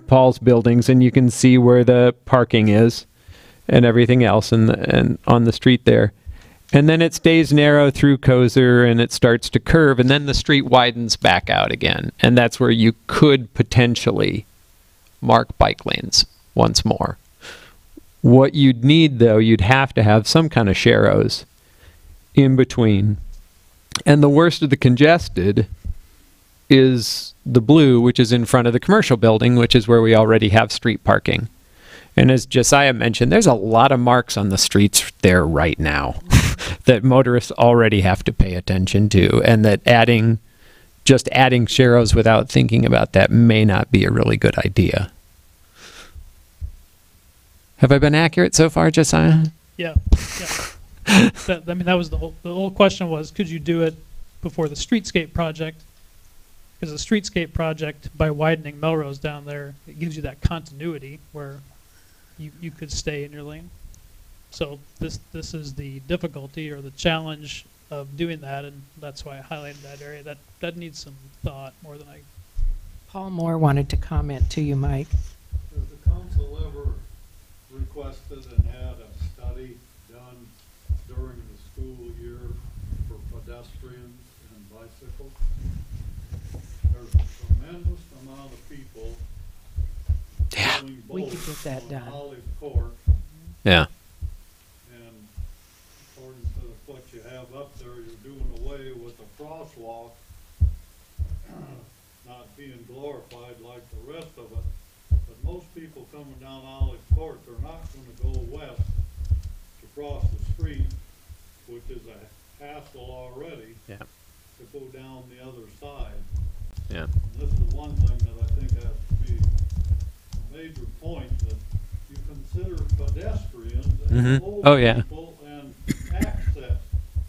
Paul's buildings, and you can see where the parking is and everything else and on the street there. And then it stays narrow through Kozer, and it starts to curve, and then the street widens back out again. And that's where you could potentially mark bike lanes once more. What you'd need, though, you'd have to have some kind of sharrows in between. And the worst of the congested is the blue, which is in front of the commercial building, which is where we already have street parking. And as Josiah mentioned, there's a lot of marks on the streets there right now that motorists already have to pay attention to, and that just adding sharrows without thinking about that may not be a really good idea. Have I been accurate so far, Josiah? Yeah. That was the whole question was, could you do it before the streetscape project? Because the streetscape project, by widening Melrose down there, it gives you that continuity where you could stay in your lane. So this is the difficulty or the challenge of doing that, and that's why I highlighted that area. That needs some thought more than I. Paul Moore wanted to comment to you, Mike. Has the council ever requested and had a study done during the school year for pedestrians and bicycles? There's a tremendous amount of people doing We both could get that on done. Olive Court, Yeah. and according to what you have up there, you're doing away with the crosswalk not being glorified like the rest of it. But most people coming down Olive Court, they're not gonna go west to cross the street, which is a hassle already, Yeah. to go down the other side. Yeah. And this is one thing that I think has to be a major point, that you consider pedestrians and old Oh, yeah. people and access.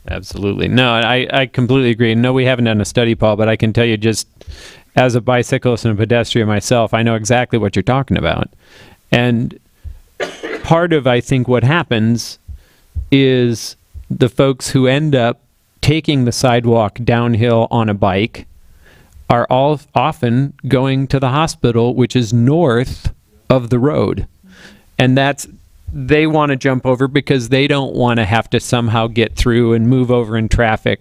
Absolutely. No, I completely agree. No, we haven't done a study, Paul, but I can tell you, just as a bicyclist and a pedestrian myself, I know exactly what you're talking about. And part of, I think, what happens is the folks who end up taking the sidewalk downhill on a bike are all often going to the hospital, which is north of the road. And they want to jump over because they don't want to have to somehow get through and move over in traffic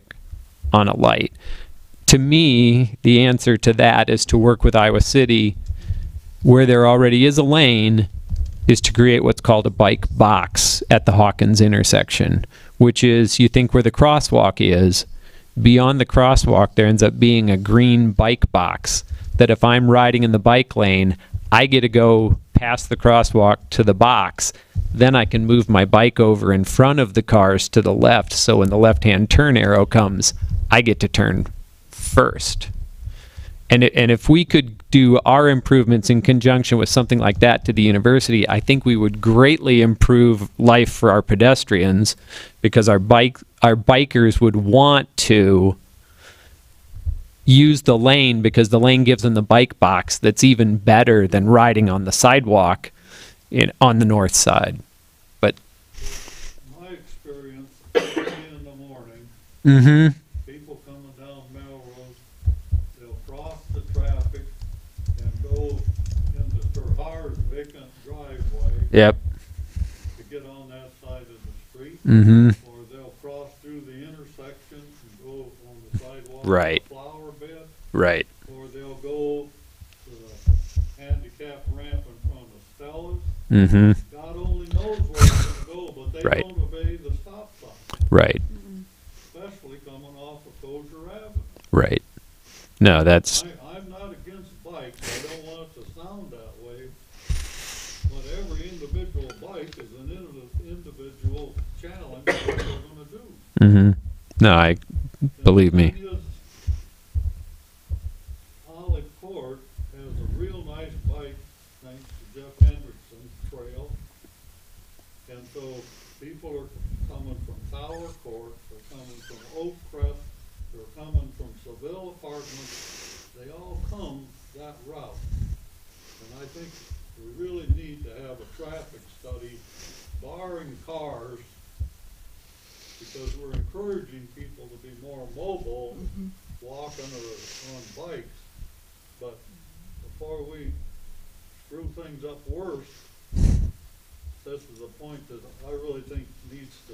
on a light. To me, the answer to that is to work with Iowa City, where there already is a lane, is to create what's called a bike box at the Hawkins intersection, which is, you think where the crosswalk is, beyond the crosswalk there ends up being a green bike box that if I'm riding in the bike lane, I get to go past the crosswalk to the box. Then I can move my bike over in front of the cars to the left, so when the left-hand turn arrow comes, I get to turn first. And if we could do our improvements in conjunction with something like that to the university, I think we would greatly improve life for our pedestrians, because our bikers would want to use the lane, because the lane gives them the bike box that's even better than riding on the sidewalk on the north side. But My experience, early in the morning, people coming down Melrose, they'll cross the traffic and go into Terhar's vacant driveway. Yep. To get on that side of the street. Or they'll cross through the intersection and go on the sidewalk. Right. To the flower bed. Right. Or they'll go to the handicap ramp in front of Stella's. God only knows where they're going to go, but they don't obey the stop sign. Right. Especially coming off of Kosher Avenue. Right. No, that's... I'm not against bikes. I don't want it to sound that way. But every individual bike is an individual challenge that we're going to do. No, believe me. Olive Court has a real nice bike, thanks to Jeff Hendrickson's trail. And so people are coming from Tower Court, they're coming from Oak Crest, they're coming from Seville Apartments. They all come that route. And I think we really need to have a traffic study barring cars, because we're encouraging people to be more mobile, walking or on bikes. But before we screw things up worse, this is a point that I really think needs to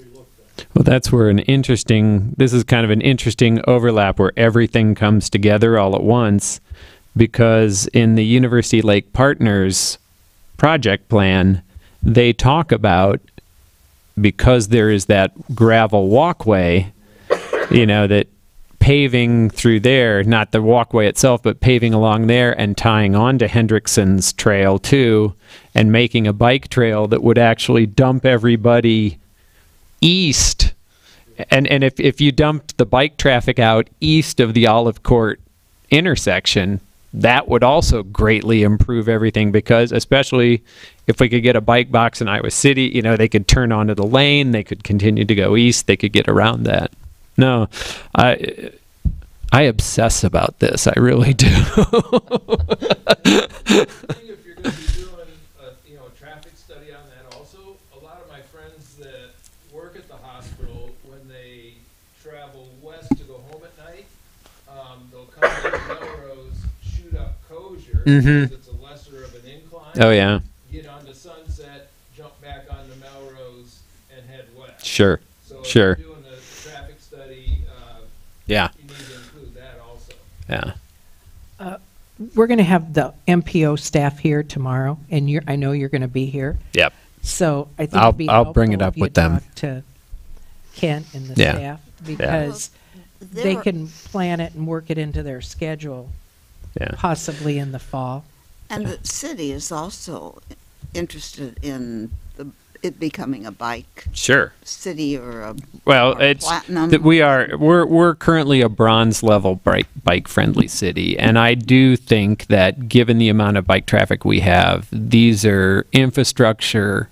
be looked at. Well, that's where this is kind of an interesting overlap where everything comes together all at once, because in the University Lake Partners project plan, they talk about, because there is that gravel walkway, that paving through there, not the walkway itself, but paving along there and tying on to Hendrickson's trail too, and making a bike trail that would actually dump everybody east. And if you dumped the bike traffic out east of the Olive Court intersection, that would also greatly improve everything, because especially if we could get a bike box in Iowa City, they could turn onto the lane, they could continue to go east, they could get around that. No, I obsess about this. I really do. I think if you're going to be doing a traffic study on that also, a lot of my friends that work at the hospital, when they travel west to go home at night, they'll come down Melrose, shoot up Kosher, because it's a lesser of an incline. Oh, yeah. Get onto Sunset, jump back onto Melrose, and head west. Sure. So Sure. if you're doing a traffic study, Yeah. you need to include that also. Yeah. We're going to have the MPO staff here tomorrow, and I know you're going to be here. Yep. So I think I'll- it'd be I'll bring it helpful up if you with them. talk to Kent and the Yeah. staff, Yeah. because Well, they there- can plan it and work it into their schedule, Yeah. possibly in the fall. And the city is also interested in it becoming a bike Sure. city or a Well, or it's platinum. that we're currently a bronze level bike friendly city, and I do think that given the amount of bike traffic we have, these are infrastructure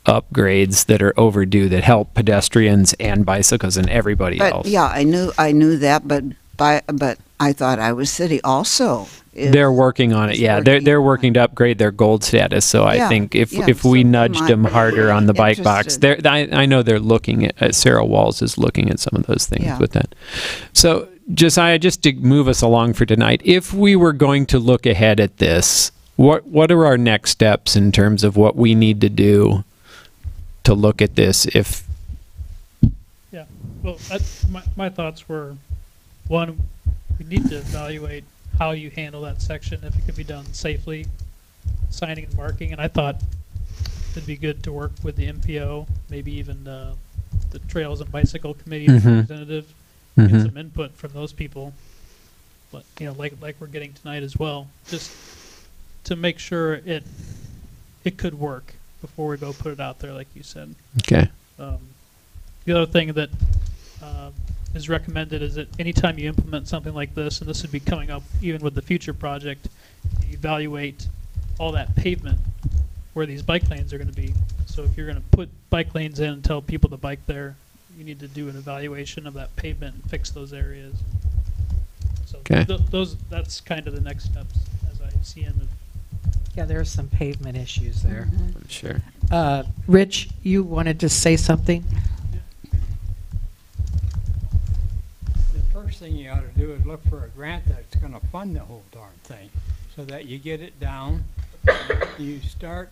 upgrades that are overdue that help pedestrians and bicycles and everybody But else. yeah, I knew that, but I thought Iowa City also is. They're working on it. is Yeah, working they're working to upgrade their gold status. So I Yeah, think if yeah, we so they nudged might them be harder on the bike box, interested. I know they're looking at Sarah Walls is looking at some of those things Yeah. with that. So Josiah, just to move us along for tonight, if we were going to look ahead at this, what are our next steps in terms of what we need to do to look at this? Yeah, well, my thoughts were, one, we need to evaluate how you handle that section, if it can be done safely, signing and marking, and I thought it'd be good to work with the MPO, maybe even the Trails and Bicycle Committee representative, get some input from those people, but, like we're getting tonight as well, just to make sure it could work before we go put it out there, like you said. Okay. The other thing that is recommended is that anytime you implement something like this, and this would be coming up even with the future project, you evaluate all that pavement where these bike lanes are going to be. So if you're going to put bike lanes in and tell people to bike there, you need to do an evaluation of that pavement and fix those areas. So Okay. that's kind of the next steps as I see in the. Yeah, there are some pavement issues there. Sure. Rich, you wanted to say something? The first thing you ought to do is look for a grant that's going to fund the whole darn thing, so that you get it down. You start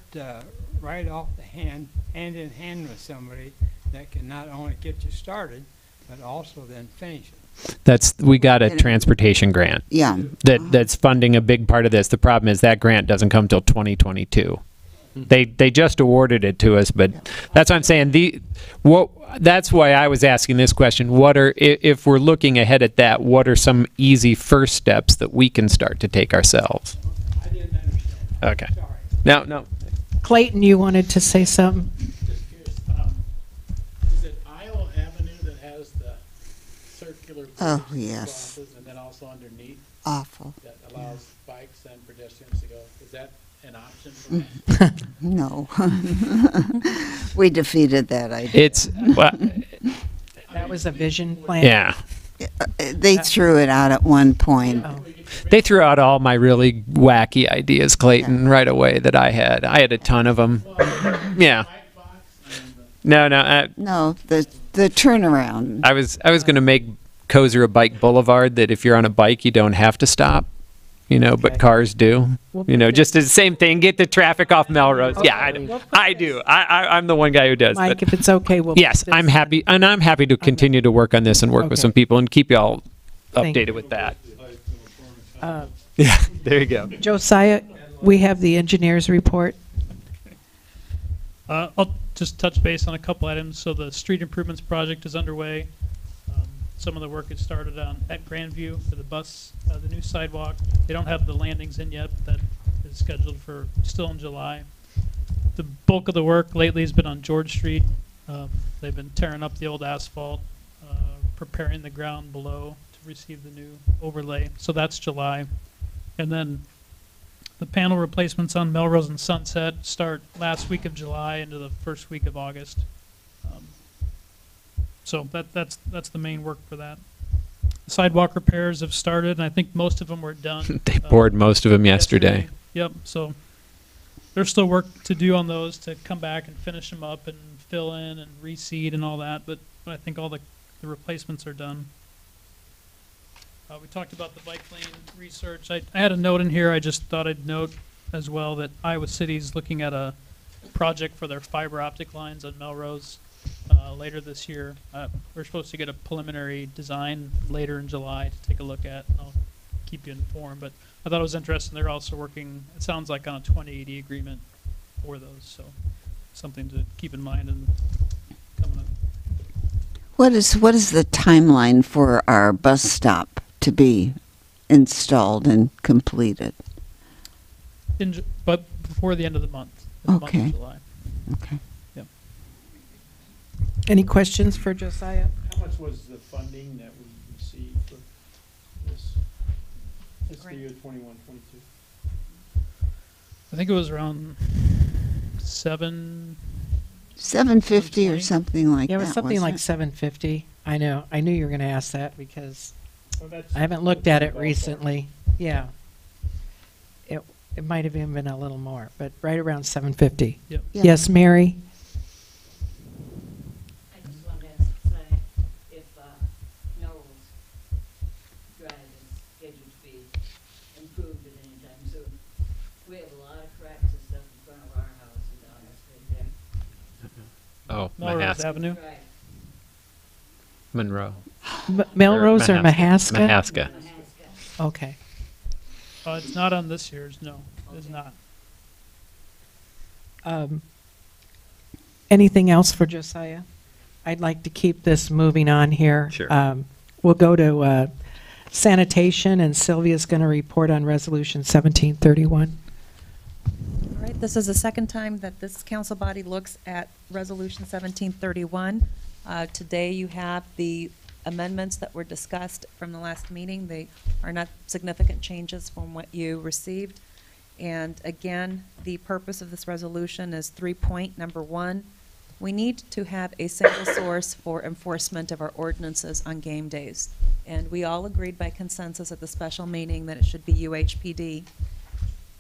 right off the hand in hand with somebody that can not only get you started, but also then finish it. We got a transportation grant. Yeah. That's funding a big part of this. The problem is that grant doesn't come till 2022. They just awarded it to us, but that's what I'm saying. That's why I was asking this question. If we're looking ahead at that, what are some easy first steps that we can start to take ourselves? I didn't understand. Okay. Sorry. No. Clayton, you wanted to say something? Just curious, is it Isle Avenue that has the circular Oh, bridge that yes. crosses, and then also underneath Awful. that allows bikes and pedestrians to go? Is that an option for us? No. We defeated that idea. That was a vision plan? Yeah. They threw it out at one point. They threw out all my really wacky ideas, Clayton, right away that I had. I had a ton of them. Yeah. No. No, the turnaround. I was going to make Kozer a bike boulevard that if you're on a bike, you don't have to stop. But cars do. Just the same thing. Get the traffic off Melrose. Yeah, I do. I'm the one guy who does. Mike, but if it's okay, we'll. yes, I'm happy, and I'm happy to continue to work on this and work with some people and keep y'all Thank updated you. with that. Yeah, there you go. Josiah, we have the engineer's report. I'll just touch base on a couple items. So the street improvements project is underway. Some of the work has started at Grandview for the bus, the new sidewalk. They don't have the landings in yet, but that is scheduled for still in July. The bulk of the work lately has been on George Street. They've been tearing up the old asphalt, preparing the ground below to receive the new overlay. So that's July. And then the panel replacements on Melrose and Sunset start last week of July into the first week of August. So that's the main work for that. Sidewalk repairs have started, and I think most of them were done. They poured most of them yesterday. Yep. So there's still work to do on those to come back and finish them up and fill in and reseed and all that, but I think all the replacements are done. We talked about the bike lane research. I had a note in here. I just thought I'd note as well that Iowa City's looking at a project for their fiber optic lines on Melrose later this year. We're supposed to get a preliminary design later in July to take a look at. I'll keep you informed, but I thought it was interesting. They're also working, it sounds like, on a 2080 agreement for those, so something to keep in mind and coming up. What is the timeline for our bus stop to be installed and completed? But before the end of the month. The month of July. Okay. Yep. Any questions for Josiah? How much was the funding that we received for this fiscal year 21, 22? I think it was around 750 or something like that. Yeah, it was something like wasn't 750. I know. I knew you were going to ask that because Well, that's- I haven't looked at it ballpark. recently. Yeah. It might have even been a little more, but right around 750. Yep. Yeah. Yes, Mary? I just wanted to say if Melrose Drive is scheduled to be improved at any time soon. We have a lot of cracks and stuff in front of our house and down there. Oh, Melrose Mahaska. Avenue. Right. Monroe. Melrose or Mahaska? Mahaska. Okay. It's not on this year's, no, it's not. Anything else for Josiah? I'd like to keep this moving on here. Sure. We'll go to sanitation, and Sylvia's going to report on Resolution 1731. All right, this is the second time that this council body looks at Resolution 1731. Today you have the amendments that were discussed from the last meeting. They are not significant changes from what you received. And again, the purpose of this resolution is 3-point. Number 1, we need to have a single source for enforcement of our ordinances on game days. And we all agreed by consensus at the special meeting that it should be UHPD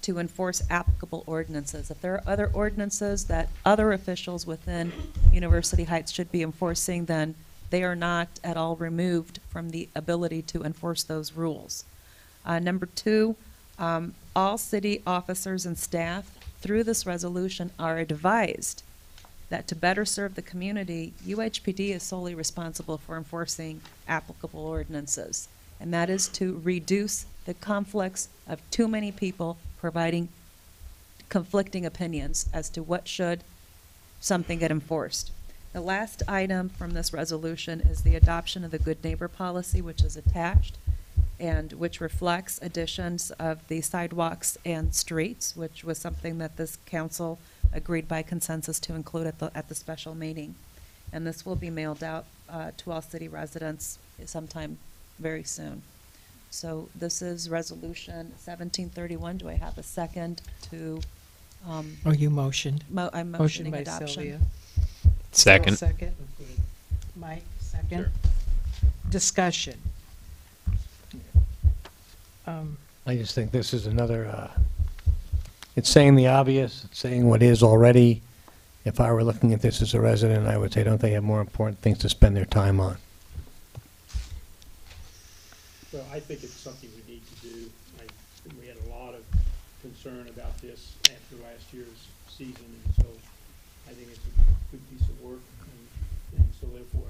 to enforce applicable ordinances. If there are other ordinances that other officials within University Heights should be enforcing, then they are not at all removed from the ability to enforce those rules. Number 2, all city officers and staff through this resolution are advised that to better serve the community, UHPD is solely responsible for enforcing applicable ordinances. And that is to reduce the conflicts of too many people providing conflicting opinions as to what should something get enforced. The last item from this resolution is the adoption of the Good Neighbor Policy, which is attached, and which reflects additions of the sidewalks and streets, which was something that this council agreed by consensus to include at the special meeting. And this will be mailed out to all city residents sometime very soon. So this is Resolution 1731. Do I have a second to? You motioned. I'm Motion motioning by adoption. Sylvia. Second. Second. Mike, second. Sure. Discussion. I just think this is another, it's saying the obvious, it's saying what is already. If I were looking at this as a resident, I would say, don't they have more important things to spend their time on? Well, I think it's something we need to do. We had a lot of concern about this after last year's season, and so I think it's a good piece of work, and so therefore,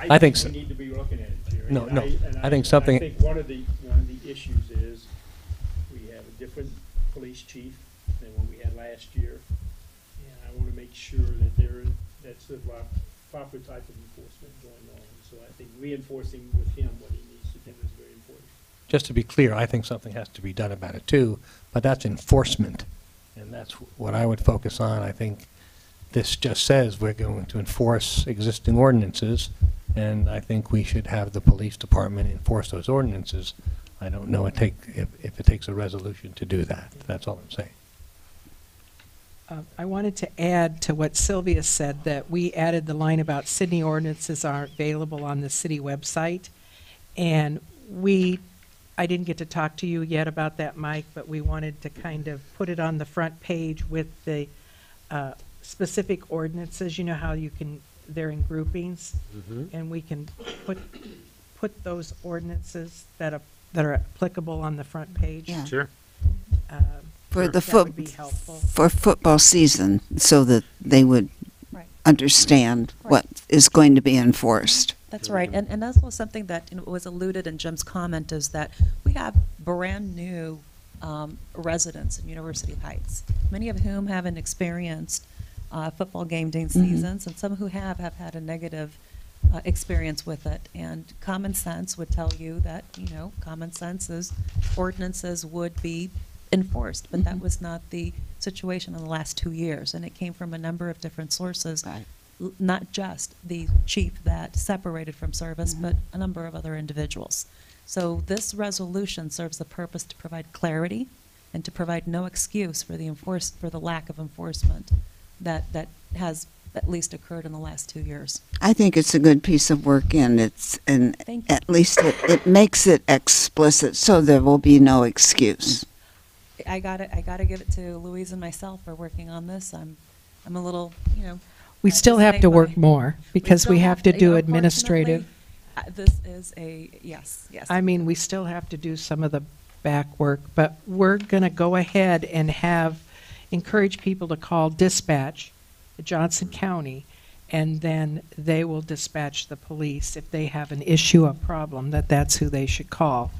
I think so. we need to be looking at it, Jerry. No, And no. and I think something- I think one of the issues is we have a different police chief than what we had last year, and I want to make sure that that's the proper type of enforcement going on. So I think reinforcing with him what he needs to do is very important. Just to be clear, I think something has to be done about it too, but that's enforcement. And that's what I would focus on. I think this just says we're going to enforce existing ordinances, and I think we should have the police department enforce those ordinances. I don't know if it takes a resolution to do that. That's all I'm saying. I wanted to add to what Sylvia said, that we added the line about city ordinances aren't available on the city website. And I didn't get to talk to you yet about that, Mike, but we wanted to kind of put it on the front page with the specific ordinances. You know how you can, they're in groupings, and we can put those ordinances that are applicable on the front page. Yeah. Sure. For the That would be helpful. for football season, so that they would Right. understand what is going to be enforced. That's right, and that's also something that was alluded in Jim's comment, is that we have brand-new residents in University Heights, many of whom haven't experienced football game day seasons, and some who have had a negative experience with it. And common sense would tell you that, common sense is ordinances would be enforced, but that was not the situation in the last 2 years, and it came from a number of different sources. Right. Not just the chief that separated from service, but a number of other individuals. So this resolution serves the purpose to provide clarity and to provide no excuse for the lack of enforcement that has at least occurred in the last 2 years. I think it's a good piece of work, and at least it makes it explicit, so there will be no excuse. I gotta give it to Louise and myself for working on this. I'm a little, We still have to work more, because we have to do administrative. This is yes. I mean, we still have to do some of the back work, but we're going to go ahead and encourage people to call dispatch at Johnson County, and then they will dispatch the police if they have an issue, a problem, that's who they should call.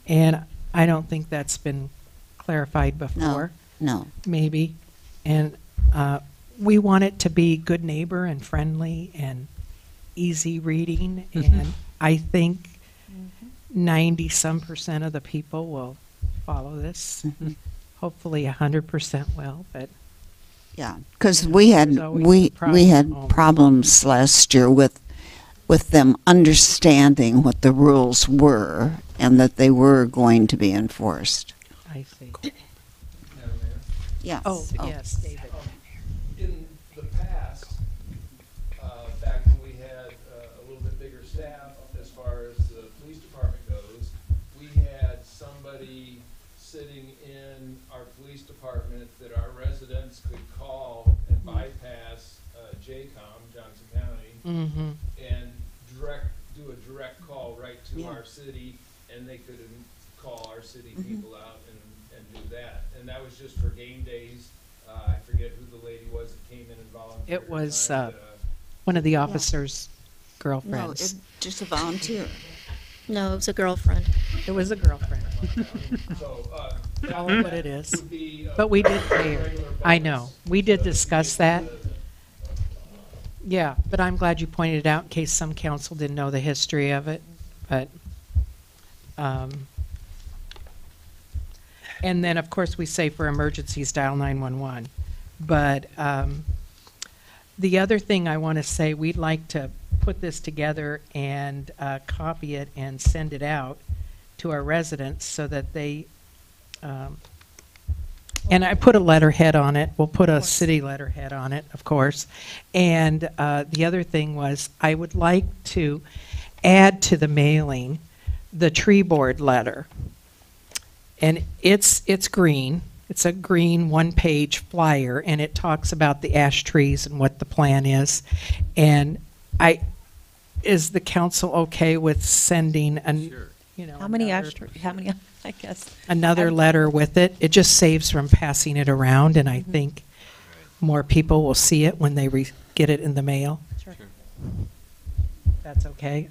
And I don't think that's been clarified before. No. Maybe. And we want it to be good neighbor and friendly and easy reading, and I think 90-some% of the people will follow this. Hopefully 100% will, but Yeah, because we had problems last year with them understanding what the rules were and that they were going to be enforced. I see. Yes. Oh, yes, David. In the past, back when we had a little bit bigger staff as far as the police department goes, we had somebody sitting in our police department that our residents could call and bypass JCOM, Johnson County, and do a direct call right to our city, and they could call our city people out and do that. And that was just for game days. I forget who the lady was that came in and volunteered. It was one of the officers' girlfriends. No, just a volunteer. No, it was a girlfriend. It was a girlfriend. So, Call it what it is. But we did pay her. I know. We did discuss that. Yeah, but I'm glad you pointed it out in case some council didn't know the history of it. But, and then, of course, we say for emergencies, dial 911. But the other thing I want to say, we'd like to put this together and copy it and send it out to our residents so that they, and I put a letterhead on it. We'll put a city letterhead on it, of course. And the other thing was, I would like to add to the mailing the tree board letter. And it's green. It's a green one-page flyer, and it talks about the ash trees and what the plan is. And is the council okay with sending How many I guess. another letter with it? It just saves from passing it around, and I think more people will see it when they get it in the mail. Sure. That's okay.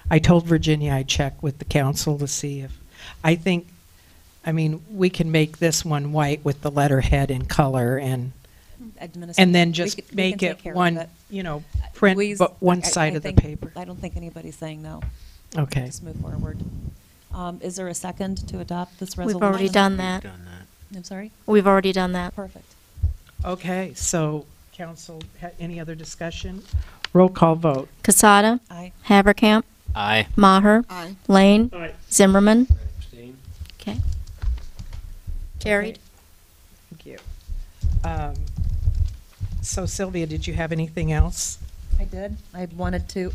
I told Virginia I'd check with the council to see if, we can make this one white with the letterhead in color and then just make it one, print Louise, one I side of the think- paper. I don't think anybody's saying no. Okay. Just move forward. Is there a second to adopt this resolution? We've already done that. I'm sorry? We've already done that. Perfect. Okay, so council, any other discussion? Roll call vote. Casada. Aye. Haverkamp. Aye. Maher. Aye. Lane. Aye. Zimmerman. Okay. Carried. Thank you. So Sylvia, did you have anything else? I did. I wanted to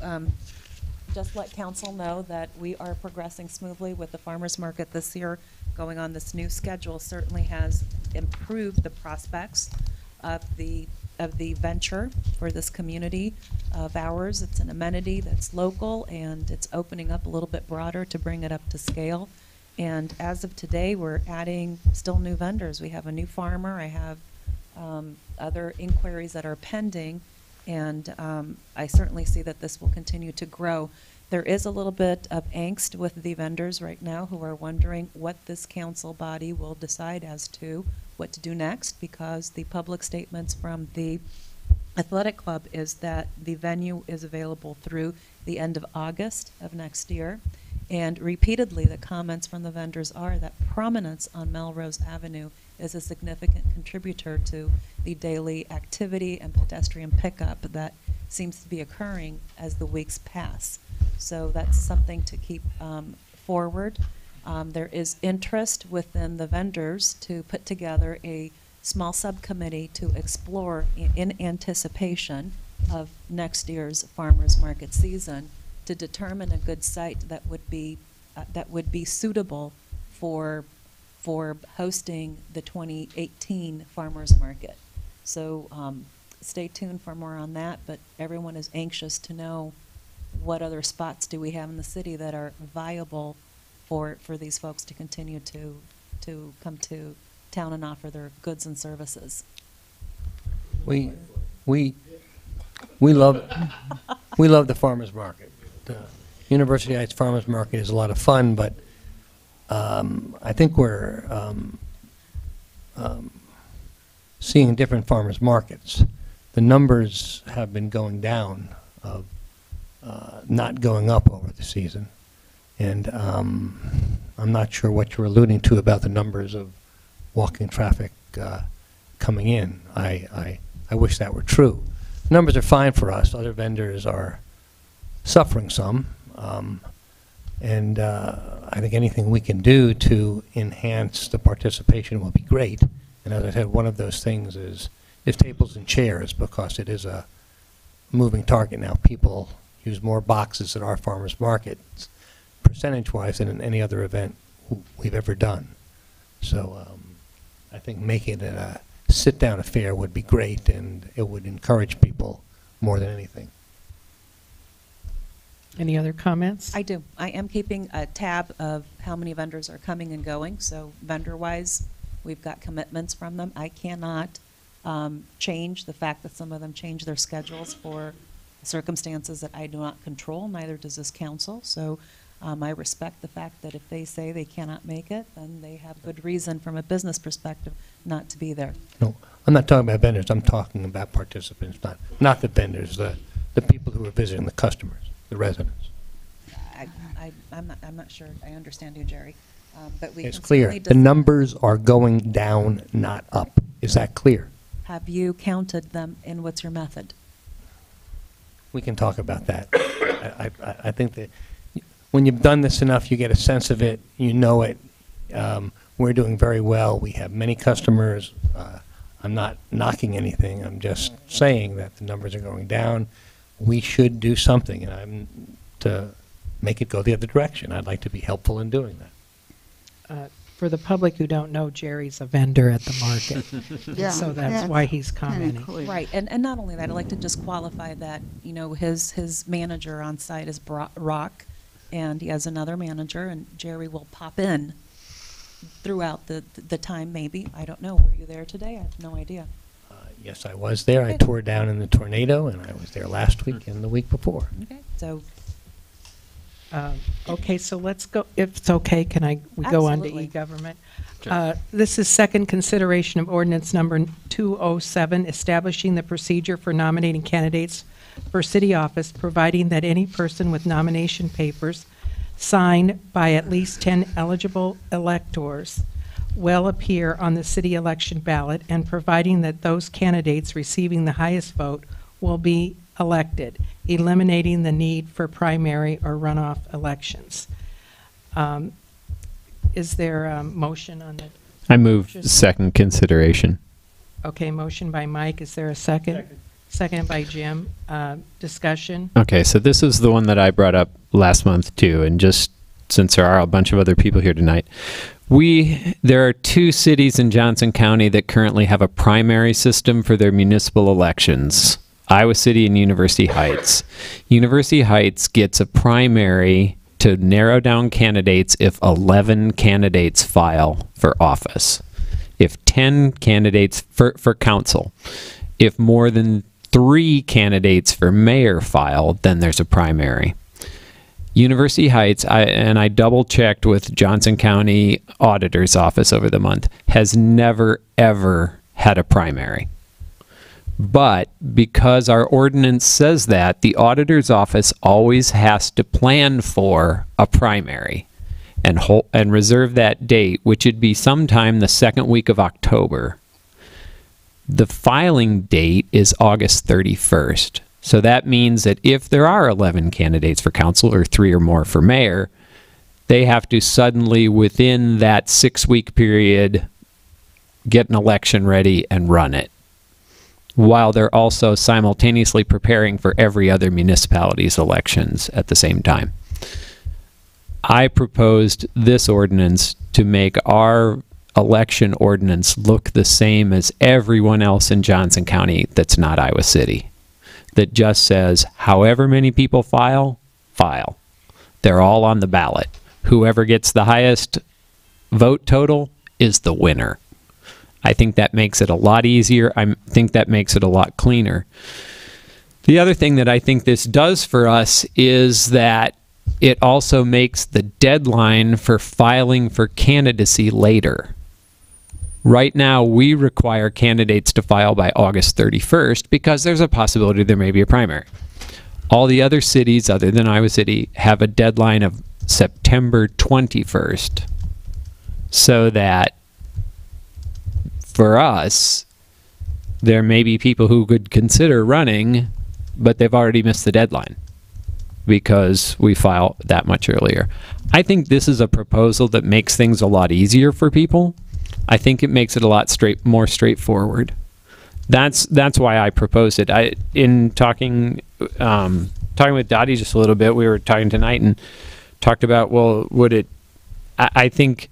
just let council know that we are progressing smoothly with the farmer's market this year. Going on this new schedule certainly has improved the prospects of the venture for this community of ours. It's an amenity that's local, and it's opening up a little bit broader to bring it up to scale. And as of today, we're adding still new vendors. We have a new farmer. I have other inquiries that are pending, and I certainly see that this will continue to grow. There is a little bit of angst with the vendors right now who are wondering what this council body will decide as to what to do next, because the public statements from the athletic club is that the venue is available through the end of August of next year. And repeatedly, the comments from the vendors are that prominence on Melrose Avenue is a significant contributor to the daily activity and pedestrian pickup that seems to be occurring as the weeks pass. So that's something to keep forward. There is interest within the vendors to put together a small subcommittee to explore in anticipation of next year's farmers market season to determine a good site that would be suitable for hosting the 2018 farmers market. So stay tuned for more on that, but everyone is anxious to know what other spots do we have in the city that are viable for these folks to continue to come to town and offer their goods and services. We love the farmers market. The University Heights Farmers Market is a lot of fun, but I think we're seeing different farmers markets. The numbers have been going down, not going up over the season. And I'm not sure what you're alluding to about the numbers of walking traffic coming in. I wish that were true. Numbers are fine for us. Other vendors are suffering some. And I think anything we can do to enhance the participation will be great. And as I said, one of those things is tables and chairs, because it is a moving target now. People use more boxes at our farmers markets, percentage-wise, than in any other event we've ever done. So I think making it a sit-down affair would be great, and it would encourage people more than anything. Any other comments? I do. I am keeping a tab of how many vendors are coming and going. So vendor-wise, we've got commitments from them. I cannot change the fact that some of them change their schedules for circumstances that I do not control, neither does this council. So I respect the fact that if they say they cannot make it, then they have good reason from a business perspective not to be there. No, I'm not talking about vendors. I'm talking about participants, not the vendors, the people who are visiting, the customers, the residents. I'm not sure I understand you, Jerry. But we It's can clear. certainly The numbers are going down, not up. Is that clear? Have you counted them, and what's your method? We can talk about that. I think that when you've done this enough, you get a sense of it, you know it. We're doing very well. We have many customers. I'm not knocking anything. I'm just saying that the numbers are going down. We should do something, and I'm to make it go the other direction. I'd like to be helpful in doing that. For the public who don't know, Jerry's a vendor at the market. Yeah, so that's why he's commenting. Right, and not only that, I'd like to just qualify that, you know, his manager on site is Rock, and he has another manager, and Jerry will pop in throughout the time, maybe. I don't know. Were you there today? I have no idea. Yes, I was there. I tore down in the tornado, and I was there last week and the week before. Okay, so. Okay, so let's go, if it's okay, we go on to Absolutely. e-government? This is second consideration of ordinance number 207, establishing the procedure for nominating candidates for city office, providing that any person with nomination papers signed by at least 10 eligible electors will appear on the city election ballot, and providing that those candidates receiving the highest vote will be elected, eliminating the need for primary or runoff elections. Is there a motion on that? I move second consideration. Okay, motion by Mike. Is there a second? Seconded by Jim. Discussion. Okay, so this is the one that I brought up last month too, and just since there are a bunch of other people here tonight, there are 2 cities in Johnson County that currently have a primary system for their municipal elections. Iowa City and University Heights. University Heights gets a primary to narrow down candidates if 11 candidates file for office. If 10 candidates for council, if more than 3 candidates for mayor file, then there's a primary. University Heights, I double checked with Johnson County Auditor's Office over the month, has never ever had a primary. But because our ordinance says that, the auditor's office always has to plan for a primary and reserve that date, which would be sometime the 2nd week of October. The filing date is August 31st. So that means that if there are 11 candidates for council or 3 or more for mayor, they have to suddenly, within that 6-week period, get an election ready and run it, while they're also simultaneously preparing for every other municipality's elections at the same time. I proposed this ordinance to make our election ordinance look the same as everyone else in Johnson County that's not Iowa City. That just says, however many people file. They're all on the ballot. Whoever gets the highest vote total is the winner. I think that makes it a lot easier. I think that makes it a lot cleaner. The other thing that I think this does for us is that it also makes the deadline for filing for candidacy later. Right now, we require candidates to file by August 31st because there's a possibility there may be a primary. All the other cities, other than Iowa City, have a deadline of September 21st. So that for us, there may be people who could consider running, but they've already missed the deadline because we file that much earlier. I think this is a proposal that makes things a lot easier for people. I think it makes it a lot more straightforward. That's why I proposed it. In talking with Dottie just a little bit, we were talking tonight and talked about, well, would it? I think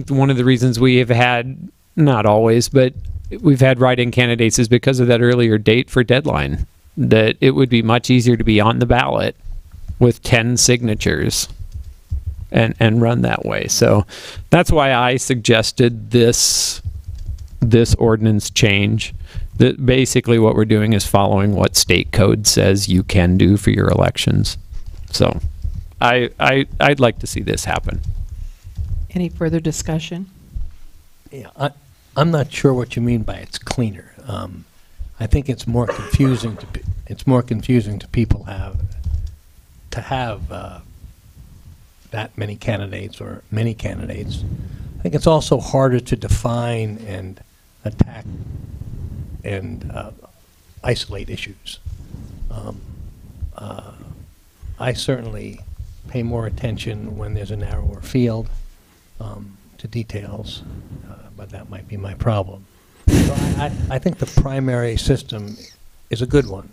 one of the reasons we have had, not always, but we've had write-in candidates is because of that earlier date for deadline. That it would be much easier to be on the ballot with 10 signatures and run that way. So that's why I suggested this ordinance change. That basically what we're doing is following what state code says you can do for your elections. So I'd like to see this happen. Any further discussion? Yeah, I'm not sure what you mean by it's cleaner. I think it's more confusing to people to have that many candidates or many candidates. I think it's also harder to define and attack and isolate issues. I certainly pay more attention when there's a narrower field to details, but that might be my problem. So I think the primary system is a good one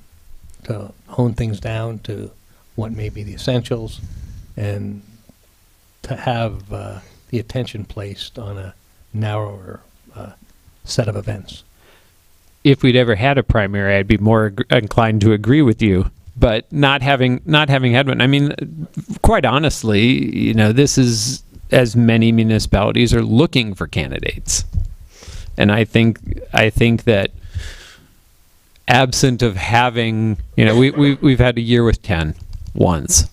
to hone things down to what may be the essentials and to have the attention placed on a narrower set of events. If we'd ever had a primary, I'd be more inclined to agree with you. But not having had one, I mean, quite honestly, this is as many municipalities are looking for candidates, and I think that absent of having, we've had a year with 10 once.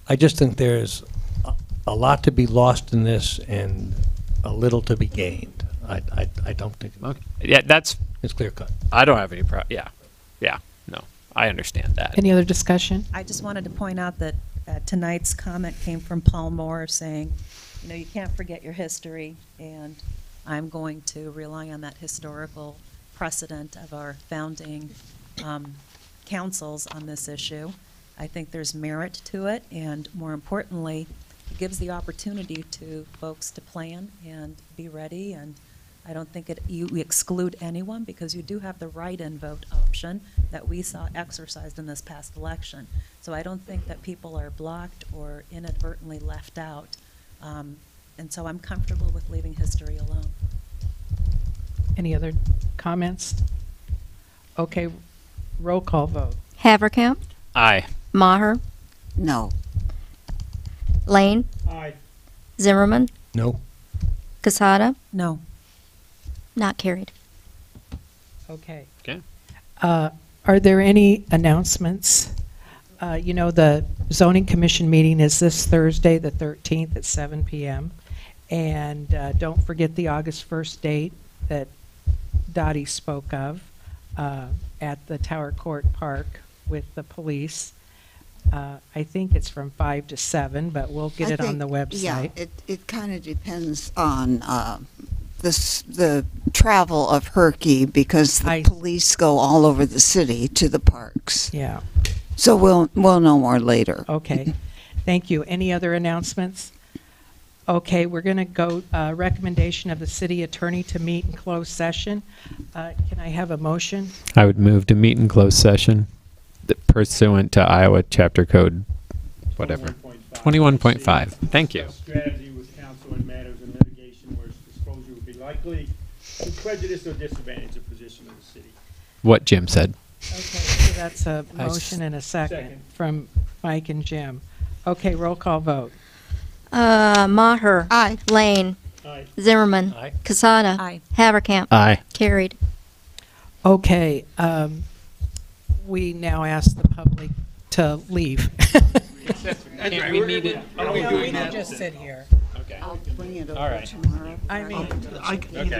I just think there's a lot to be lost in this and a little to be gained. I don't think. Okay. Yeah, it's clear cut. I don't have any problem. Yeah. No, I understand that. Any other discussion? I just wanted to point out that tonight's comment came from Paul Moore saying, you can't forget your history, and I'm going to rely on that historical precedent of our founding councils on this issue. I think there's merit to it, and more importantly, it gives the opportunity to folks to plan and be ready and I don't think you exclude anyone, because you do have the write-in vote option that we saw exercised in this past election. So I don't think that people are blocked or inadvertently left out. And so I'm comfortable with leaving history alone. Any other comments? Okay, roll call vote. Haverkamp, Aye. Maher, No. Lane, Aye. Zimmerman, No. Casada, No. not carried. Okay. Okay. Are there any announcements? You know, the zoning commission meeting is this Thursday, the 13th at 7 p.m. And don't forget the August 1st date that Dottie spoke of at the Tower Court Park with the police. I think it's from 5 to 7, but we'll get it on the website. Yeah, it kind of depends on the travel of Herky, because the police go all over the city to the parks. Yeah. So we'll know more later. Okay. Thank you. Any other announcements? Okay, we're going to go recommendation of the city attorney to meet in closed session. Can I have a motion? I would move to meet in closed session pursuant to Iowa Chapter Code, whatever. 21.5. Thank you. Strategy with counsel in matters of litigation where disclosure would be likely to prejudice or disadvantage the position of the city. What Jim said. Okay, so that's a I s- motion and a second Second. from Mike and Jim. Okay, roll call vote. Maher. Aye. Lane. Aye. Zimmerman. Aye. Casada. Aye. Haverkamp. Aye. Carried. Okay, we now ask the public to leave. Can't we meet it? No, we can just sit here. Okay. I'll bring it All over right. tomorrow. I mean, Okay.